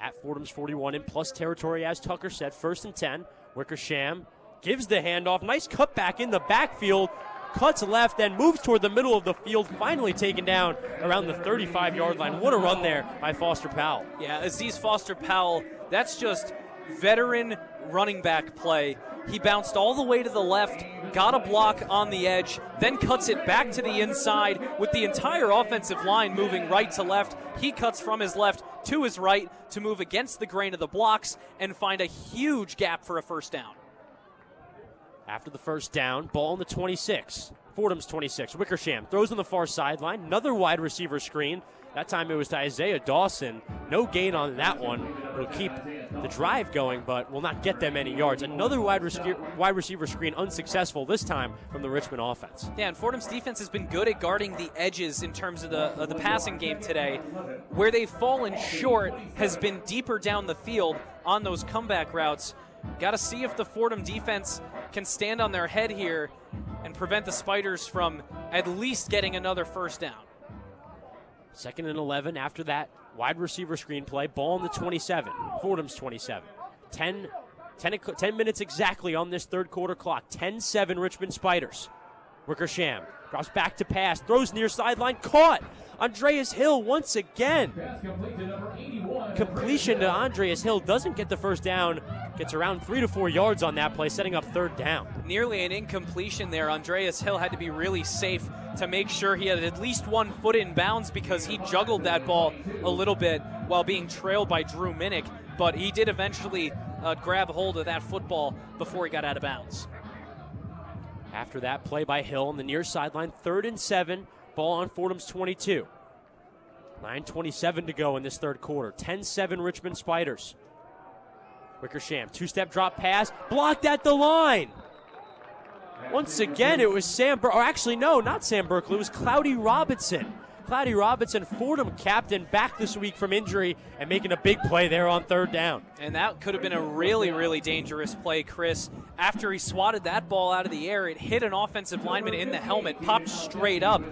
at Fordham's 41 in plus territory, as Tucker said. 1st and 10. Wickersham gives the handoff. Nice cutback in the backfield. Cuts left, then moves toward the middle of the field. Finally taken down around the 35-yard line. What a run there by Foster Powell. Yeah, Aziz Foster Powell, that's just veteran running back play. He bounced all the way to the left, got a block on the edge, then cuts it back to the inside with the entire offensive line moving right to left. He cuts from his left to his right to move against the grain of the blocks and find a huge gap for a 1st down. After the 1st down, ball on the 26. Fordham's 26. Wickersham throws on the far sideline. Another wide receiver screen. That time it was to Isaiah Dawson. No gain on that one. It'll keep the drive going, but will not get them any yards. Another wide receiver screen unsuccessful, this time from the Richmond offense. Yeah, and Fordham's defense has been good at guarding the edges in terms of the passing game today. Where they've fallen short has been deeper down the field on those comeback routes. Got to see if the Fordham defense can stand on their head here and prevent the Spiders from at least getting another 1st down. 2nd and 11 after that wide receiver screen play. Ball on the 27. Fordham's 27. 10 minutes exactly on this 3rd quarter clock. 10-7 Richmond Spiders. Wickersham drops back to pass. Throws near sideline. Caught. Andreas Hill once again. Completion to Andreas Hill. Doesn't get the 1st down. Gets around 3 to 4 yards on that play, setting up 3rd down. Nearly an incompletion there. Andreas Hill had to be really safe to make sure he had at least 1 foot in bounds because he juggled that ball a little bit while being trailed by Drew Minnick, but he did eventually grab hold of that football before he got out of bounds. After that play by Hill on the near sideline, 3rd and 7, ball on Fordham's 22. 9:27 to go in this 3rd quarter. 10-7 Richmond Spiders. Wickersham, 2-step drop pass, blocked at the line. Once again, it was not Sam Berkeley, it was Cloudy Robinson. Cloudy Robinson, Fordham captain, back this week from injury and making a big play there on 3rd down. And that could have been a really, really dangerous play, Chris. After he swatted that ball out of the air, it hit an offensive lineman in the helmet, popped straight up.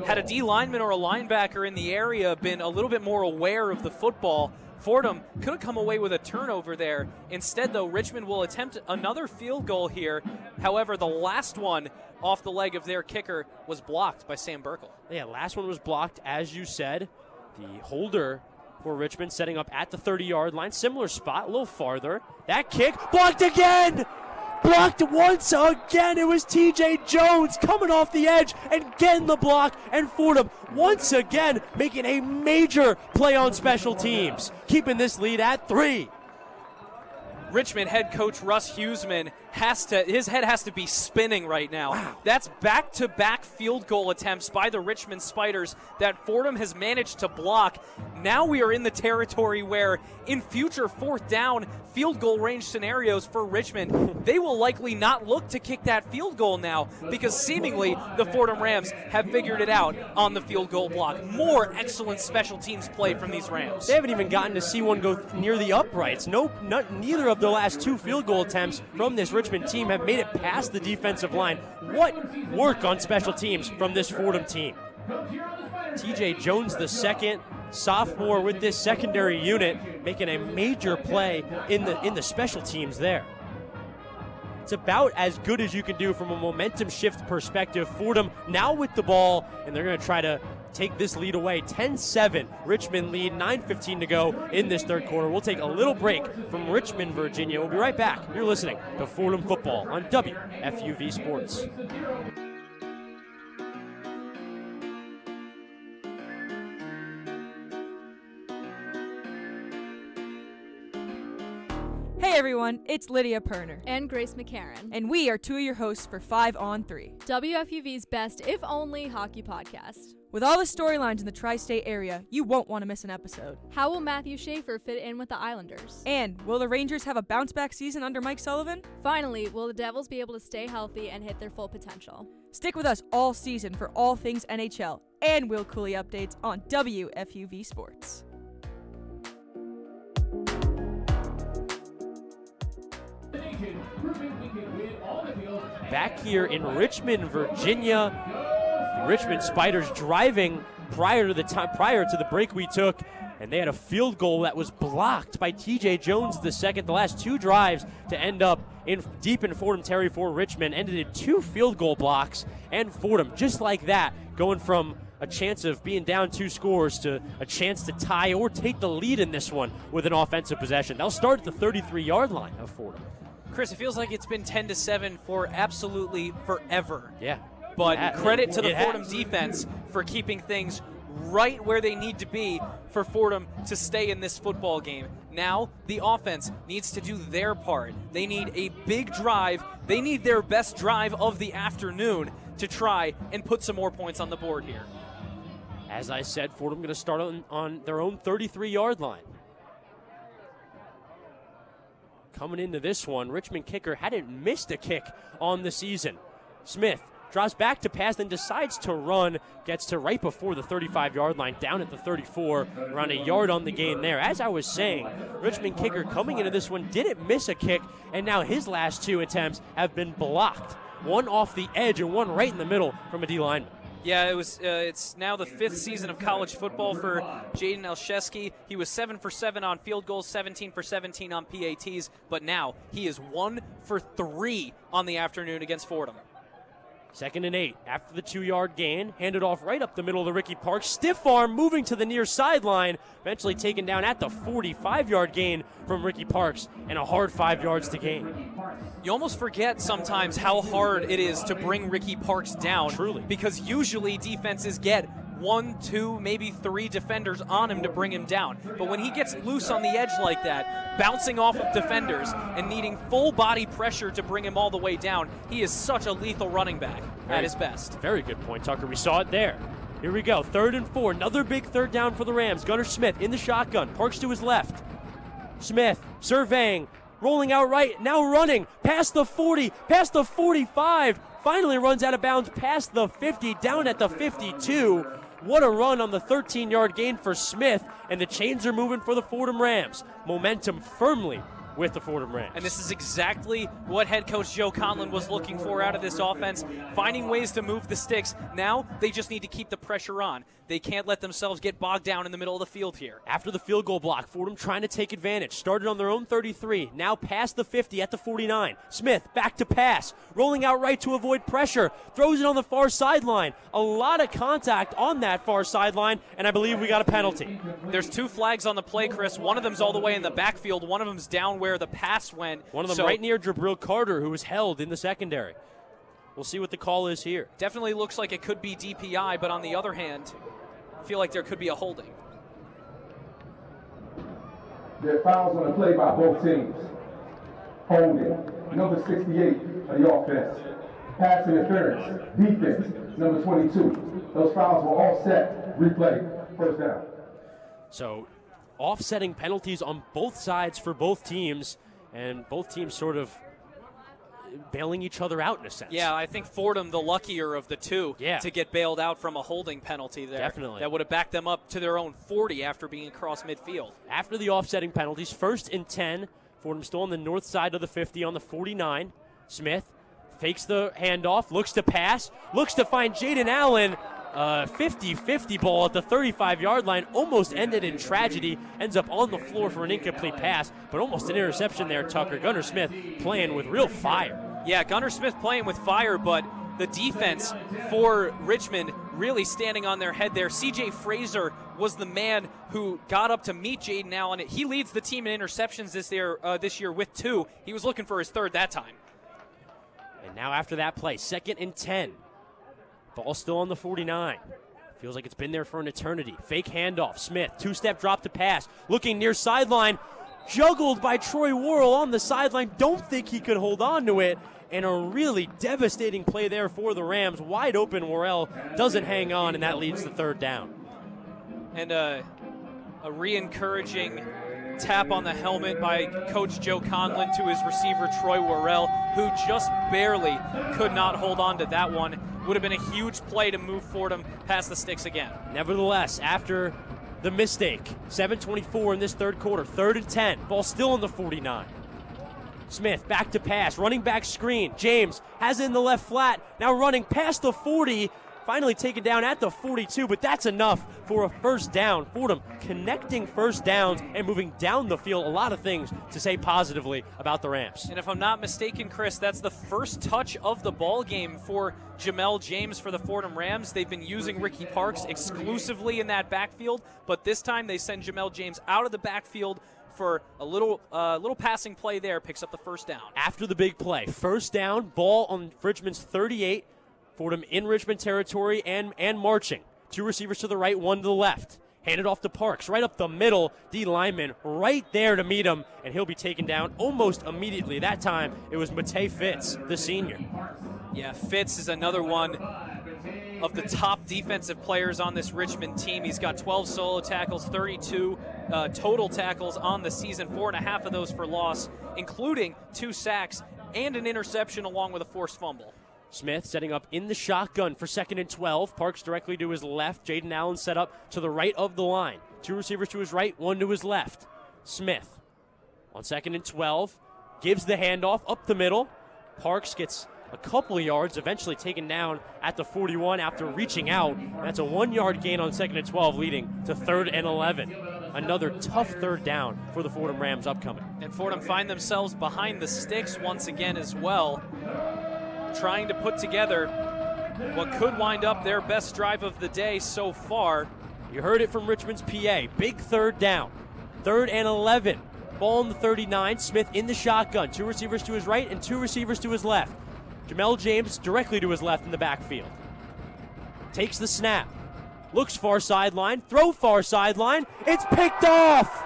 Had a D lineman or a linebacker in the area been a little bit more aware of the football, Fordham could have come away with a turnover there. Instead, though, Richmond will attempt another field goal here. However, the last one off the leg of their kicker was blocked by Sam Burkle. Yeah, last one was blocked, as you said. The holder for Richmond setting up at the 30-yard line. Similar spot, a little farther. That kick, blocked again! Blocked once again. It was T.J. Jones coming off the edge and getting the block. And Fordham once again making a major play on special teams, keeping this lead at 3. Richmond head coach Russ Huseman his head has to be spinning right now. Wow. That's back-to-back field goal attempts by the Richmond Spiders that Fordham has managed to block. Now we are in the territory where in future fourth down field goal range scenarios for Richmond, they will likely not look to kick that field goal now because seemingly the Fordham Rams have figured it out on the field goal block. More excellent special teams play from these Rams. They haven't even gotten to see one go near the uprights. Neither of the last two field goal attempts from this Richmond team have made it past the defensive line. What work on special teams from this Fordham team. TJ Jones II, sophomore with this secondary unit, making a major play in the special teams there. It's about as good as you can do from a momentum shift perspective. Fordham now with the ball, and they're going to try to take this lead away. 10-7, Richmond lead, 9:15 to go in this third quarter. We'll take a little break from Richmond, Virginia. We'll be right back. You're listening to Fordham Football on WFUV Sports. Hey everyone, it's Lydia Perner. And Grace McCarran. And we are two of your hosts for 5 on 3. WFUV's best, if only, hockey podcast. With all the storylines in the tri-state area, you won't want to miss an episode. How will Matthew Schaefer fit in with the Islanders? And will the Rangers have a bounce-back season under Mike Sullivan? Finally, will the Devils be able to stay healthy and hit their full potential? Stick with us all season for all things NHL and Will Cooley updates on WFUV Sports. Back here in Richmond, Virginia, the Richmond Spiders driving prior to the break we took, and they had a field goal that was blocked by TJ Jones II. The last two drives to end up deep in Fordham territory for Richmond ended in 2 field goal blocks, and Fordham, just like that, going from a chance of being down 2 scores to a chance to tie or take the lead in this one with an offensive possession. They'll start at the 33-yard line of Fordham. Chris, it feels like it's been 10-7 for absolutely forever. Yeah. But credit to the Fordham defense for keeping things right where they need to be for Fordham to stay in this football game. Now, the offense needs to do their part. They need a big drive. They need their best drive of the afternoon to try and put some more points on the board here. As I said, Fordham going to start on their own 33-yard line. Coming into this one, Richmond kicker hadn't missed a kick on the season. Smith draws back to pass, then decides to run, gets to right before the 35-yard line, down at the 34, around a yard on the gain there. As I was saying, Richmond kicker coming into this one didn't miss a kick, and now his last 2 attempts have been blocked. One off the edge and one right in the middle from a D lineman. Yeah, it's now the 5th season of college football for Jaden Elshesky. He was 7 for 7 on field goals, 17 for 17 on PATs, but now he is 1 for 3 on the afternoon against Fordham. 2nd and 8 after the 2-yard gain, handed off right up the middle of Ricky Parks. Stiff arm moving to the near sideline, eventually taken down at the 45-yard gain from Ricky Parks, and a hard 5 yards to gain. You almost forget sometimes how hard it is to bring Ricky Parks down. Truly. Because usually defenses get 1, 2, maybe 3 defenders on him to bring him down. But when he gets loose on the edge like that, bouncing off of defenders and needing full body pressure to bring him all the way down, he is such a lethal running back at his best. Very good point, Tucker. We saw it there. Here we go, 3rd and 4. Another big 3rd down for the Rams. Gunnar Smith in the shotgun. Parks to his left. Smith surveying, rolling out right, now running past the 40, past the 45. Finally runs out of bounds past the 50, down at the 52. What a run on the 13-yard gain for Smith, and the chains are moving for the Fordham Rams. Momentum firmly with the Fordham Rams. And this is exactly what head coach Joe Conlon was looking for out of this offense, finding ways to move the sticks. Now they just need to keep the pressure on. They can't let themselves get bogged down in the middle of the field here. After the field goal block, Fordham trying to take advantage. Started on their own 33, now past the 50 at the 49. Smith back to pass, rolling out right to avoid pressure, throws it on the far sideline. A lot of contact on that far sideline, and I believe we got a penalty. There's 2 flags on the play, Chris. One of them's all the way in the backfield. One of them's down where the pass went. One of them right near Jabril Carter, who was held in the secondary. We'll see what the call is here. Definitely looks like it could be DPI, but on the other hand, I feel like there could be a holding. There are fouls on the play by both teams. holding, number 68 of the offense. Pass interference, defense, number 22. Those fouls were all set, replay, first down. So offsetting penalties on both sides for both teams, and both teams sort of bailing each other out in a sense. Yeah, I think Fordham the luckier of the two Yeah. to get bailed out from a holding penalty there. Definitely. That would have backed them up to their own 40 after being across midfield. After the offsetting penalties, 1st and 10. Fordham still on the north side of the 50 on the 49. Smith fakes the handoff, looks to pass, looks to find Jaden Allen. 50-50 ball at the 35-yard line, almost ended in tragedy, ends up on the floor for an incomplete pass, but almost an interception there, Tucker. Gunnar Smith playing with real fire. Yeah, Gunnar Smith playing with fire, but the defense for Richmond really standing on their head there. C.J. Fraser was the man who got up to meet Jaden Allen. He leads the team in interceptions this year with 2. He was looking for his 3rd that time. And now after that play, 2nd and 10. Ball still on the 49. Feels like it's been there for an eternity. Fake handoff. Smith, 2-step drop to pass. Looking near sideline. Juggled by Troy Worrell on the sideline. Don't think he could hold on to it. And a really devastating play there for the Rams. Wide open, Worrell doesn't hang on, and that leads to 3rd down. And a re-encouraging tap on the helmet by Coach Joe Conlon to his receiver Troy Worrell, who just barely could not hold on to that one. Would have been a huge play to move Fordham past the sticks again. Nevertheless, after the mistake, 7:24 in this 3rd quarter, 3rd and 10, ball still on the 49. Smith back to pass, running back screen. James has it in the left flat, now running past the 40, finally taken down at the 42, but that's enough for a 1st down. Fordham connecting 1st downs and moving down the field. A lot of things to say positively about the Rams. And if I'm not mistaken, Chris, that's the first touch of the ball game for Jamel James for the Fordham Rams. They've been using Ricky Parks exclusively in that backfield, but this time they send Jamel James out of the backfield for a little passing play there, picks up the 1st down. After the big play, 1st down, ball on Richmond's 38. Fordham in Richmond territory and marching. 2 receivers to the right, 1 to the left. Handed off to Parks, right up the middle. D lineman right there to meet him, and he'll be taken down almost immediately. That time, it was Matei Fitz, the senior. Yeah, Fitz is another one of the top defensive players on this Richmond team. He's got 12 solo tackles, 32 total tackles on the season, 4.5 of those for loss, including 2 sacks and an interception along with a forced fumble. Smith setting up in the shotgun for 2nd and 12. Parks directly to his left. Jaden Allen set up to the right of the line. 2 receivers to his right, 1 to his left. Smith on 2nd and 12 gives the handoff up the middle. Parks gets a couple of yards, eventually taken down at the 41 after reaching out. That's a 1-yard gain on 2nd and 12, leading to 3rd and 11. Another tough 3rd down for the Fordham Rams upcoming. And Fordham find themselves behind the sticks once again as well, trying to put together what could wind up their best drive of the day so far. You heard it from Richmond's PA. Big 3rd down. 3rd and 11. Ball on the 39. Smith in the shotgun. 2 receivers to his right and 2 receivers to his left. Jamel James directly to his left in the backfield. Takes the snap. Looks far sideline. Throw far sideline. It's picked off.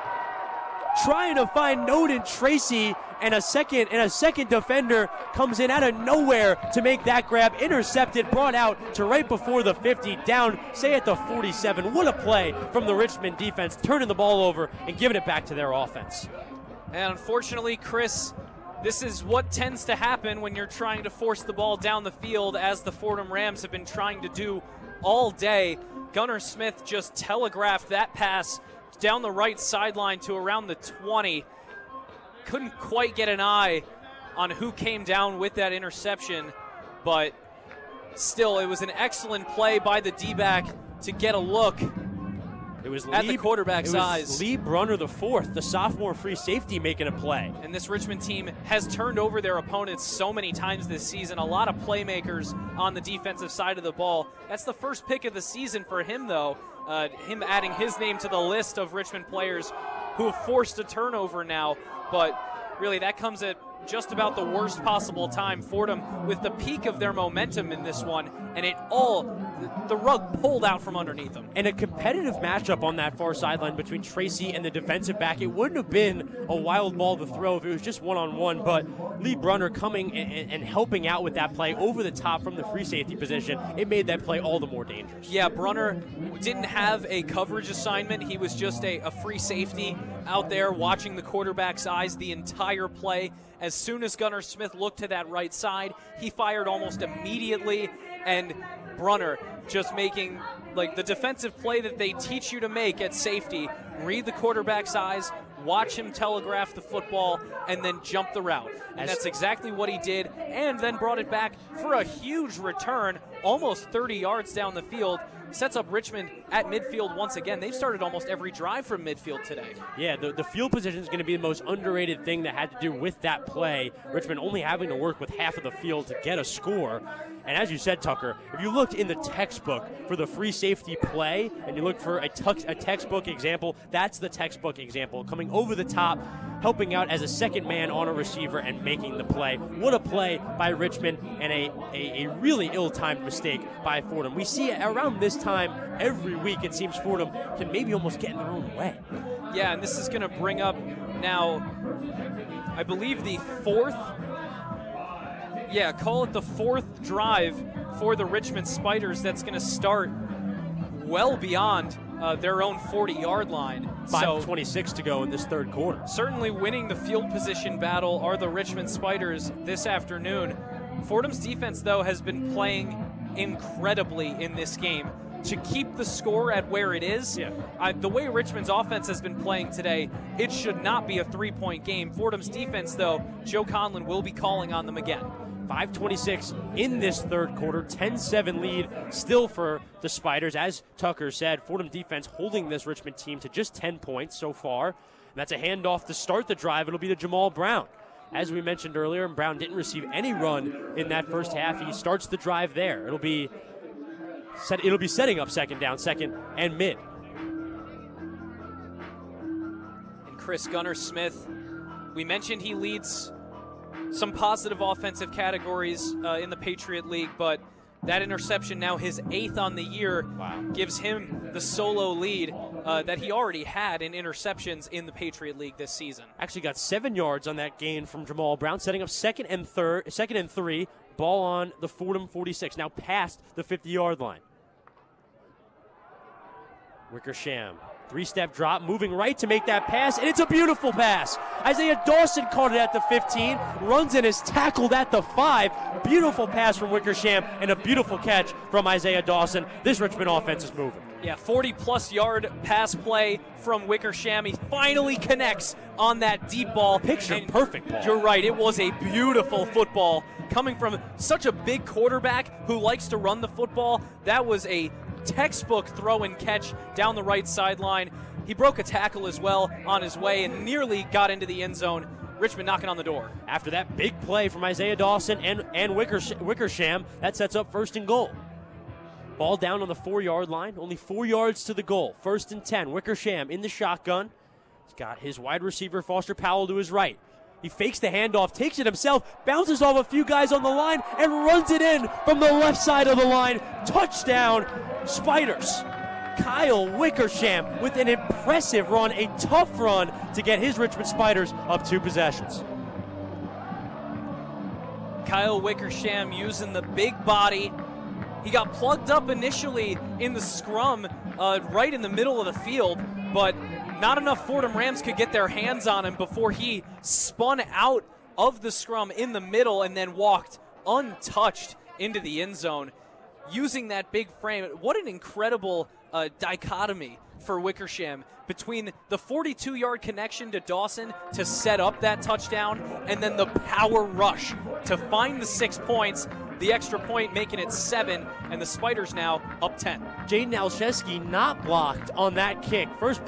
Trying to find Noden Tracy, and a second defender comes in out of nowhere to make that grab. Intercepted, brought out to right before the 50, down, say at the 47. What a play from the Richmond defense, turning the ball over and giving it back to their offense. And unfortunately, Chris, this is what tends to happen when you're trying to force the ball down the field, as the Fordham Rams have been trying to do all day. Gunnar Smith just telegraphed that pass down the right sideline to around the 20. Couldn't quite get an eye on who came down with that interception, but still, it was an excellent play by the D-back to get a look It was at the quarterback's eyes. Lee Brunner IV, the sophomore free safety, making a play. And this Richmond team has turned over their opponents so many times this season. A lot of playmakers on the defensive side of the ball. That's the first pick of the season for him, though. Him adding his name to the list of Richmond players who have forced a turnover now. But really, that comes at just about the worst possible time. Fordham with the peak of their momentum in this one, and the rug pulled out from underneath them. And a competitive matchup on that far sideline between Tracy and the defensive back. It wouldn't have been a wild ball to throw if it was just one-on-one, but Lee Brunner coming and helping out with that play over the top from the free safety position, it made that play all the more dangerous. Yeah, Brunner didn't have a coverage assignment. He was just a free safety out there watching the quarterback's eyes the entire play. As soon as Gunnar Smith looked to that right side, he fired almost immediately, and Brunner just making like the defensive play that they teach you to make at safety. Read the quarterback's eyes, watch him telegraph the football, and then jump the route. And that's exactly what he did, and then brought it back for a huge return, almost 30 yards down the field. Sets up Richmond at midfield once again. They've started almost every drive from midfield today. Yeah, the field position is going to be the most underrated thing that had to do with that play. Richmond only having to work with half of the field to get a score. And as you said, Tucker, if you looked in the textbook for the free safety play and you look for a textbook example, that's the textbook example. Coming over the top, helping out as a second man on a receiver and making the play. What a play by Richmond, and a really ill-timed mistake by Fordham. We see it around this time every week. It seems Fordham can maybe almost get in their own way. Yeah, and this is going to bring up now, I believe, the fourth. Yeah, call it the fourth drive for the Richmond Spiders that's going to start well beyond their own 40-yard line. 5:26 to go in this third quarter. Certainly winning the field position battle are the Richmond Spiders this afternoon. Fordham's defense, though, has been playing incredibly in this game. To keep the score at where it is, the way Richmond's offense has been playing today, it should not be a three-point game. Fordham's defense, though, Joe Conlon will be calling on them again. 5:26 in this third quarter, 10-7 lead still for the Spiders. As Tucker said, Fordham defense holding this Richmond team to just 10 points so far. And that's a handoff to start the drive. It'll be to Jamal Brown. As we mentioned earlier, Brown didn't receive any run in that first half. He starts the drive there. It'll be setting up second down, second and mid. And Chris Gunnar Smith, we mentioned he leads some positive offensive categories in the Patriot League, but that interception, now his 8th on the year, gives him the solo lead that he already had in interceptions in the Patriot League this season. Actually got 7 yards on that gain from Jamal Brown, setting up second and 3, ball on the Fordham 46, now past the 50-yard line. Wickersham, 3-step drop, moving right to make that pass, and it's a beautiful pass. Isaiah Dawson caught it at the 15, runs and is tackled at the 5. Beautiful pass from Wickersham and a beautiful catch from Isaiah Dawson. This Richmond offense is moving. Yeah, 40-plus yard pass play from Wickersham. He finally connects on that deep ball. Perfect ball. You're right, it was a beautiful football coming from such a big quarterback who likes to run the football. That was a textbook throw and catch down the right sideline. He broke a tackle as well on his way and nearly got into the end zone. Richmond knocking on the door. After that big play from Isaiah Dawson and Wickersham, that sets up 1st and goal. Ball down on the 4-yard line, only 4 yards to the goal. 1st and 10, Wickersham in the shotgun. He's got his wide receiver, Foster Powell, to his right. He fakes the handoff, takes it himself, bounces off a few guys on the line, and runs it in from the left side of the line. Touchdown, Spiders. Kyle Wickersham with an impressive run, a tough run to get his Richmond Spiders up 2 possessions. Kyle Wickersham using the big body. He got plugged up initially in the scrum right in the middle of the field, but not enough Fordham Rams could get their hands on him before he spun out of the scrum in the middle and then walked untouched into the end zone using that big frame. What an incredible dichotomy for Wickersham between the 42-yard connection to Dawson to set up that touchdown and then the power rush to find the 6 points, the extra point making it 7, and the Spiders now up 10. Jaden Alszewski not blocked on that kick. First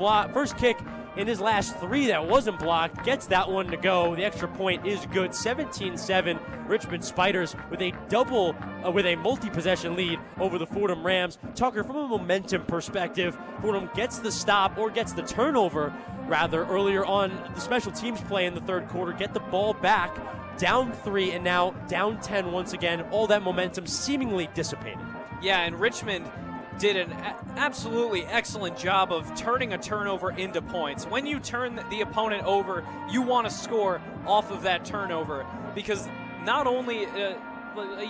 kick in his last 3 that wasn't blocked, gets that one to go. The extra point is good. 17-7, Richmond Spiders with a multi-possession lead over the Fordham Rams. Tucker, from a momentum perspective, Fordham gets the stop, or gets the turnover, rather, earlier on the special teams play in the third quarter, get the ball back, down 3, and now down 10 once again. All that momentum seemingly dissipated. Yeah, and Richmond did an absolutely excellent job of turning a turnover into points. When you turn the opponent over, you want to score off of that turnover, because not only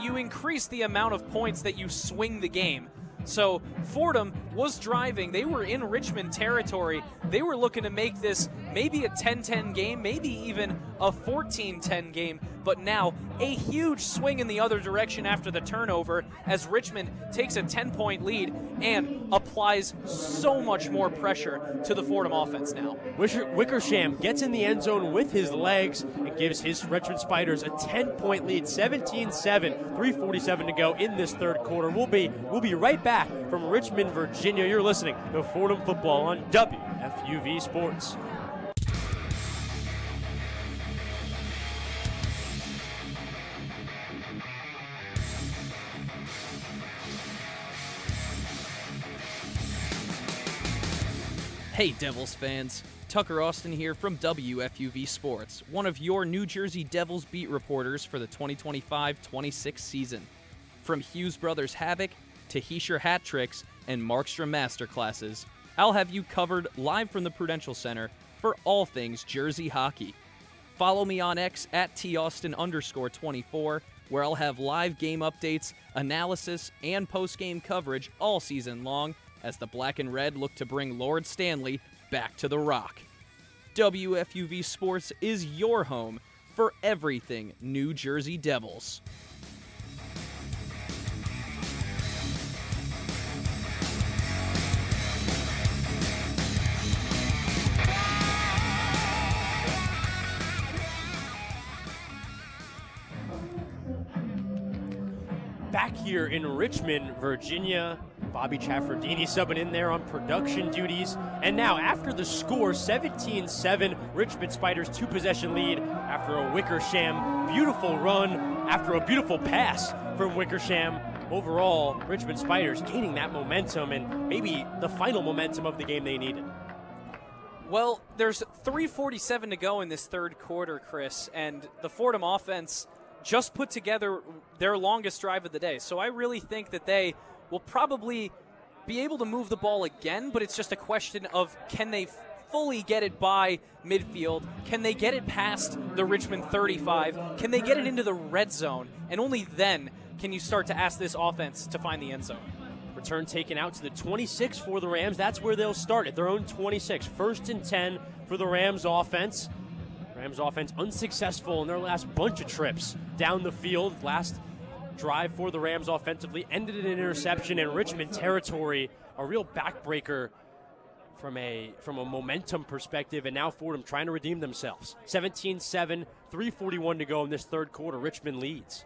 you increase the amount of points that you swing the game. So Fordham was driving. They were in Richmond territory. They were looking to make this maybe a 10-10 game, maybe even a 14-10 game. But now a huge swing in the other direction after the turnover, as Richmond takes a 10-point lead and applies so much more pressure to the Fordham offense now. Wickersham gets in the end zone with his legs and gives his Richmond Spiders a 10-point lead, 17-7, 3:47 to go in this third quarter. We'll be right back from Richmond, Virginia. You're listening to Fordham Football on WFUV Sports. Hey Devils fans, Tucker Austin here from WFUV Sports, one of your New Jersey Devils beat reporters for the 2025-26 season. From Hughes Brothers Havoc to Heischer hat tricks and Markstrom masterclasses, I'll have you covered live from the Prudential Center for all things Jersey hockey. Follow me on X at @Taustin_24, where I'll have live game updates, analysis, and post-game coverage all season long as the Black and Red look to bring Lord Stanley back to the Rock. WFUV Sports is your home for everything New Jersey Devils. Back here in Richmond, Virginia, Bobby Chaffardini subbing in there on production duties. And now, after the score, 17-7, Richmond Spiders 2-possession lead after a Wickersham beautiful run, after a beautiful pass from Wickersham. Overall, Richmond Spiders gaining that momentum and maybe the final momentum of the game they needed. Well, there's 3:47 to go in this third quarter, Chris, and the Fordham offense just put together their longest drive of the day. So I really think that they will probably be able to move the ball again, but it's just a question of, can they fully get it by midfield? Can they get it past the Richmond 35? Can they get it into the red zone? And only then can you start to ask this offense to find the end zone. Return taken out to the 26 for the Rams. That's where they'll start at their own 26. 1st and 10 for the Rams offense. Rams offense unsuccessful in their last bunch of trips down the field. Last drive for the Rams offensively ended in an interception in Richmond territory. A real backbreaker from a momentum perspective, and now Fordham trying to redeem themselves. 17-7, 3:41 to go in this third quarter. Richmond leads.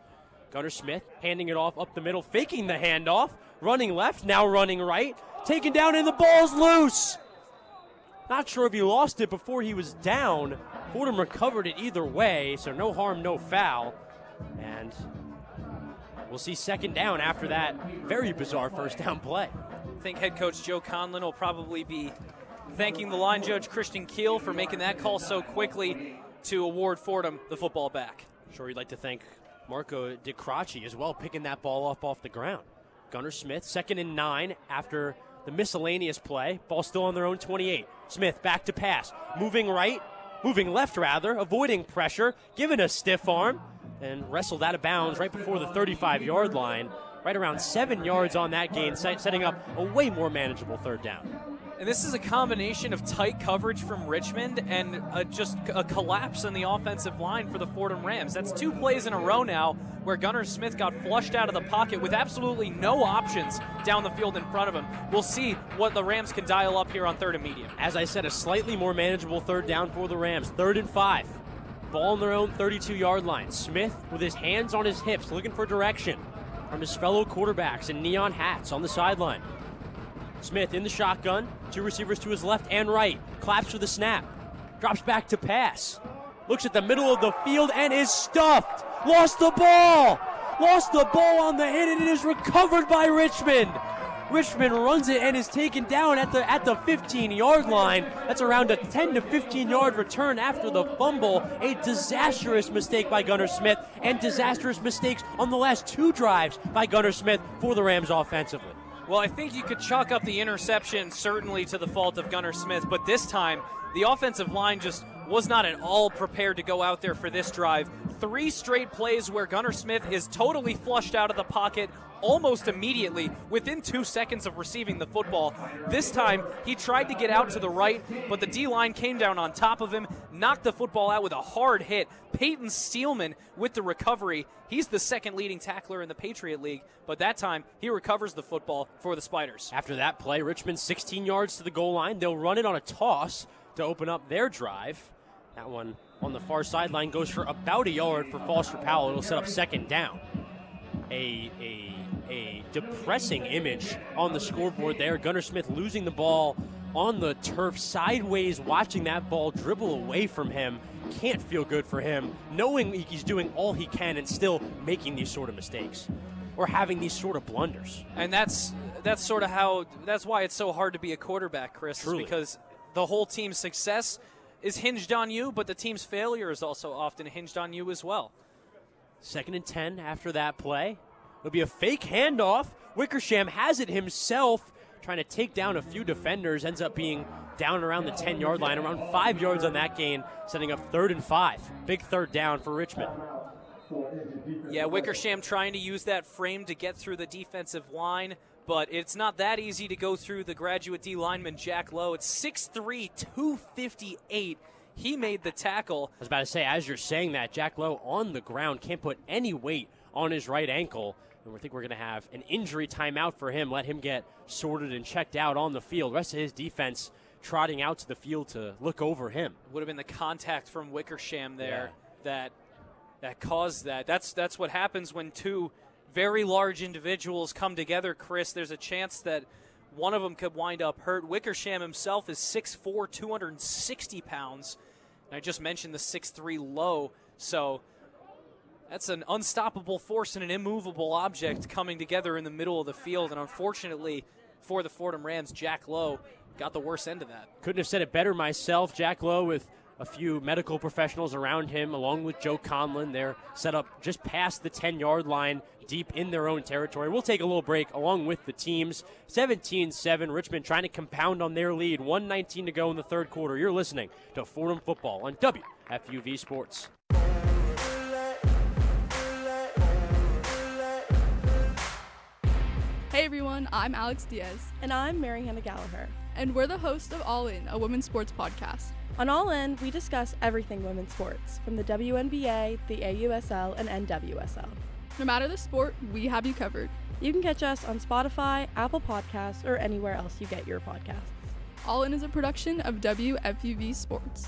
Gunnar Smith handing it off up the middle, faking the handoff, running left, now running right, taken down, and the ball's loose. Not sure if he lost it before he was down. Fordham recovered it either way, so no harm, no foul. And we'll see second down after that very bizarre first down play. I think head coach Joe Conlon will probably be thanking the line judge Christian Keel for making that call so quickly to award Fordham the football back. Sure, you'd like to thank Marco DiCrocci as well, picking that ball up off the ground. Gunnar Smith, 2nd and 9 after the miscellaneous play. Ball still on their own 28. Smith back to pass, moving left rather, avoiding pressure, given a stiff arm, and wrestled out of bounds right before the 35-yard line. Right around 7 yards on that gain, setting up a way more manageable third down. And this is a combination of tight coverage from Richmond and just a collapse in the offensive line for the Fordham Rams. That's 2 plays in a row now where Gunnar Smith got flushed out of the pocket with absolutely no options down the field in front of him. We'll see what the Rams can dial up here on 3rd and medium. As I said, a slightly more manageable third down for the Rams. 3rd and 5. Ball on their own 32-yard line. Smith with his hands on his hips, looking for direction from his fellow quarterbacks in neon hats on the sideline. Smith in the shotgun, 2 receivers to his left and right, claps for the snap, drops back to pass, looks at the middle of the field and is stuffed. Lost the ball on the hit, and it is recovered by Richmond. Richmond runs it and is taken down at the 15-yard line. That's around a 10 to 15-yard return after the fumble. A disastrous mistake by Gunnar Smith, and disastrous mistakes on the last 2 drives by Gunnar Smith for the Rams offensively. Well, I think you could chalk up the interception certainly to the fault of Gunnar Smith, but this time the offensive line just was not at all prepared to go out there for this drive. 3 straight plays where Gunnar Smith is totally flushed out of the pocket almost immediately within 2 seconds of receiving the football. This time he tried to get out to the right, but the D-line came down on top of him, knocked the football out with a hard hit. Peyton Steelman with the recovery. He's the second leading tackler in the Patriot League, but that time he recovers the football for the Spiders. After that play, Richmond 16 yards to the goal line. They'll run it on a toss to open up their drive. That one on the far sideline goes for about a yard for Foster Powell. It'll set up second down. A depressing image on the scoreboard there. Gunnar Smith losing the ball on the turf sideways, watching that ball dribble away from him. Can't feel good for him, knowing he's doing all he can and still making these sort of mistakes or having these sort of blunders. And that's why it's so hard to be a quarterback, Chris. Truly. Because the whole team's success is hinged on you, but the team's failure is also often hinged on you as well. 2nd and 10 after that play. It'll be a fake handoff. Wickersham has it himself, trying to take down a few defenders. Ends up being down around the 10-yard line, around 5 yards on that gain, setting up 3rd and 5. Big third down for Richmond. Yeah, Wickersham trying to use that frame to get through the defensive line, but it's not that easy to go through the graduate D lineman, Jack Lowe. It's 6'3", 258. He made the tackle. I was about to say, as you're saying that, Jack Lowe on the ground, can't put any weight on his right ankle. And we think we're going to have an injury timeout for him. Let him get sorted and checked out on the field. The rest of his defense trotting out to the field to look over him. Would have been the contact from Wickersham there that caused that. That's what happens when 2 very large individuals come together, Chris. There's a chance that one of them could wind up hurt. Wickersham himself is 6'4", 260 pounds. And I just mentioned the 6'3" Lowe. So that's an unstoppable force and an immovable object coming together in the middle of the field. And unfortunately for the Fordham Rams, Jack Lowe got the worst end of that. Couldn't have said it better myself. Jack Lowe with a few medical professionals around him, along with Joe Conlon. They're set up just past the 10-yard line, deep in their own territory. We'll take a little break along with the teams. 17-7, Richmond trying to compound on their lead. 1:19 to go in the third quarter. You're listening to Fordham Football on WFUV Sports. Hey everyone, I'm Alex Diaz. And I'm Mary Hannah Gallagher. And we're the hosts of All In, a women's sports podcast. On All In, we discuss everything women's sports, from the WNBA, the AUSL, and NWSL. No matter the sport, we have you covered. You can catch us on Spotify, Apple Podcasts, or anywhere else you get your podcasts. All In is a production of WFUV Sports.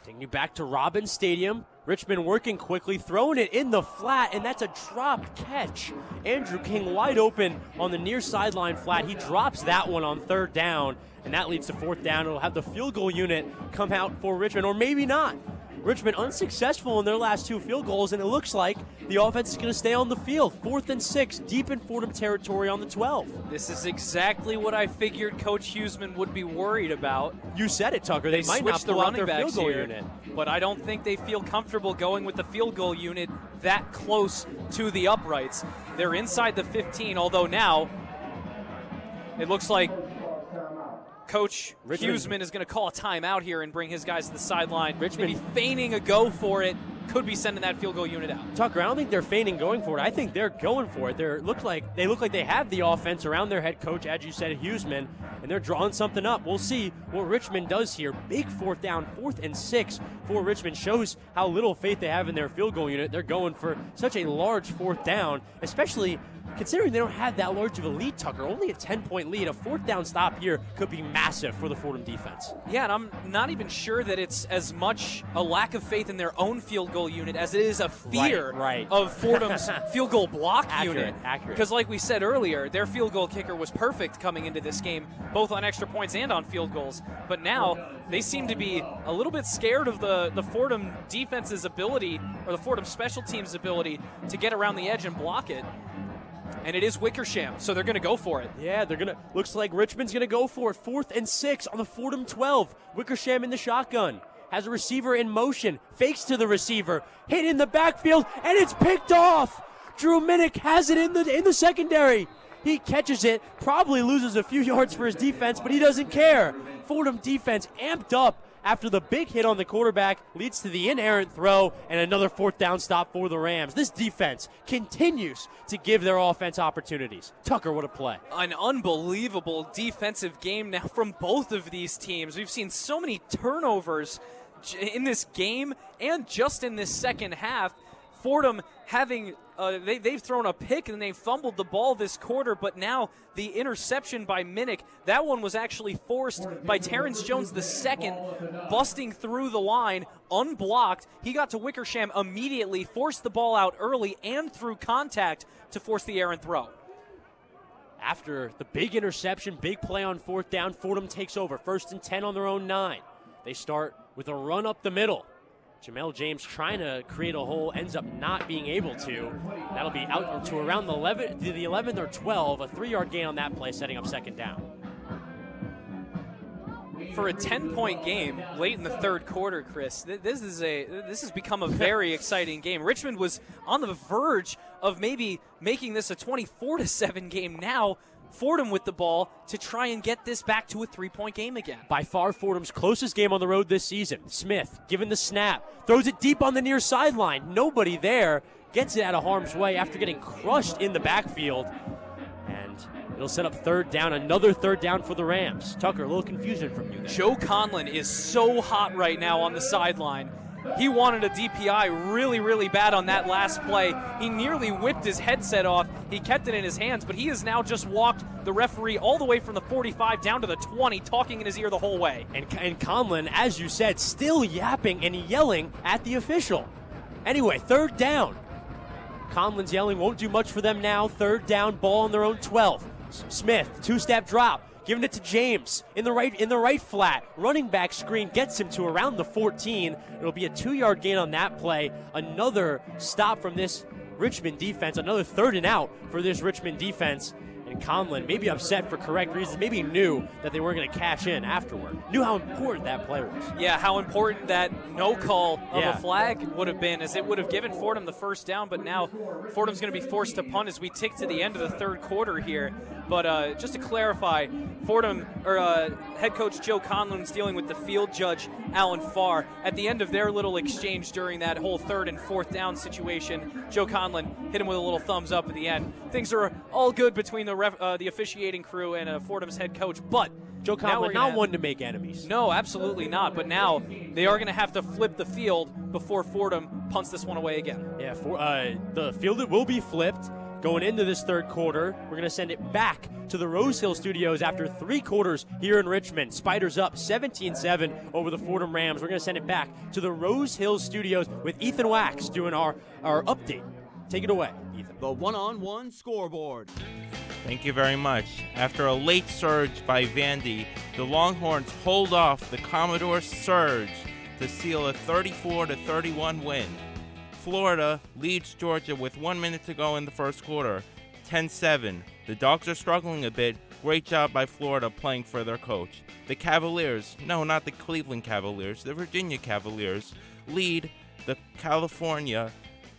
Taking you back to Robins Stadium. Richmond working quickly, throwing it in the flat, and that's a drop catch. Andrew King wide open on the near sideline flat. He drops that one on 3rd down, and that leads to 4th down. It'll have the field goal unit come out for Richmond, or maybe not. Richmond unsuccessful in their last 2 field goals, and it looks like the offense is going to stay on the field. 4th and 6, deep in Fordham territory on the 12. This is exactly what I figured Coach Huseman would be worried about. You said it, Tucker. They might not pull out their field goal unit. But I don't think they feel comfortable going with the field goal unit that close to the uprights. They're inside the 15, although now it looks like Coach Huseman is going to call a timeout here and bring his guys to the sideline. Richmond maybe feigning a go for it, could be sending that field goal unit out. Tucker, I don't think they're feigning going for it. I think they're going for it. They look like they have the offense around their head coach, as you said, Huseman, and they're drawing something up. We'll see what Richmond does here. Big fourth down, 4th and 6 for Richmond. Shows how little faith they have in their field goal unit. They're going for such a large fourth down, especially considering they don't have that large of a lead, Tucker. Only a 10-point lead. A fourth down stop here could be massive for the Fordham defense. Yeah, and I'm not even sure that it's as much a lack of faith in their own field goal unit as it is a fear of Fordham's field goal block unit. Accurate. Because like we said earlier, their field goal kicker was perfect coming into this game, both on extra points and on field goals. But now they seem to be a little bit scared of the Fordham defense's ability, or the Fordham special teams' ability to get around the edge and block it. And it is Wickersham, so they're going to go for it. Yeah, looks like Richmond's going to go for it. 4th and 6 on the Fordham 12. Wickersham in the shotgun. Has a receiver in motion. Fakes to the receiver. Hit in the backfield, and it's picked off. Drew Minnick has it in the secondary. He catches it, probably loses a few yards for his defense, but he doesn't care. Fordham defense amped up after the big hit on the quarterback leads to the inerrant throw and another fourth down stop for the Rams. This defense continues to give their offense opportunities. Tucker, what a play. An unbelievable defensive game now from both of these teams. We've seen so many turnovers in this game and just in this second half. Fordham having they've thrown a pick and they fumbled the ball this quarter, but now the interception by Minnick, that one was actually forced by Terrence Jones II, busting through the line, unblocked. He got to Wickersham immediately, forced the ball out early and through contact to force the errant throw. After the big interception, big play on fourth down, Fordham takes over. 1st and 10 on their own 9. They start with a run up the middle. Jamel James trying to create a hole, ends up not being able to. That'll be out to around the 11th or 12. A 3-yard gain on that play, setting up 2nd down. For a 10-point game late in the third quarter, Chris, this has become a very exciting game. Richmond was on the verge of maybe making this a 24-7 game. Now Fordham with the ball to try and get this back to a 3-point game again. By far Fordham's closest game on the road this season. Smith given the snap, throws it deep on the near sideline. Nobody there, gets it out of harm's way after getting crushed in the backfield. And it'll set up 3rd down, another 3rd down for the Rams. Tucker, a little confusion from you there. Joe Conlon is so hot right now on the sideline. He wanted a DPI really, really bad on that last play. He nearly whipped his headset off. He kept it in his hands, but he has now just walked the referee all the way from the 45 down to the 20, talking in his ear the whole way. And Conlon, as you said, still yapping and yelling at the official. Anyway, 3rd down. Conlon's yelling won't do much for them now. 3rd down, ball on their own 12. Smith, 2-step drop. Giving it to James in the right flat. Running back screen gets him to around the 14. It'll be a 2-yard gain on that play. Another stop from this Richmond defense. Another 3rd and out for this Richmond defense. And Conlon, maybe upset for correct reasons, maybe knew that they weren't going to cash in afterward. Knew how important that play was. Yeah, how important that no call of a flag would have been, as it would have given Fordham the 1st down, but now Fordham's going to be forced to punt as we tick to the end of the 3rd quarter here. But just to clarify, Fordham, head coach Joe Conlon's dealing with the field judge, Alan Farr. At the end of their little exchange during that whole 3rd and 4th down situation, Joe Conlon hit him with a little thumbs up at the end. Things are all good between the officiating crew and Fordham's head coach, but Joe Conlon not one to make enemies. No, absolutely not. But now they are going to have to flip the field before Fordham punts this one away again. Yeah, the field will be flipped going into this 3rd quarter. We're going to send it back to the Rose Hill Studios after 3 quarters here in Richmond. Spiders up 17-7 over the Fordham Rams. We're going to send it back to the Rose Hill Studios with Ethan Wax doing our update. Take it away, Ethan. The one-on-one scoreboard. Thank you very much. After a late surge by Vandy, the Longhorns hold off the Commodore surge to seal a 34-31 win. Florida leads Georgia with 1 minute to go in the 1st quarter, 10-7. The Dogs are struggling a bit. Great job by Florida playing for their coach. The Cavaliers, no, not the Cleveland Cavaliers, the Virginia Cavaliers, lead the California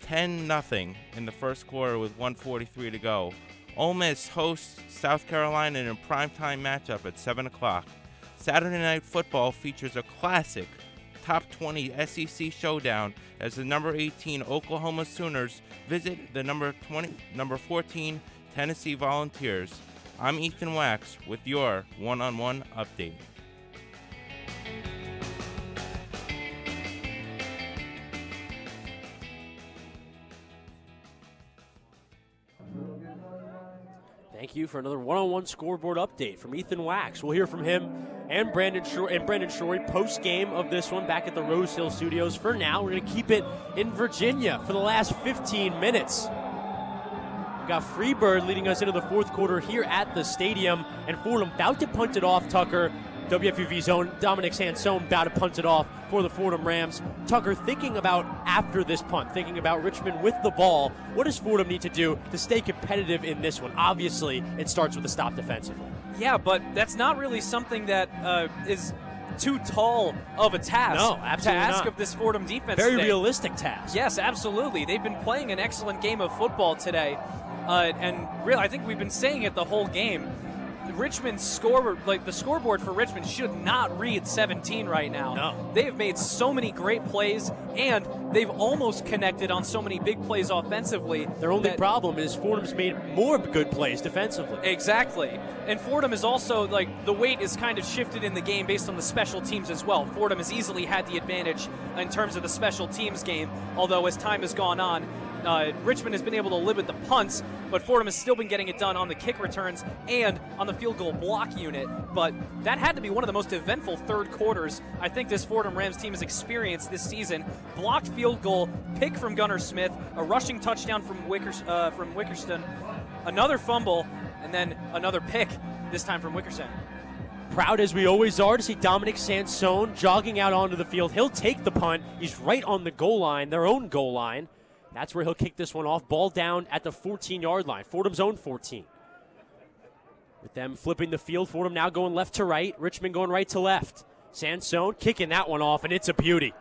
10-0 in the 1st quarter with 1:43 to go. Ole Miss hosts South Carolina in a primetime matchup at 7 o'clock. Saturday Night Football features a classic top 20 SEC showdown as the number 18 Oklahoma Sooners visit the number 14 Tennessee Volunteers. I'm Ethan Wax with your one-on-one update. Thank you for another one-on-one scoreboard update from Ethan Wax. We'll hear from him and Brandon Shorey post-game of this one back at the Rose Hill Studios. For now, we're going to keep it in Virginia for the last 15 minutes. We've got Freebird leading us into the fourth quarter here at the stadium, and Fordham about to punt it off, Tucker. WFUV's own Dominic Sansone about to punt it off for the Fordham Rams. Tucker, thinking about after this punt, thinking about Richmond with the ball, what does Fordham need to do to stay competitive in this one? Obviously, it starts with a stop defensively. Yeah, but that's not really something that is too tall of a task absolutely to ask not. of this Fordham defense Very today. Realistic task. Yes, absolutely. They've been playing an excellent game of football today, and really, I think we've been saying it the whole game. Richmond's the scoreboard for Richmond should not read 17 right now. No. They have made so many great plays, and they've almost connected on so many big plays offensively. Their only problem is Fordham's made more good plays defensively. Exactly. And Fordham is also, the weight is kind of shifted in the game based on the special teams as well. Fordham has easily had the advantage in terms of the special teams game, although as time has gone on, Richmond has been able to limit the punts, but Fordham has still been getting it done on the kick returns and on the field goal block unit. But that had to be one of the most eventful third quarters I think this Fordham Rams team has experienced this season. Blocked field goal, pick from Gunnar Smith, a rushing touchdown from Wickerston, another fumble, and then another pick, this time from Wickerson. Proud as we always are to see Dominic Sansone jogging out onto the field. He'll take the punt. He's right on the goal line, their own goal line. That's where he'll kick this one off. Ball down at the 14-yard line, Fordham's own 14. With them flipping the field, Fordham now going left to right, Richmond going right to left. Sansone kicking that one off, and it's a beauty.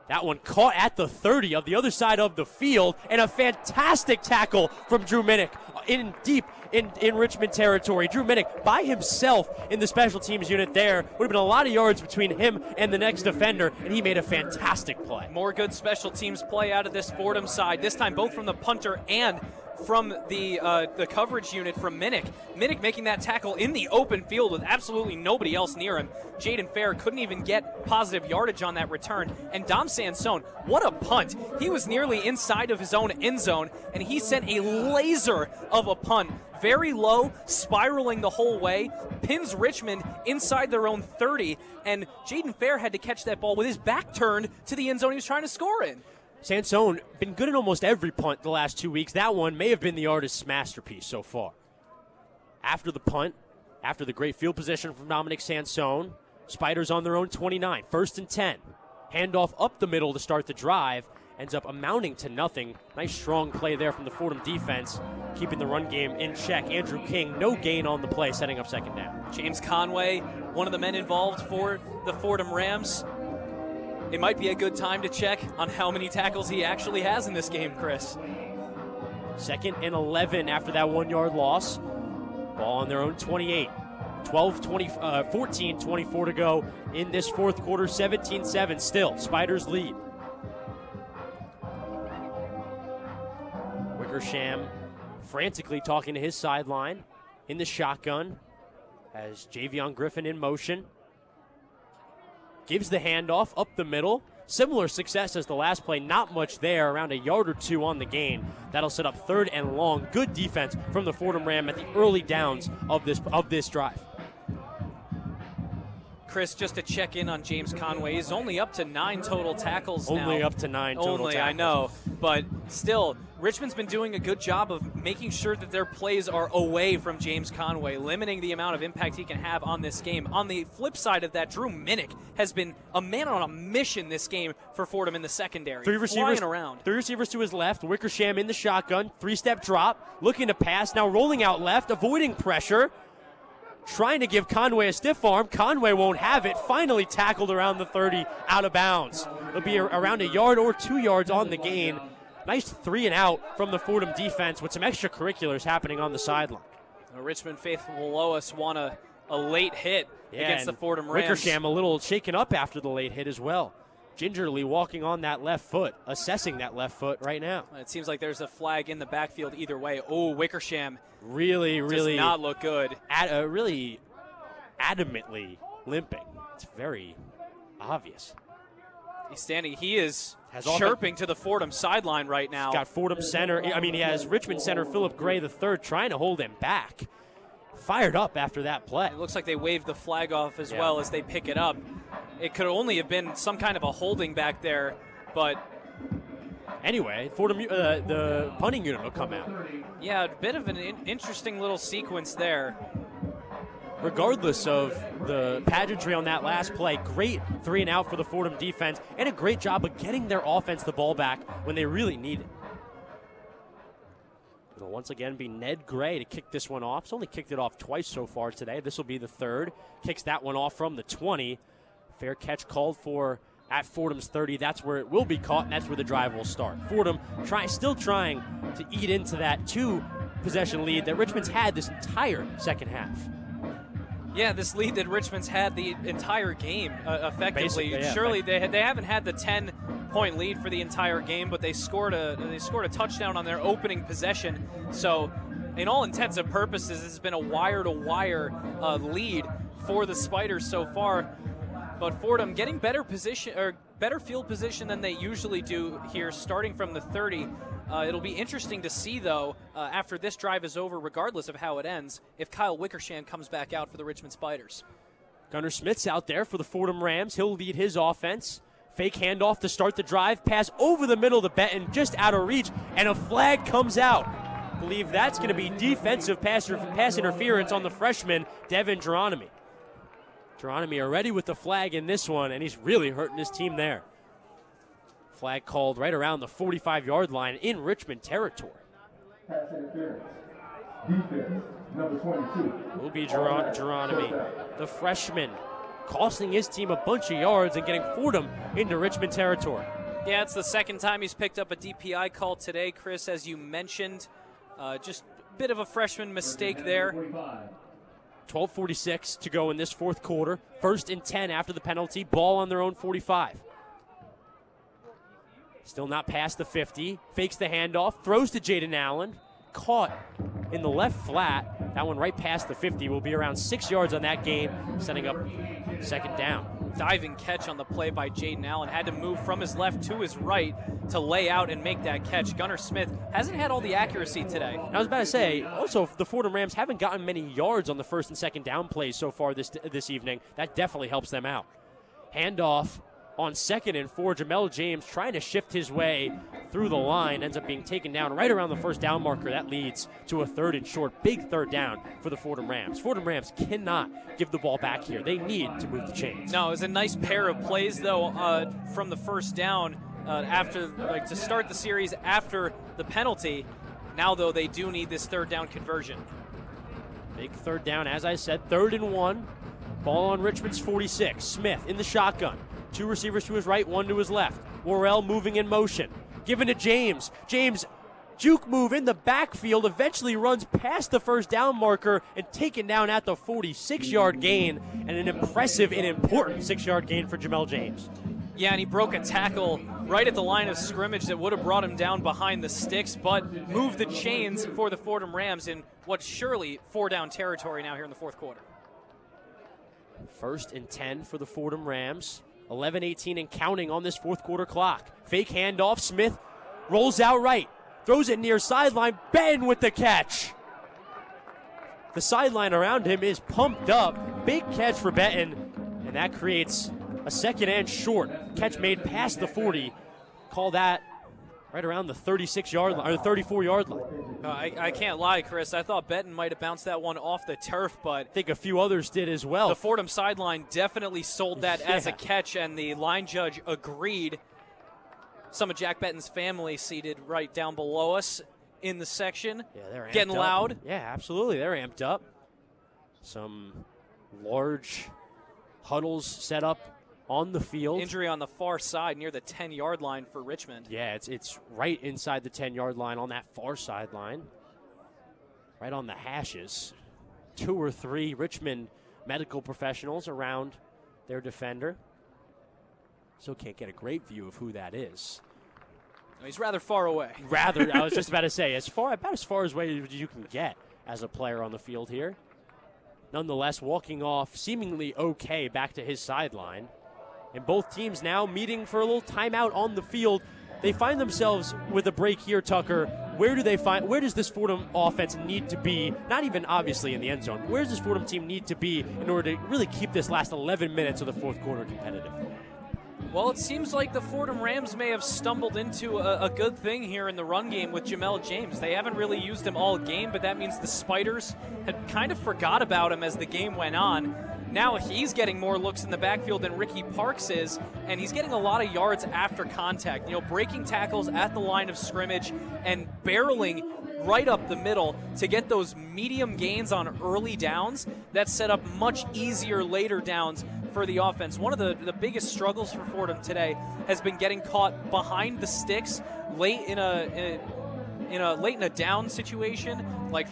That one caught at the 30 of the other side of the field, and a fantastic tackle from Drew Minnick in deep in Richmond territory. Drew Minnick by himself in the special teams unit there. Would have been a lot of yards between him and the next defender, and he made a fantastic play. More good special teams play out of this Fordham side, this time both from the punter and from the coverage unit from Minnick. Minnick making that tackle in the open field with absolutely nobody else near him. Jaden Fair couldn't even get positive yardage on that return. And Dom Sansone, what a punt. He was nearly inside of his own end zone, and he sent a laser of a punt. Very low, spiraling the whole way, pins Richmond inside their own 30, and Jaden Fair had to catch that ball with his back turned to the end zone he was trying to score in. Sansone been good in almost every punt the last 2 weeks. That one may have been the artist's masterpiece so far. After the punt, after the great field position from Dominic Sansone, Spiders on their own 29, 1st and 10. Handoff up the middle to start the drive. Ends up amounting to nothing. Nice strong play there from the Fordham defense, keeping the run game in check. Andrew King, no gain on the play, setting up second down. James Conway, one of the men involved for the Fordham Rams. It might be a good time to check on how many tackles he actually has in this game, Chris. 2nd and 11 after that 1-yard loss. Ball on their own 28. 14-24 to go in this fourth quarter. 17-7 still. Spiders lead. Wickersham frantically talking to his sideline in the shotgun as Javion Griffin in motion. Gives the handoff up the middle. Similar success as the last play. Not much there. Around a yard or two on the gain. That'll set up 3rd and long. Good defense from the Fordham Ram at the early downs of this drive. Chris, just to check in on James Conway, he's only up to 9 total tackles now. Only up to 9 total tackles. I know. But still, Richmond's been doing a good job of making sure that their plays are away from James Conway, limiting the amount of impact he can have on this game. On the flip side of that, Drew Minnick has been a man on a mission this game for Fordham in the secondary. 3 receivers around. 3 receivers to his left. Wickersham in the shotgun. 3-step drop. Looking to pass. Now rolling out left. Avoiding pressure. Trying to give Conway a stiff arm. Conway won't have it. Finally tackled around the 30, out of bounds. It'll be around a yard or 2 yards on the gain. Nice 3 and out from the Fordham defense with some extracurriculars happening on the sideline. Richmond faithful below us won a late hit against the Fordham Rams. Wickersham a little shaken up after the late hit as well. gingerly walking on that left foot, assessing that left foot right now. It seems like there's a flag in the backfield either way. Oh, Wickersham really does not look good. Really adamantly limping. It's very obvious. He's standing. He is chirping to the Fordham sideline right now. He's got Fordham center. He has Richmond center Philip Gray III trying to hold him back. Fired up after that play. It looks like they waved the flag off as well as they pick it up. It could only have been some kind of a holding back there, but anyway, Fordham, the punting unit will come out. Yeah, a bit of an interesting little sequence there. Regardless of the pageantry on that last play, great 3-and-out for the Fordham defense, and a great job of getting their offense the ball back when they really need it. It'll once again be Ned Gray to kick this one off. He's only kicked it off twice so far today. This will be the third. Kicks that one off from the 20. Fair catch called for at Fordham's 30. That's where it will be caught, and that's where the drive will start. Fordham still trying to eat into that 2-possession lead that Richmond's had this entire second half. Yeah, this lead that Richmond's had the entire game, effectively. Basically, yeah, surely they haven't had the 10-point lead for the entire game, but they scored a touchdown on their opening possession. So, in all intents and purposes, this has been a wire-to-wire lead for the Spiders so far. But Fordham getting better field position than they usually do here, starting from the 30. It'll be interesting to see, though, after this drive is over, regardless of how it ends, if Kyle Wickersham comes back out for the Richmond Spiders. Gunnar Smith's out there for the Fordham Rams. He'll lead his offense. Fake handoff to start the drive. Pass over the middle to Benton, just out of reach, and a flag comes out. I believe that's going to be defensive pass interference on the freshman, Devin Geronimi. Geronimi already with the flag in this one, and he's really hurting his team there. Flag called right around the 45-yard line in Richmond territory. Pass interference. Defense, number 22. Will be Geronimi, the freshman, costing his team a bunch of yards and getting Fordham into Richmond territory. Yeah, it's the second time he's picked up a DPI call today, Chris, as you mentioned. Just a bit of a freshman mistake there. 12:46 to go in this fourth quarter. 1st and 10 after the penalty. Ball on their own 45. Still not past the 50. Fakes the handoff. Throws to Jaden Allen. Caught in the left flat. That one right past the 50. Will be around 6 yards on that game, setting up second down. Diving catch on the play by Jaden Allen. Had to move from his left to his right to lay out and make that catch. Gunnar Smith hasn't had all the accuracy today. I was about to say, also, the Fordham Rams haven't gotten many yards on the 1st and 2nd down plays so far this evening. That definitely helps them out. Handoff on 2nd and 4. Jamel James trying to shift his way through the line. Ends up being taken down right around the 1st down marker. That leads to a 3rd and short. Big 3rd down for the Fordham Rams. Fordham Rams cannot give the ball back here. They need to move the chains. No, it was a nice pair of plays, though, from the 1st down to start the series after the penalty. Now, though, they do need this 3rd down conversion. Big 3rd down, as I said, 3rd and 1. Ball on Richmond's 46. Smith in the shotgun. 2 receivers to his right, 1 to his left. Worrell moving in motion. Given to James. James, juke move in the backfield, eventually runs past the 1st down marker and taken down at the 46-yard gain, and an impressive and important 6-yard gain for Jamel James. Yeah, and he broke a tackle right at the line of scrimmage that would have brought him down behind the sticks, but moved the chains for the Fordham Rams in what's surely 4-down territory now here in the fourth quarter. 1st and 10 for the Fordham Rams. 11:18 and counting on this fourth quarter clock. Fake handoff. Smith rolls out right. Throws it near sideline. Ben with the catch. The sideline around him is pumped up. Big catch for Benton. And that creates a 2nd and short. Catch made past the 40. Call that right around the 36-yard line, or the 34-yard line. I can't lie, Chris. I thought Benton might have bounced that one off the turf, but I think a few others did as well. The Fordham sideline definitely sold that as a catch, and the line judge agreed. Some of Jack Benton's family seated right down below us in the section. Yeah, they're getting amped loud. Up. Yeah, absolutely. They're amped up. Some large huddles set up on the field. Injury on the far side near the 10-yard line for Richmond. Yeah, it's right inside the 10-yard line on that far sideline. Right on the hashes. 2 or 3 Richmond medical professionals around their defender. Still can't get a great view of who that is. He's rather far away. I was just about to say, about as far away as you can get as a player on the field here. Nonetheless, walking off seemingly okay back to his sideline. And both teams now meeting for a little timeout on the field. They find themselves with a break here, Tucker. Where does this Fordham offense need to be? Not even obviously in the end zone. Where does this Fordham team need to be in order to really keep this last 11 minutes of the fourth quarter competitive? Well, it seems like the Fordham Rams may have stumbled into a good thing here in the run game with Jamel James. They haven't really used him all game, but that means the Spiders had kind of forgot about him as the game went on. Now he's getting more looks in the backfield than Ricky Parks is, and he's getting a lot of yards after contact. Breaking tackles at the line of scrimmage and barreling right up the middle to get those medium gains on early downs that set up much easier later downs for the offense. One of the biggest struggles for Fordham today has been getting caught behind the sticks late in a down situation, like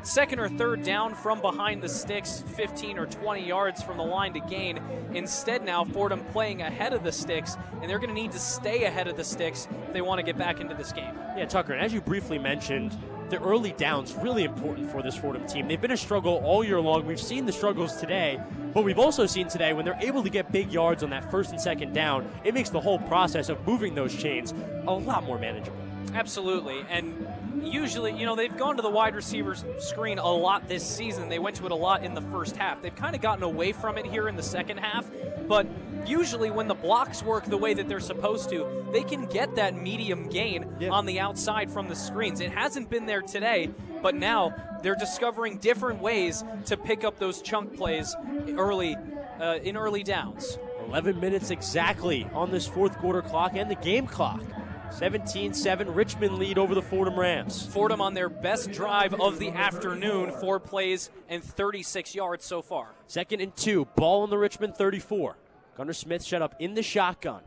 second or third down from behind the sticks, 15 or 20 yards from the line to gain. Instead now Fordham playing ahead of the sticks, and they're going to need to stay ahead of the sticks if they want to get back into this game. Yeah, Tucker, and as you briefly mentioned, the early downs really important for this Fordham team. They've been a struggle all year long. We've seen the struggles today, but we've also seen today when they're able to get big yards on that first and second down, it makes the whole process of moving those chains a lot more manageable. Absolutely, and usually, they've gone to the wide receiver screen a lot this season. They went to it a lot in the first half. They've kind of gotten away from it here in the second half, but usually when the blocks work the way that they're supposed to, they can get that medium gain on the outside from the screens. It hasn't been there today, but now they're discovering different ways to pick up those chunk plays in early downs. 11 minutes exactly on this fourth quarter clock and the game clock. 17-7, Richmond lead over the Fordham Rams. Fordham on their best drive of the afternoon, 4 plays and 36 yards so far. 2nd and 2, ball on the Richmond 34. Gunnar Smith set up in the shotgun.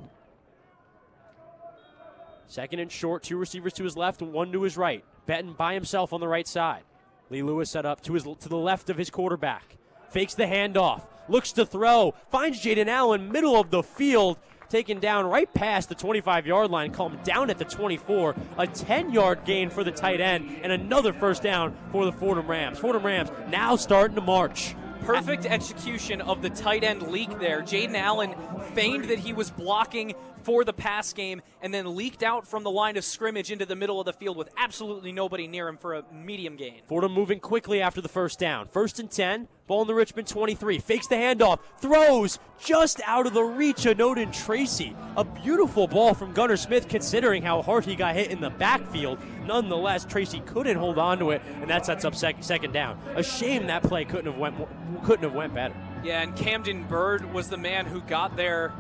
2nd and short, 2 receivers to his left and 1 to his right. Benton by himself on the right side. Lee Lewis set up to the left of his quarterback. Fakes the handoff, looks to throw, finds Jaden Allen, middle of the field. Taken down right past the 25-yard line, calmed down at the 24. A 10-yard gain for the tight end, and another first down for the Fordham Rams. Fordham Rams now starting to march. Perfect execution of the tight end leak there. Jaden Allen feigned that he was blocking for the pass game and then leaked out from the line of scrimmage into the middle of the field with absolutely nobody near him for a medium gain. Fordham moving quickly after the first down. 1st and 10, ball in the Richmond 23. Fakes the handoff, throws just out of the reach of Noden Tracy. A beautiful ball from Gunnar Smith considering how hard he got hit in the backfield. Nonetheless, Tracy couldn't hold on to it, and that sets up second down. A shame that play couldn't have went better. Yeah, and Camden Bird was the man who got there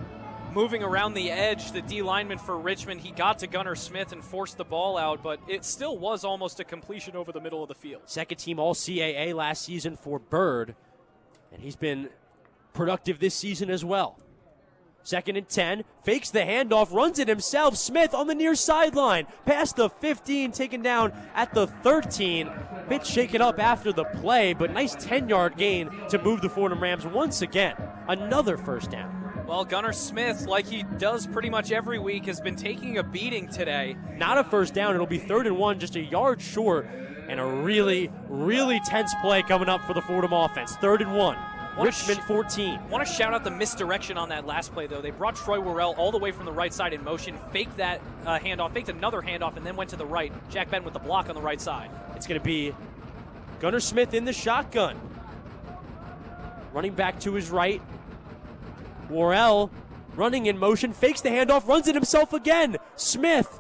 moving around the edge, the D lineman for Richmond. He got to Gunnar Smith and forced the ball out, but it still was almost a completion over the middle of the field. Second team All-CAA last season for Bird, and he's been productive this season as well. 2nd and 10, fakes the handoff, runs it himself. Smith on the near sideline, past the 15, taken down at the 13. Bit shaken up after the play, but nice 10-yard gain to move the Fordham Rams once again. Another first down. Well, Gunnar Smith, like he does pretty much every week, has been taking a beating today. Not a first down. It'll be 3rd and 1, just a yard short, and a really, really tense play coming up for the Fordham offense. 3rd and 1. Richmond 14. Want to shout out the misdirection on that last play, though. They brought Troy Worrell all the way from the right side in motion, faked that handoff, faked another handoff, and then went to the right. Jack Benton with the block on the right side. It's going to be Gunnar Smith in the shotgun. Running back to his right. Worrell running in motion, fakes the handoff, runs it himself again. Smith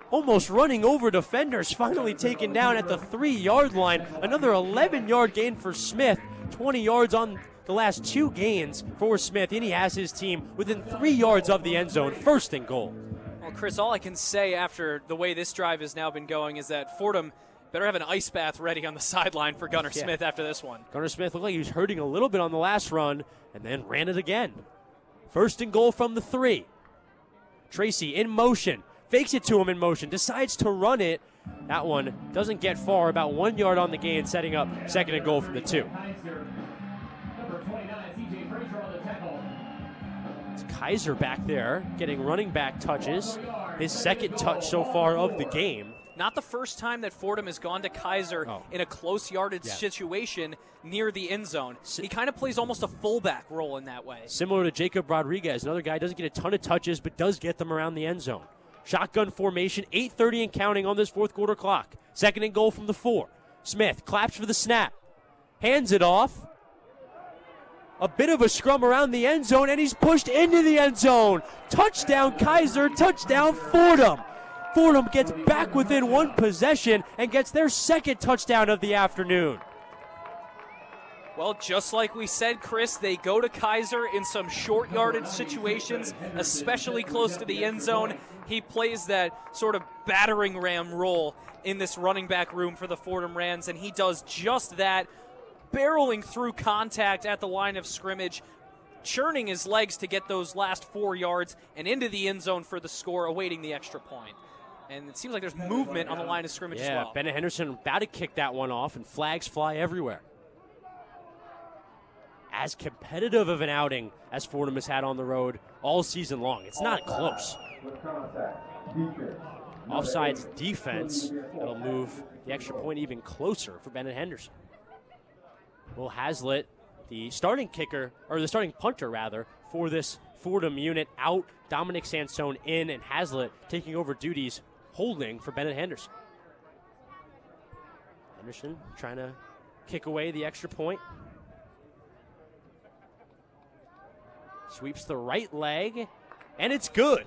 almost running over defenders, finally taken down at the 3-yard line. Another 11-yard gain for Smith, 20 yards on the last 2 gains for Smith, and he has his team within 3 yards of the end zone, 1st and goal. Well, Chris, all I can say after the way this drive has now been going is that Fordham better have an ice bath ready on the sideline for Gunnar Smith after this one. Gunnar Smith looked like he was hurting a little bit on the last run and then ran it again. 1st and goal from the 3. Tracy in motion, fakes it to him in motion, decides to run it. That one doesn't get far, about 1 yard on the gain, setting up 2nd and goal from the 2. It's Kaiser back there getting running back touches. His second touch so far of the game. Not the first time that Fordham has gone to Kaiser in a close yardage situation near the end zone. He kind of plays almost a fullback role in that way. Similar to Jacob Rodriguez, another guy doesn't get a ton of touches but does get them around the end zone. Shotgun formation, 8:30 and counting on this fourth quarter clock. Second and goal from the 4. Smith claps for the snap. Hands it off. A bit of a scrum around the end zone, and he's pushed into the end zone. Touchdown Kaiser, touchdown Fordham. Fordham gets back within one possession and gets their second touchdown of the afternoon. Well, just like we said, Chris, they go to Kaiser in some short yardage situations, especially close to the end zone. He plays that sort of battering ram role in this running back room for the Fordham Rams, and he does just that, barreling through contact at the line of scrimmage, churning his legs to get those last 4 yards and into the end zone for the score, awaiting the extra point. And it seems like there's movement on the line of scrimmage as well. Bennett Henderson about to kick that one off, and flags fly everywhere. As competitive of an outing as Fordham has had on the road all season long. It's not close. Offsides defense that'll move the extra point even closer for Bennett Henderson. Will Hazlitt, the starting kicker, or the starting punter rather, for this Fordham unit out, Dominic Sansone in, and Hazlitt taking over duties holding for Bennett Henderson. Henderson trying to kick away the extra point. Sweeps the right leg, and it's good.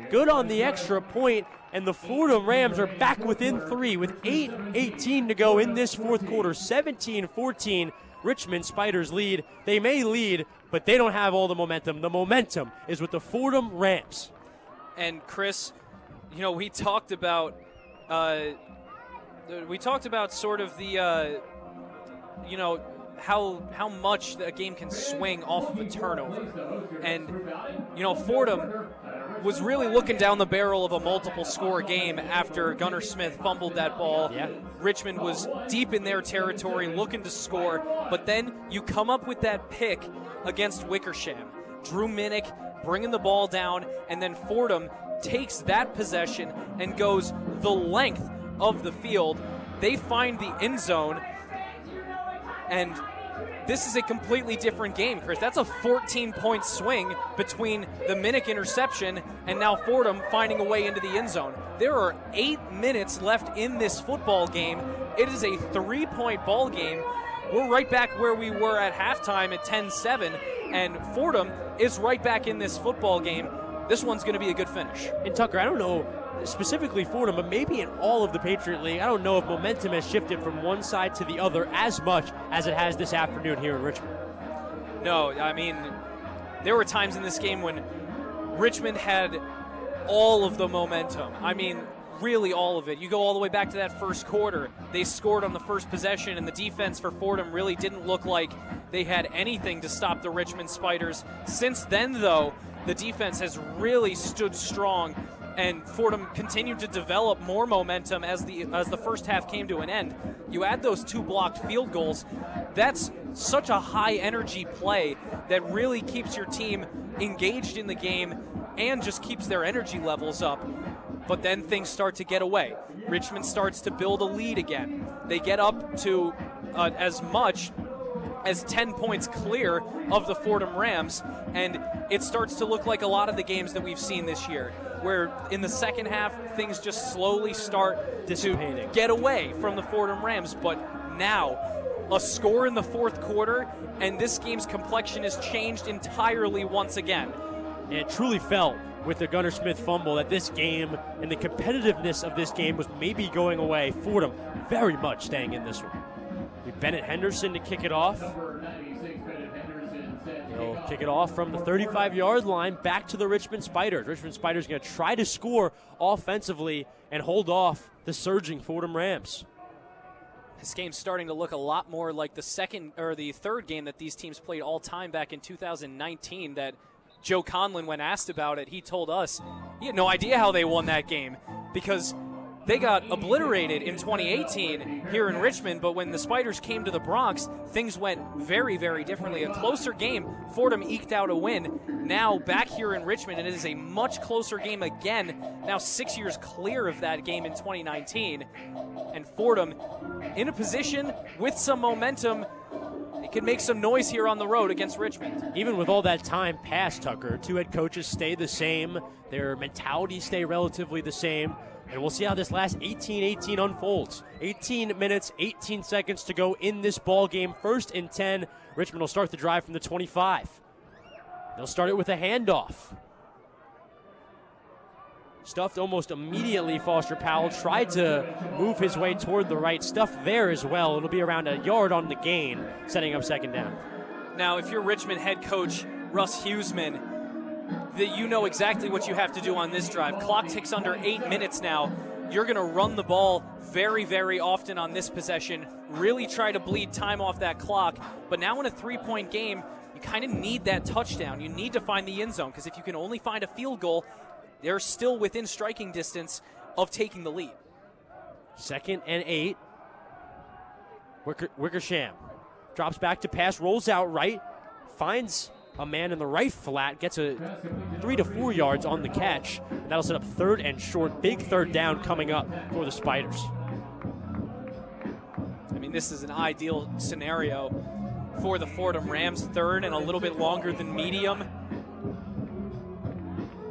Good on the extra point, and the Fordham Rams are back within 3 with 8:18 to go in this fourth quarter. 17-14, Richmond Spiders lead. They may lead, but they don't have all the momentum. The momentum is with the Fordham Rams. And Chris, you know, we talked about sort of the, you know, how much a game can swing off of a turnover. And, you know, Fordham was really looking down the barrel of a multiple score game after Gunnar Smith fumbled that ball. Yeah. Richmond was deep in their territory looking to score, but then you come up with that pick against Wickersham. Drew Minnick bringing the ball down, and then Fordham takes that possession and goes the length of the field. They find the end zone, and this is a completely different game, Chris. That's a 14-point swing between the Minnick interception and now Fordham finding a way into the end zone. There are 8 minutes left in this football game. It is a 3-point ball game. We're right back where we were at halftime at 10-7, and Fordham is right back in this football game. This one's going to be a good finish. And Tucker, I don't know specifically Fordham, but maybe in all of the Patriot League, I don't know if momentum has shifted from one side to the other as much as it has this afternoon here in Richmond. No, I mean, there were times in this game when Richmond had all of the momentum. I mean, really all of it. You go all the way back to that first quarter. They scored on the first possession, and the defense for Fordham really didn't look like they had anything to stop the Richmond Spiders. Since then, though, the defense has really stood strong, and Fordham continued to develop more momentum as the first half came to an end. You add those 2 blocked field goals, that's such a high-energy play that really keeps your team engaged in the game and just keeps their energy levels up. But then things start to get away. Richmond starts to build a lead again. They get up to as much as 10 points clear of the Fordham Rams, and it starts to look like a lot of the games that we've seen this year, where in the second half things just slowly start to get away from the Fordham Rams. But now, a score in the fourth quarter, and this game's complexion has changed entirely once again. It truly felt with the Gunnar Smith fumble that this game and the competitiveness of this game was maybe going away. Fordham very much staying in this one. Bennett Henderson to kick it off. He'll kick it off from the 35-yard line back to the Richmond Spiders. Richmond Spiders going to try to score offensively and hold off the surging Fordham Rams. This game's starting to look a lot more like the third game that these teams played all time back in 2019 that Joe Conlon, when asked about it, he told us he had no idea how they won that game because they got obliterated in 2018 here in Richmond, but when the Spiders came to the Bronx, things went very, very differently. A closer game, Fordham eked out a win. Now back here in Richmond, it is a much closer game again, now 6 years clear of that game in 2019. And Fordham in a position with some momentum. It can make some noise here on the road against Richmond. Even with all that time past, Tucker, two head coaches stay the same. Their mentalities stay relatively the same. And we'll see how this last 18-18 unfolds. 18 minutes, 18 seconds to go in this ball game. 1st and 10. Richmond will start the drive from the 25. They'll start it with a handoff. Stuffed almost immediately. Foster Powell tried to move his way toward the right. Stuffed there as well. It'll be around a yard on the gain, setting up 2nd down. Now, if you're Richmond head coach Russ Huseman, that you know exactly what you have to do on this drive. Clock ticks under 8 minutes now. You're going to run the ball very, very often on this possession, really try to bleed time off that clock. But now in a 3-point game, you kind of need that touchdown. You need to find the end zone, because if you can only find a field goal, they're still within striking distance of taking the lead. 2nd and 8. Wickersham drops back to pass, rolls out right, finds a man in the right flat, gets a 3 to 4 yards on the catch, and that'll set up 3rd and short. Big 3rd down coming up for the Spiders. I mean, this is an ideal scenario for the Fordham Rams. 3rd and a little bit longer than medium.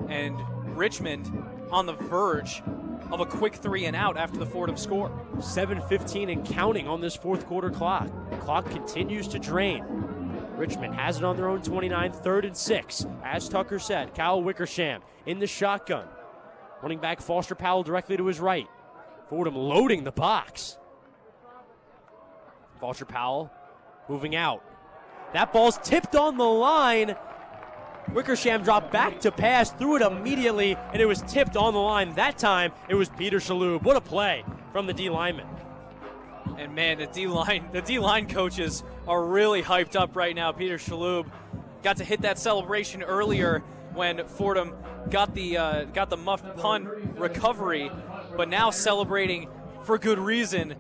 And Richmond on the verge of a quick 3 and out after the Fordham score. 7:15 and counting on this 4th quarter clock. The clock continues to drain. Richmond has it on their own 29, 3rd and 6. As Tucker said, Kyle Wickersham in the shotgun. Running back Foster Powell directly to his right. Fordham loading the box. Foster Powell moving out. That ball's tipped on the line. Wickersham dropped back to pass, threw it immediately, and it was tipped on the line. That time, it was Peter Shalhoub. What a play from the D lineman. And man, the D-line coaches are really hyped up right now. Peter Shalhoub got to hit that celebration earlier when Fordham got the muffed punt recovery, but now celebrating for good reason,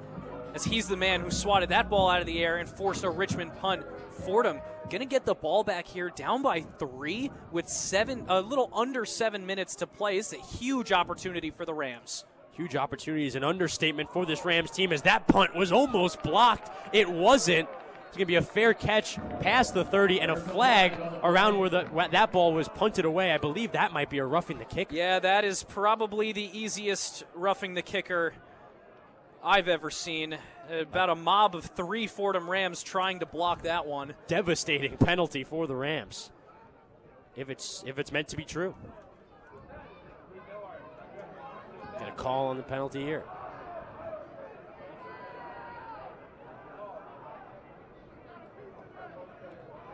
as he's the man who swatted that ball out of the air and forced a Richmond punt. Fordham going to get the ball back here, down by 3 with a little under 7 minutes to play. It's a huge opportunity for the Rams. Huge opportunity is an understatement for this Rams team, as that punt was almost blocked. It wasn't. It's going to be a fair catch past the 30 and a flag around where that ball was punted away. I believe that might be a roughing the kicker. Yeah, that is probably the easiest roughing the kicker I've ever seen. About a mob of 3 Fordham Rams trying to block that one. Devastating penalty for the Rams, if it's meant to be true. Got a call on the penalty here.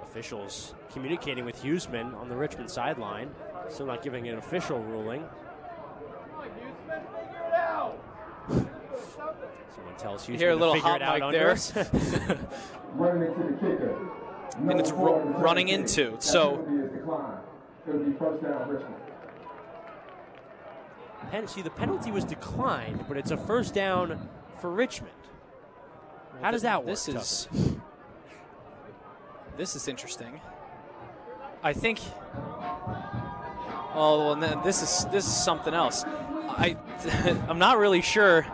Officials communicating with Huseman on the Richmond sideline. Still not giving an official ruling. Someone tells Huseman you hear a little to figure hot it out mic there. Running into the kicker. And it's running into. So It'll be 1st down, Richmond. See, the penalty was declined, but it's a 1st down for Richmond. How does that work? This is interesting. I think. Oh, well, this is something else. I'm not really sure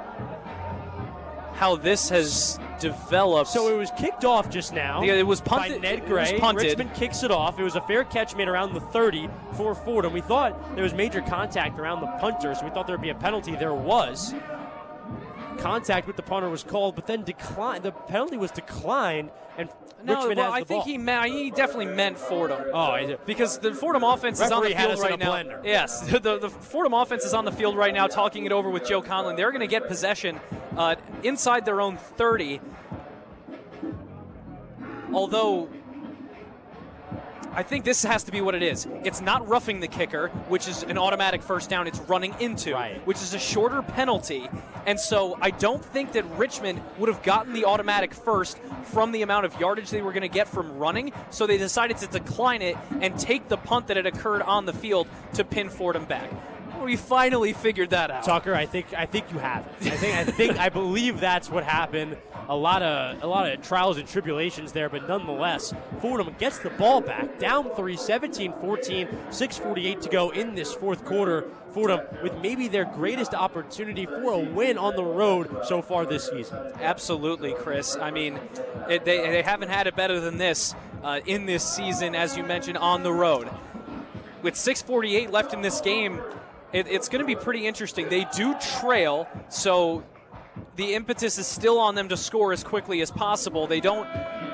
how this has developed. So it was kicked off just now. Yeah, it was punted. By Ned Gray. It was punted. Richmond kicks it off. It was a fair catch made around the 30 for Fordham. We thought there was major contact around the punter, so we thought there would be a penalty. There was. Contact with the punter was called, but then declined. The penalty was declined, and Richmond has the ball. He definitely meant Fordham. Oh, because the Fordham offense is on the field right now. Blender. Yes, the Fordham offense is on the field right now, talking it over with Joe Conlon. They're going to get possession inside their own 30. Although I think this has to be what it is. It's not roughing the kicker, which is an automatic 1st down. It's running into, which is a shorter penalty. And so I don't think that Richmond would have gotten the automatic 1st from the amount of yardage they were going to get from running. So they decided to decline it and take the punt that had occurred on the field to pin Fordham back. We finally figured that out. Tucker, I think you have it. I believe that's what happened. A lot of trials and tribulations there, but nonetheless, Fordham gets the ball back, down 3, 17-14, 6:48 to go in this fourth quarter. Fordham with maybe their greatest opportunity for a win on the road so far this season. Absolutely, Chris. I mean, they haven't had it better than this in this season, as you mentioned, on the road. With 6:48 left in this game, it's going to be pretty interesting. They do trail, so the impetus is still on them to score as quickly as possible. They don't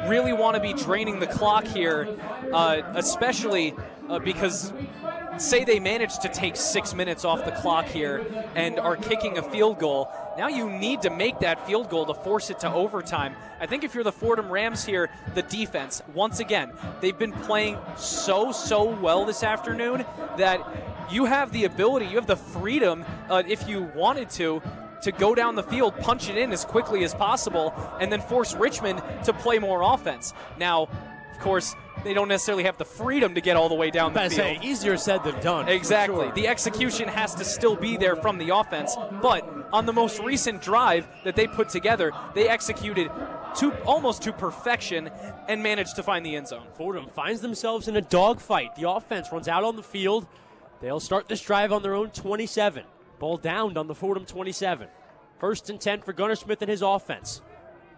really want to be draining the clock here, especially because say they manage to take 6 minutes off the clock here and are kicking a field goal. Now you need to make that field goal to force it to overtime. I think if you're the Fordham Rams here, the defense, once again, they've been playing so well this afternoon that you have the ability, you have the freedom, if you wanted to go down the field, punch it in as quickly as possible, and then force Richmond to play more offense. Now, of course, they don't necessarily have the freedom to get all the way down the field. Say, easier said than done. Exactly. Sure. The execution has to still be there from the offense, but on the most recent drive that they put together, they executed almost to perfection and managed to find the end zone. Fordham finds themselves in a dogfight. The offense runs out on the field. They'll start this drive on their own 27. Ball downed on the Fordham 27. 1st and 10 for Gunnar Smith and his offense.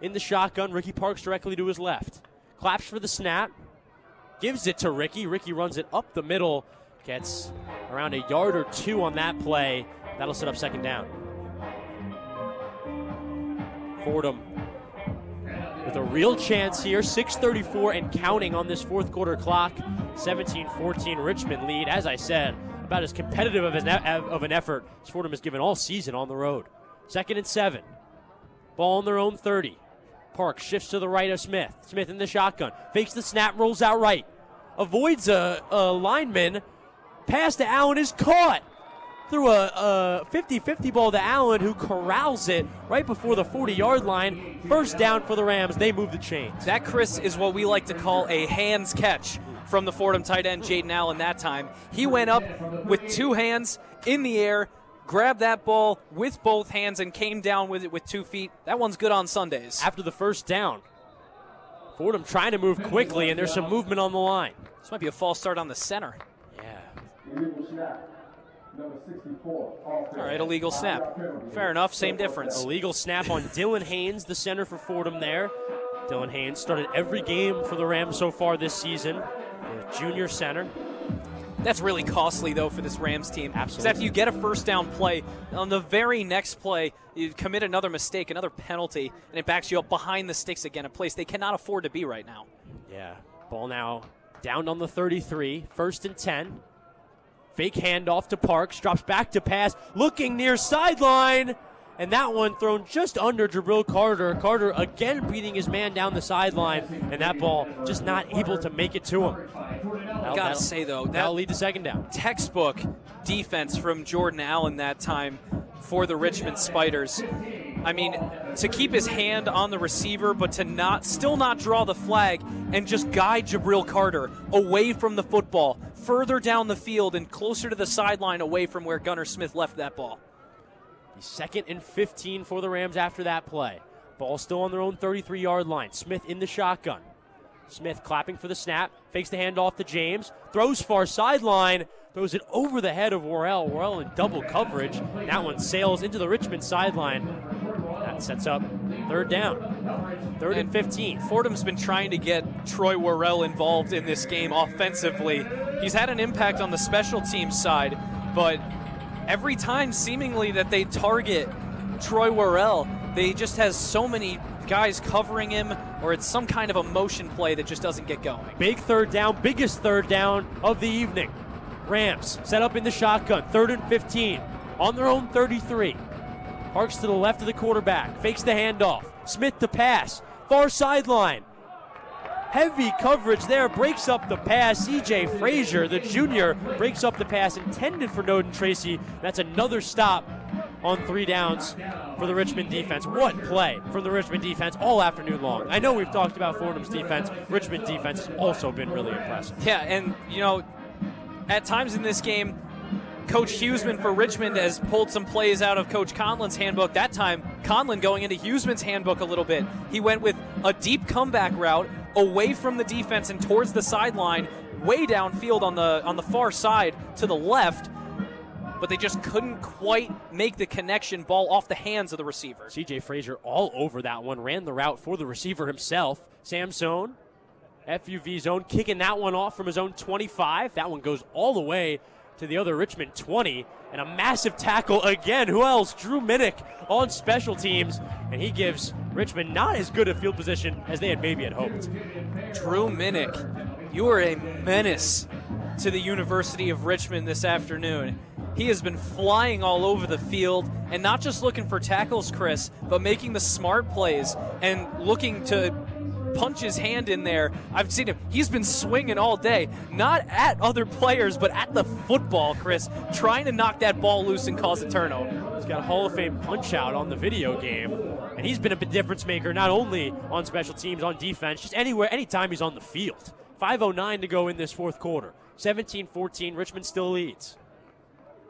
In the shotgun, Ricky Parks directly to his left. Claps for the snap. Gives it to Ricky. Ricky runs it up the middle. Gets around a yard or 2 on that play. That'll set up 2nd down. Fordham with a real chance here. 6:34 and counting on this fourth quarter clock. 17-14 Richmond lead. As I said, about as competitive of an effort as Fordham has given all season on the road. 2nd and 7. Ball on their own 30. Park shifts to the right of Smith. Smith in the shotgun. Fakes the snap, rolls out right. Avoids a lineman. Pass to Allen is caught. Through a 50-50 ball to Allen, who corrals it right before the 40-yard line. 1st down for the Rams. They move the chains. That, Chris, is what we like to call a hands catch from the Fordham tight end, Jaden Allen, that time. He went up with 2 hands in the air, grabbed that ball with both hands, and came down with it with 2 feet. That one's good on Sundays. After the 1st down, Fordham trying to move quickly, and there's some movement on the line. This might be a false start on the center. Yeah. All right, illegal snap. Fair enough, same difference. Illegal snap on Dylan Haynes, the center for Fordham there. Dylan Haynes started every game for the Rams so far this season. The junior center. That's really costly, though, for this Rams team. Absolutely. Because after you get a 1st down play, on the very next play, you commit another mistake, another penalty, and it backs you up behind the sticks again, a place they cannot afford to be right now. Yeah. Ball now down on the 33, 1st and 10. Fake handoff to Parks, drops back to pass, looking near sideline, and that one thrown just under Jabril Carter. Carter again beating his man down the sideline, and that ball just not able to make it to him. Gotta say, though, that'll lead to 2nd down. Textbook defense from Jordan Allen that time for the Richmond Spiders. I mean, to keep his hand on the receiver, but to still not draw the flag and just guide Jabril Carter away from the football, further down the field and closer to the sideline away from where Gunnar Smith left that ball. 2nd and 15 for the Rams after that play. Ball still on their own 33-yard line. Smith in the shotgun. Smith clapping for the snap, fakes the handoff to James, throws far sideline, throws it over the head of Worrell. Worrell in double coverage. That one sails into the Richmond sideline. That sets up 3rd down. 3rd and 15. Fordham's been trying to get Troy Worrell involved in this game offensively. He's had an impact on the special teams side, but every time seemingly that they target Troy Worrell, they just has so many guys covering him, or it's some kind of a motion play that just doesn't get going. Big 3rd down, biggest 3rd down of the evening. Rams set up in the shotgun, 3rd and 15, on their own 33. Parks to the left of the quarterback, fakes the handoff. Smith to pass, far sideline. Heavy coverage there, breaks up the pass. C.J. Frazier, the junior, breaks up the pass intended for Noden Tracy. That's another stop on 3 downs for the Richmond defense. What play from the Richmond defense all afternoon long. I know we've talked about Fordham's defense. Richmond defense has also been really impressive. Yeah, and, at times in this game, Coach Huseman for Richmond has pulled some plays out of Coach Conlon's handbook. That time, Conlon going into Huseman's handbook a little bit. He went with a deep comeback route away from the defense and towards the sideline, way downfield on the far side to the left, but they just couldn't quite make the connection. Ball off the hands of the receiver. C.J. Frazier all over that one, ran the route for the receiver himself. Samson, FUV zone, kicking that one off from his own 25. That one goes all the way to the other Richmond 20, and a massive tackle again. Who else? Drew Minnick on special teams, and he gives Richmond not as good a field position as they had maybe had hoped. Drew Minnick, you are a menace to the University of Richmond this afternoon. He has been flying all over the field, and not just looking for tackles, Chris, but making the smart plays and looking to punch his hand in there. I've seen him. He's been swinging all day, not at other players, but at the football, Chris, trying to knock that ball loose and cause a turnover. He's got a Hall of Fame punch out on the video game, and he's been a difference maker not only on special teams, on defense, just anywhere, anytime he's on the field. 5:09 to go in this fourth quarter. 17-14, Richmond still leads.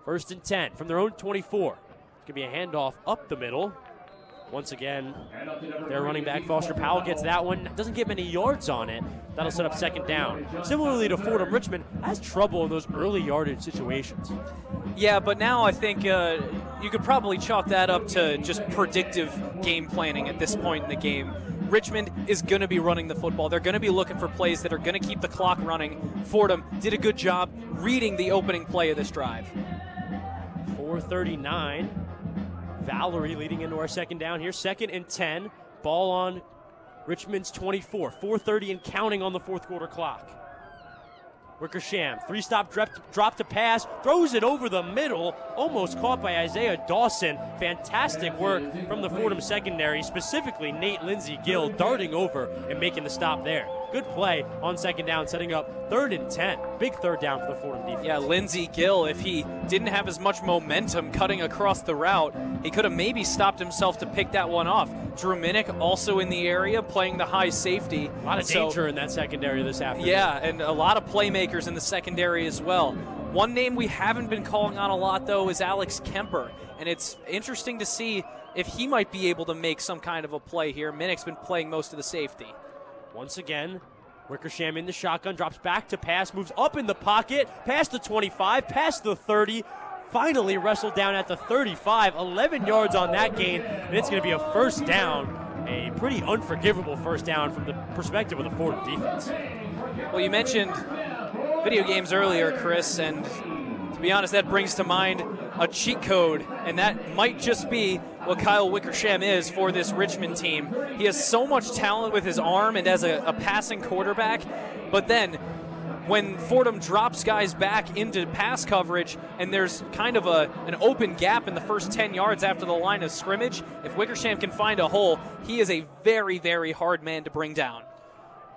1st and 10 from their own 24. It's going to be a handoff up the middle. Once again, their running back, Foster Powell, gets that one. Doesn't get many yards on it. That'll set up 2nd down. Similarly to Fordham, Richmond has trouble in those early yardage situations. Yeah, but now I think you could probably chalk that up to just predictive game planning at this point in the game. Richmond is going to be running the football. They're going to be looking for plays that are going to keep the clock running. Fordham did a good job reading the opening play of this drive. 4:39. Valerie leading into our 2nd down here. 2nd and 10. Ball on Richmond's 24. 4:30 and counting on the fourth quarter clock. Wickersham, 3-stop drop to pass, throws it over the middle, almost caught by Isaiah Dawson. Fantastic work from the Fordham secondary, specifically Nate Lindsey-Gill darting over and making the stop there. Good play on 2nd down, setting up 3rd and 10. Big 3rd down for the Fordham defense. Yeah, Lindsey-Gill, if he didn't have as much momentum cutting across the route, he could have maybe stopped himself to pick that one off. Drew Minnick also in the area playing the high safety. A lot of danger in that secondary this afternoon. Yeah, and a lot of playmakers in the secondary as well. One name we haven't been calling on a lot, though, is Alex Kemper, and it's interesting to see if he might be able to make some kind of a play here. Minnick's been playing most of the safety. Once again, Wickersham in the shotgun, drops back to pass, moves up in the pocket, past the 25, past the 30, finally wrestled down at the 35, 11 yards on that gain, and it's going to be a 1st down, a pretty unforgivable 1st down from the perspective of the Fordham defense. Well, you mentioned video games earlier, Chris, and to be honest, that brings to mind a cheat code, and that might just be what Kyle Wickersham is for this Richmond team. He has so much talent with his arm and as a passing quarterback, but then when Fordham drops guys back into pass coverage and there's kind of an open gap in the first 10 yards after the line of scrimmage, if Wickersham can find a hole, he is a very, very hard man to bring down.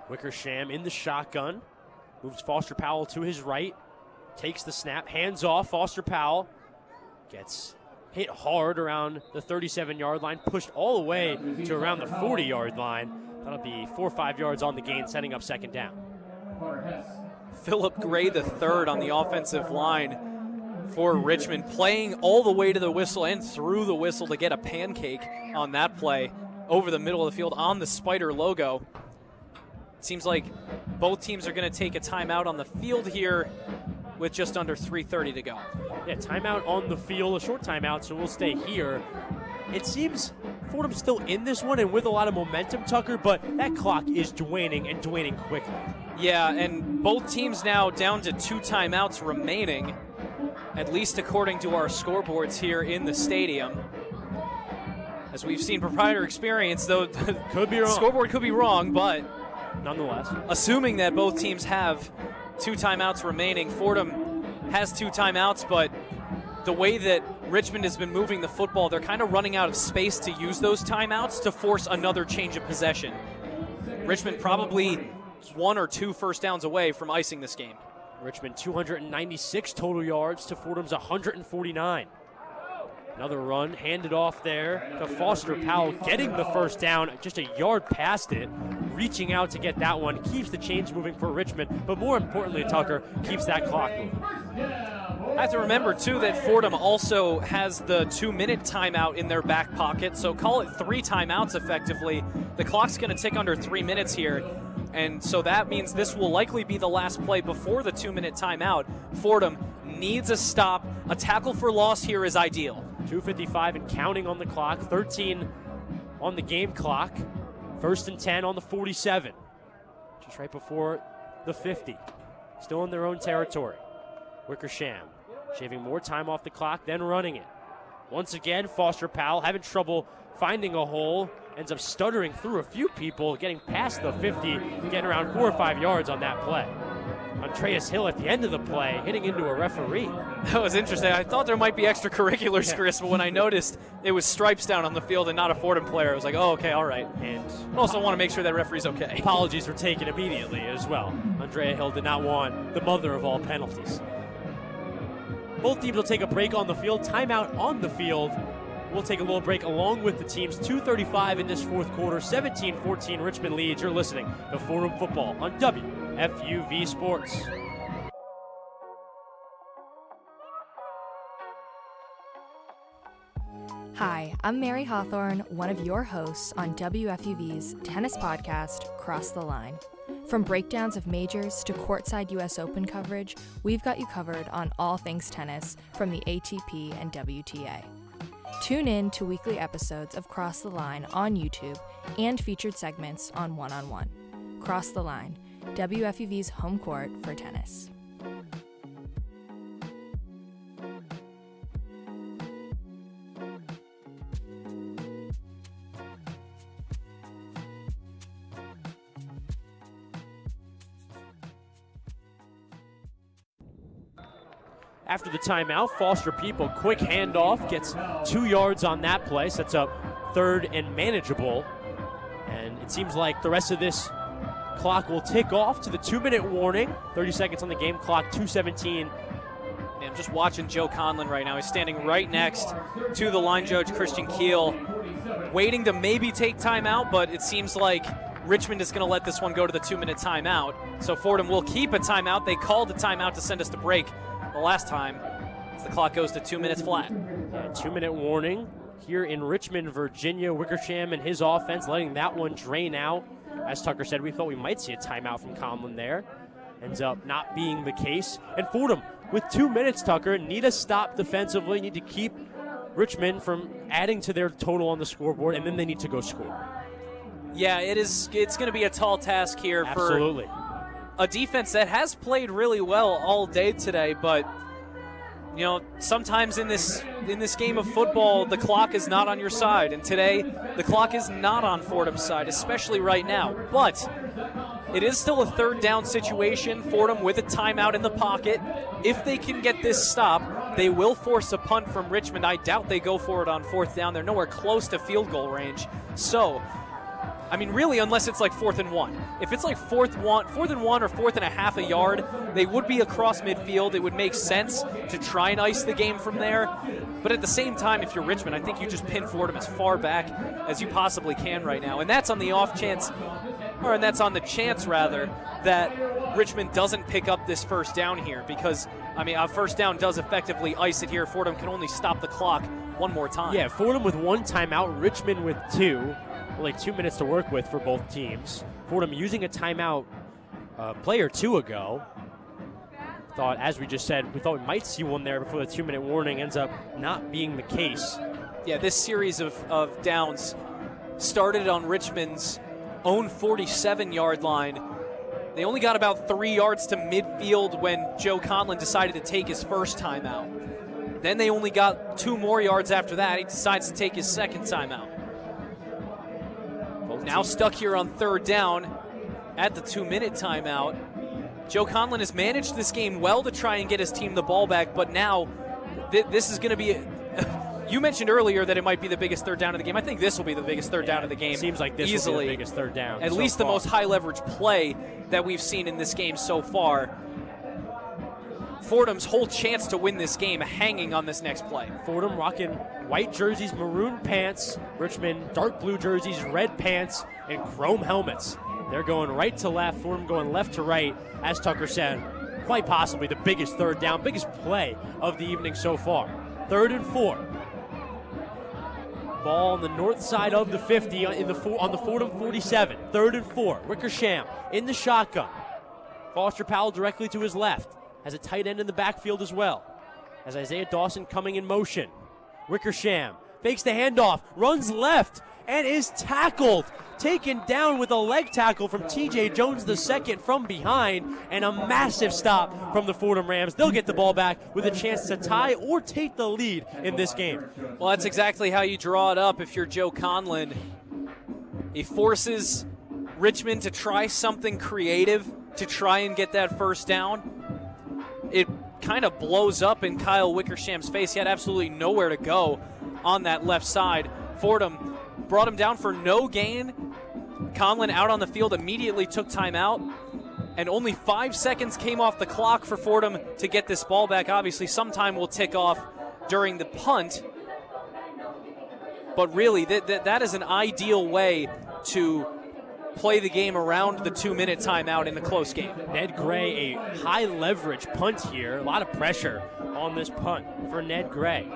Wickersham in the shotgun, moves Foster Powell to his right, takes the snap, hands off. Foster Powell gets hit hard around the 37-yard line, pushed all the way to around the 40-yard line. That'll be 4 or 5 yards on the gain, setting up 2nd down. Philip Gray III on the offensive line for Richmond, playing all the way to the whistle and through the whistle to get a pancake on that play over the middle of the field on the Spider logo. It seems like both teams are going to take a timeout on the field here with just under 3:30 to go. Yeah, timeout on the field, a short timeout, so we'll stay here. It seems Fordham's still in this one and with a lot of momentum, Tucker, but that clock is waning and waning quickly. Yeah, and both teams now down to 2 timeouts remaining, at least according to our scoreboards here in the stadium. As we've seen proprietary experience, though, could be wrong. The scoreboard could be wrong, but nonetheless, assuming that both teams have 2 timeouts remaining, Fordham has 2 timeouts, but the way that Richmond has been moving the football, they're kind of running out of space to use those timeouts to force another change of possession. Richmond probably 1 or 2 first downs away from icing this game. Richmond 296 total yards to Fordham's 149. Another run handed off there to Foster Powell, getting the first down, just a yard past it, reaching out to get that one, keeps the chains moving for Richmond, but more importantly, Tucker, keeps that clock moving. I have to remember, too, that Fordham also has the 2-minute timeout in their back pocket, so call it 3 timeouts effectively. The clock's going to tick under 3 minutes here, and so that means this will likely be the last play before the 2-minute timeout. Fordham needs a stop. A tackle for loss here is ideal. 2:55 and counting on the clock, 13 on the game clock. 1st and 10 on the 47, just right before the 50. Still in their own territory. Wickersham shaving more time off the clock, then running it. Once again, Foster Powell having trouble finding a hole, ends up stuttering through a few people, getting past the 50, getting around 4 or 5 yards on that play. Andreas Hill at the end of the play, hitting into a referee. That was interesting. I thought there might be extracurriculars, Chris, but when I noticed it was stripes down on the field and not a Fordham player, I was like, oh, okay, all right. And I also want to make sure that referee's okay. Apologies were taken immediately as well. Andrea Hill did not want the mother of all penalties. Both teams will take a break on the field, timeout on the field. We'll take a little break along with the teams. 2:35 in this fourth quarter, 17-14 Richmond leads. You're listening to Fordham Football on WFUV Sports. Hi, I'm Mary Hawthorne, one of your hosts on WFUV's tennis podcast, Cross the Line. From breakdowns of majors to courtside US Open coverage, we've got you covered on all things tennis from the ATP and WTA. Tune in to weekly episodes of Cross the Line on YouTube and featured segments on One-on-One. Cross the Line, WFUV's home court for tennis. After the timeout, Foster People, quick handoff, gets 2 yards on that play, sets up 3rd and manageable. And it seems like the rest of this clock will tick off to the 2-minute warning. 30 seconds on the game clock, 2:17. I'm just watching Joe Conlon right now. He's standing right next to the line judge, Christian Keel, waiting to maybe take timeout, but it seems like Richmond is going to let this one go to the 2-minute timeout. So Fordham will keep a timeout. They called the timeout to send us to break the last time, as the clock goes to 2 minutes flat. 2-minute warning here in Richmond, Virginia. Wickersham and his offense letting that one drain out. As Tucker said, we thought we might see a timeout from Conlon there. Ends up not being the case. And Fordham, with 2 minutes, Tucker, need a stop defensively, need to keep Richmond from adding to their total on the scoreboard, and then they need to go score. Yeah, it's going to be a tall task here. Absolutely. For a defense that has played really well all day today, but you know, sometimes in this game of football, the clock is not on your side, and today the clock is not on Fordham's side, especially right now. But it is still a 3rd down situation. Fordham with a timeout in the pocket. If they can get this stop, they will force a punt from Richmond. I doubt they go for it on 4th down. They're nowhere close to field goal range. So, I mean, really, unless it's like 4th and 1. If it's like 4th and 1 or 4th and a half a yard, they would be across midfield. It would make sense to try and ice the game from there. But at the same time, if you're Richmond, I think you just pin Fordham as far back as you possibly can right now. And that's on the off chance, and that's on the chance, rather, that Richmond doesn't pick up this 1st down here. Because, I mean, a 1st down does effectively ice it here. Fordham can only stop the clock one more time. Yeah, Fordham with 1 timeout, Richmond with 2. Only 2 minutes to work with for both teams. Fordham using a timeout a play or two ago. Thought, as we just said, we thought we might see one there before the 2-minute warning. Ends up not being the case. Yeah, this series of downs started on Richmond's own 47-yard line. They only got about 3 yards to midfield when Joe Conlon decided to take his 1st timeout. Then they only got 2 more yards after that. He decides to take his 2nd timeout. Now stuck here on 3rd down at the 2-minute timeout. Joe Conlon has managed this game well to try and get his team the ball back, but now this is going to be you mentioned earlier that it might be the biggest 3rd down of the game. I think this will be the biggest 3rd down of the game. Seems like this easily will be the biggest 3rd down. At least the most high-leverage play that we've seen in this game so far. Fordham's whole chance to win this game hanging on this next play. Fordham rocking white jerseys, maroon pants. Richmond dark blue jerseys, red pants, and chrome helmets. They're going right to left. Fordham going left to right. As Tucker said, quite possibly the biggest third down, biggest play of the evening so far. 3rd and 4. Ball on the north side of the 50 on the Fordham 47. 3rd and 4. Wickersham in the shotgun. Foster Powell directly to his left. Has a tight end in the backfield as well. As Isaiah Dawson coming in motion. Wickersham fakes the handoff, runs left, and is tackled. Taken down with a leg tackle from T.J. Jones II from behind, and a massive stop from the Fordham Rams. They'll get the ball back with a chance to tie or take the lead in this game. Well, that's exactly how you draw it up if you're Joe Conlon. He forces Richmond to try something creative to try and get that first down. It kind of blows up in Kyle Wickersham's face. He had absolutely nowhere to go on that left side. Fordham brought him down for no gain. Conlon out on the field immediately took timeout, and only 5 seconds came off the clock for Fordham to get this ball back. Obviously, some time will tick off during the punt, but really that is an ideal way to play the game around the 2-minute timeout in a close game. Ned Gray, a high leverage punt here. A lot of pressure on this punt for Ned Gray.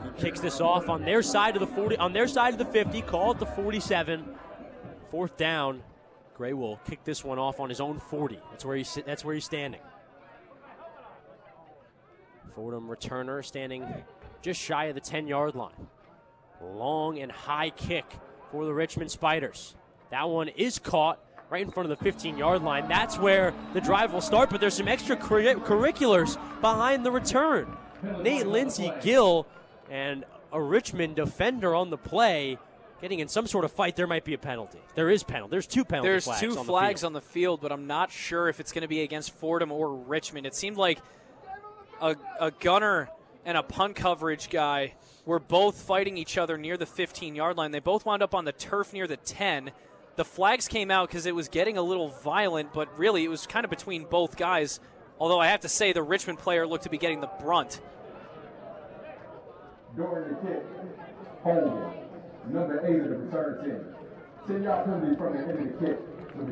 He kicks this off on their side of the 40, on their side of the 50, call it the 47. 4th down. Gray will kick this one off on his own 40. That's where he's standing. Fordham returner standing just shy of the 10-yard line. Long and high kick for the Richmond Spiders. That one is caught right in front of the 15-yard line. That's where the drive will start, but there's some extracurriculars behind the return. Nate Lindsey-Gill and a Richmond defender on the play getting in some sort of fight. There might be a penalty. There is penalty. There's 2 penalty flags. There's 2 flags on the field, but I'm not sure if it's going to be against Fordham or Richmond. It seemed like a gunner and a punt coverage guy were both fighting each other near the 15-yard line. They both wound up on the turf near the 10. The flags came out because it was getting a little violent, but really it was kind of between both guys, although I have to say the Richmond player looked to be getting the brunt. During the kick, holding, number 8 of the return team. 10-yard penalty from the end of the kick.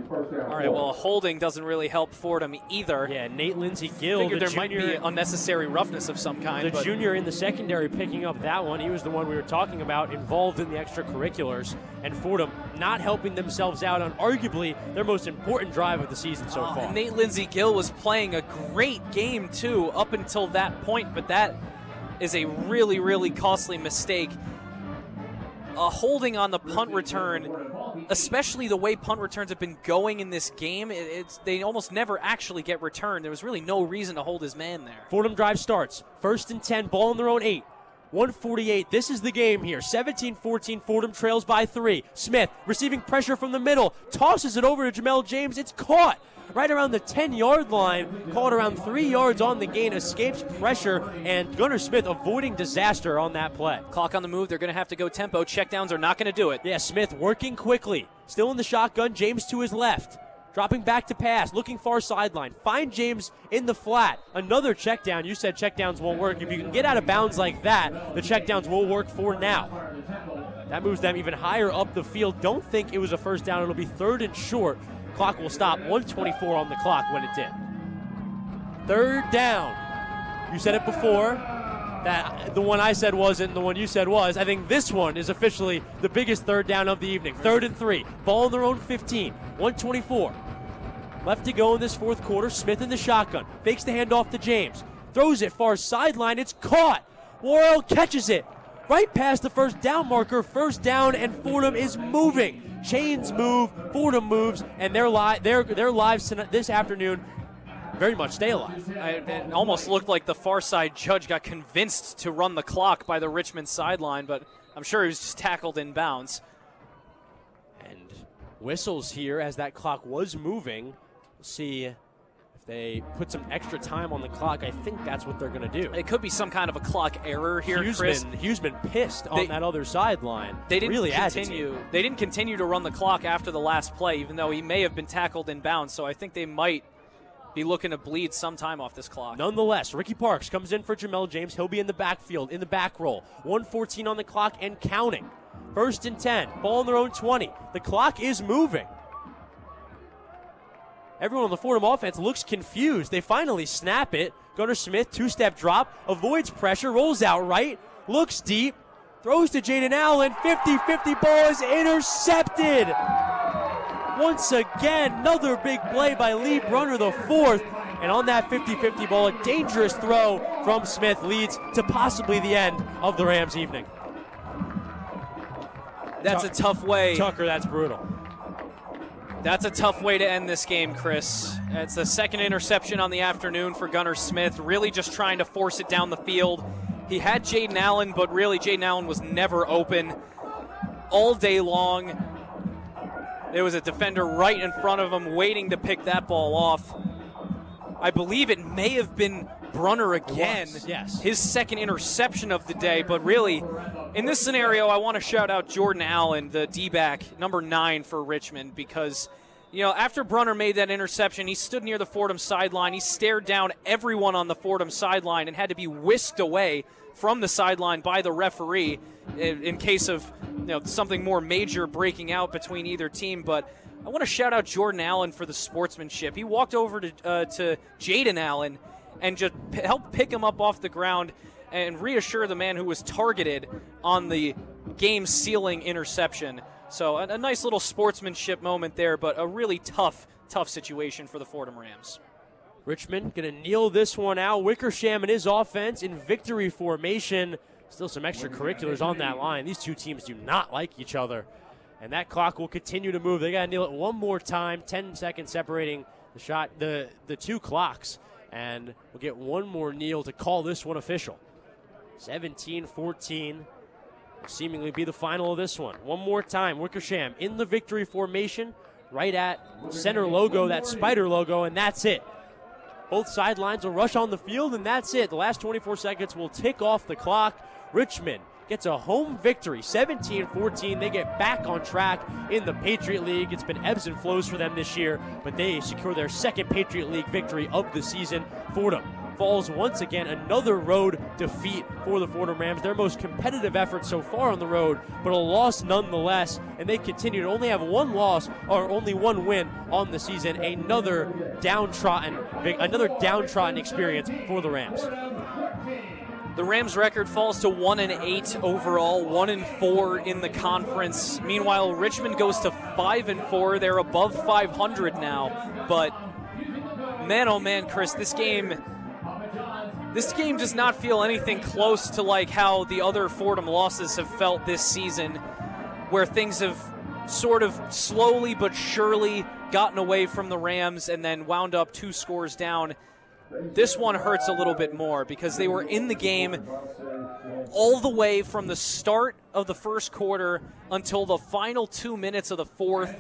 All right, well, holding doesn't really help Fordham either. Yeah, Nate Lindsey-Gill, figured there might be unnecessary roughness of some kind. The junior in the secondary picking up that one. He was the one we were talking about involved in the extracurriculars. And Fordham not helping themselves out on arguably their most important drive of the season so far. And Nate Lindsey-Gill was playing a great game, too, up until that point. But that is a really, really costly mistake. Holding on the punt return, especially the way punt returns have been going in this game, they almost never actually get returned. There was really no reason to hold his man there. Fordham drive starts. 1st and 10, ball on their own 8. 1:48. This is the game here. 17-14. Fordham trails by 3. Smith receiving pressure from the middle. Tosses it over to Jamel James. It's caught right around the 10-yard line. Caught around 3 yards on the gain. Escapes pressure. And Gunnar Smith avoiding disaster on that play. Clock on the move. They're going to have to go tempo. Checkdowns are not going to do it. Yeah, Smith working quickly. Still in the shotgun. James to his left. Dropping back to pass, looking far sideline. Find James in the flat. Another check down. You said checkdowns won't work. If you can get out of bounds like that, the checkdowns will work for now. That moves them even higher up the field. Don't think it was a first down. It'll be 3rd and short. Clock will stop. 1:24 on the clock when it did. 3rd down. You said it before. That the one I said wasn't, the one you said was. I think this one is officially the biggest 3rd down of the evening. 3rd and 3. Ball on their own 15. 1:24. Left to go in this 4th quarter. Smith in the shotgun. Fakes the handoff to James. Throws it far sideline. It's caught. Worrell catches it. Right past the first down marker. 1st down, and Fordham is moving. Chains move. Fordham moves. And their lives tonight, this afternoon very much stay alive. It almost looked like the far side judge got convinced to run the clock by the Richmond sideline, but I'm sure he was just tackled in bounds. And whistles here as that clock was moving. We'll see if they put some extra time on the clock. I think that's what they're going to do. It could be some kind of a clock error here, Chris. Hughesman pissed on that other sideline. They didn't really continue. They didn't continue to run the clock after the last play, even though he may have been tackled in bounds. So I think they might be looking to bleed some time off this clock. Nonetheless, Ricky Parks comes in for Jamel James. He'll be in the backfield, in the back roll. 1:14 on the clock and counting. 1st and 10. Ball on their own 20. The clock is moving. everyone on the Fordham offense looks confused. They finally snap it. Gunnar Smith, two-step drop, avoids pressure, rolls out right, looks deep, throws to Jaden Allen, 50-50 ball is intercepted. Once again, another big play by Lee Brunner, the fourth. And on that 50-50 ball, a dangerous throw from Smith leads to possibly the end of the Rams' evening. That's a tough way. Tucker, that's brutal. That's a tough way to end this game, Chris. It's the second interception on the afternoon for Gunnar Smith, really just trying to force it down the field. He had Jaden Allen, but really Jaden Allen was never open all day long. There was a defender right in front of him waiting to pick that ball off. I believe it may have been Brunner again. Yes. His second interception of the day, but really, in this scenario, I want to shout out Jordan Allen, the D-back, number 9 for Richmond, because, you know, after Brunner made that interception, he stood near the Fordham sideline. He stared down everyone on the Fordham sideline and had to be whisked away from the sideline by the referee in case of, you know, something more major breaking out between either team. But I want to shout out Jordan Allen for the sportsmanship. He walked over to Jaden Allen and just helped pick him up off the ground and reassure the man who was targeted on the game-sealing interception. So a nice little sportsmanship moment there, but a really tough situation for the Fordham Rams. Richmond going to kneel this one out. Wickersham and his offense in victory formation. Still some extracurriculars on that line. These two teams do not like each other. And that clock will continue to move. They got to kneel it one more time. 10 seconds separating the shot, the two clocks. And we'll get one more kneel to call this one official. 17-14 will seemingly be the final of this one. One more time, Wickersham in the victory formation, right at center logo, that Spider logo, and that's it. Both sidelines will rush on the field, and that's it. The last 24 seconds will tick off the clock. Richmond gets a home victory, 17-14. They get back on track in the Patriot League. It's been ebbs and flows for them this year, but they secure their second Patriot League victory of the season. Fordham falls once again, another road defeat for the Fordham Rams. Their most competitive effort so far on the road, but a loss nonetheless, and they continue to only have one loss or only one win on the season. Another downtrodden experience for the Rams. The Rams' record falls to 1-8 overall, 1-4 in the conference. Meanwhile, Richmond goes to 5-4. They're above 500 now. But man, oh man, Chris, this game does not feel anything close to like how the other Fordham losses have felt this season, where things have sort of slowly but surely gotten away from the Rams and then wound up 2 scores down. This one hurts a little bit more because they were in the game all the way from the start of the first quarter until the final 2 minutes of the fourth.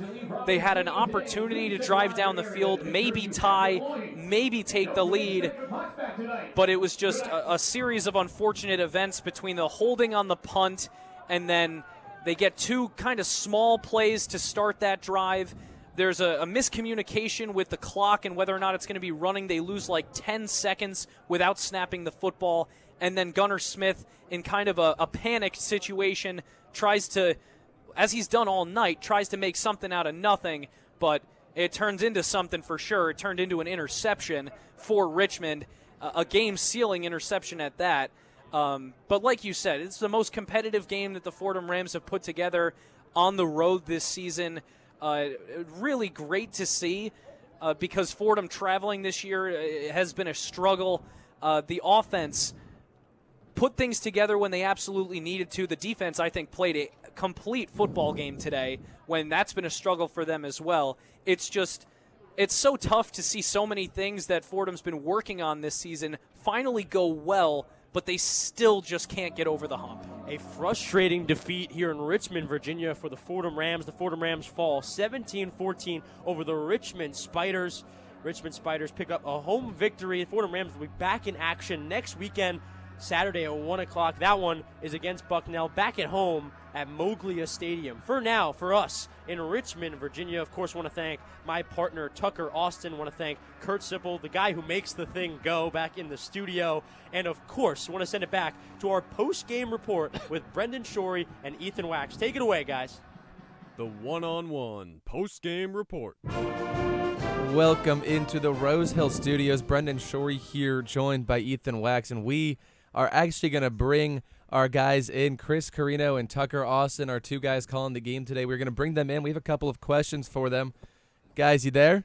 They had an opportunity to drive down the field, maybe tie, maybe take the lead, but it was just a series of unfortunate events between the holding on the punt and then they get 2 kind of small plays to start that drive. There's a miscommunication with the clock and whether or not it's going to be running. They lose like 10 seconds without snapping the football. And then Gunnar Smith, in kind of a panicked situation, tries to, as he's done all night, tries to make something out of nothing. But it turns into something for sure. It turned into an interception for Richmond, a game-sealing interception at that. But like you said, it's the most competitive game that the Fordham Rams have put together on the road this season. Really great to see because Fordham traveling this year has been a struggle. The offense put things together when they absolutely needed to. The defense, I think, played a complete football game today when that's been a struggle for them as well. It's so tough to see so many things that Fordham's been working on this season finally go well, but they still just can't get over the hump. A frustrating defeat here in Richmond, Virginia for the Fordham Rams. The Fordham Rams fall 17-14 over the Richmond Spiders. Richmond Spiders pick up a home victory. The Fordham Rams will be back in action next weekend, Saturday at 1 o'clock. That one is against Bucknell, back at home at Moglia Stadium. For now, for us in Richmond, Virginia, of course, want to thank my partner, Tucker Austin. Want to thank Kurt Sipple, the guy who makes the thing go, back in the studio. And, of course, want to send it back to our post-game report with Brendan Shorey and Ethan Wax. Take it away, guys. The one-on-one post-game report. Welcome into the Rose Hill Studios. Brendan Shorey here, joined by Ethan Wax, and we are actually going to bring our guys in. Chris Carrino and Tucker Austin, our two guys calling the game today. We're going to bring them in. We have a couple of questions for them. Guys, you there?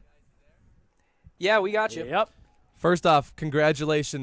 Yeah, we got you. Yep. First off, congratulations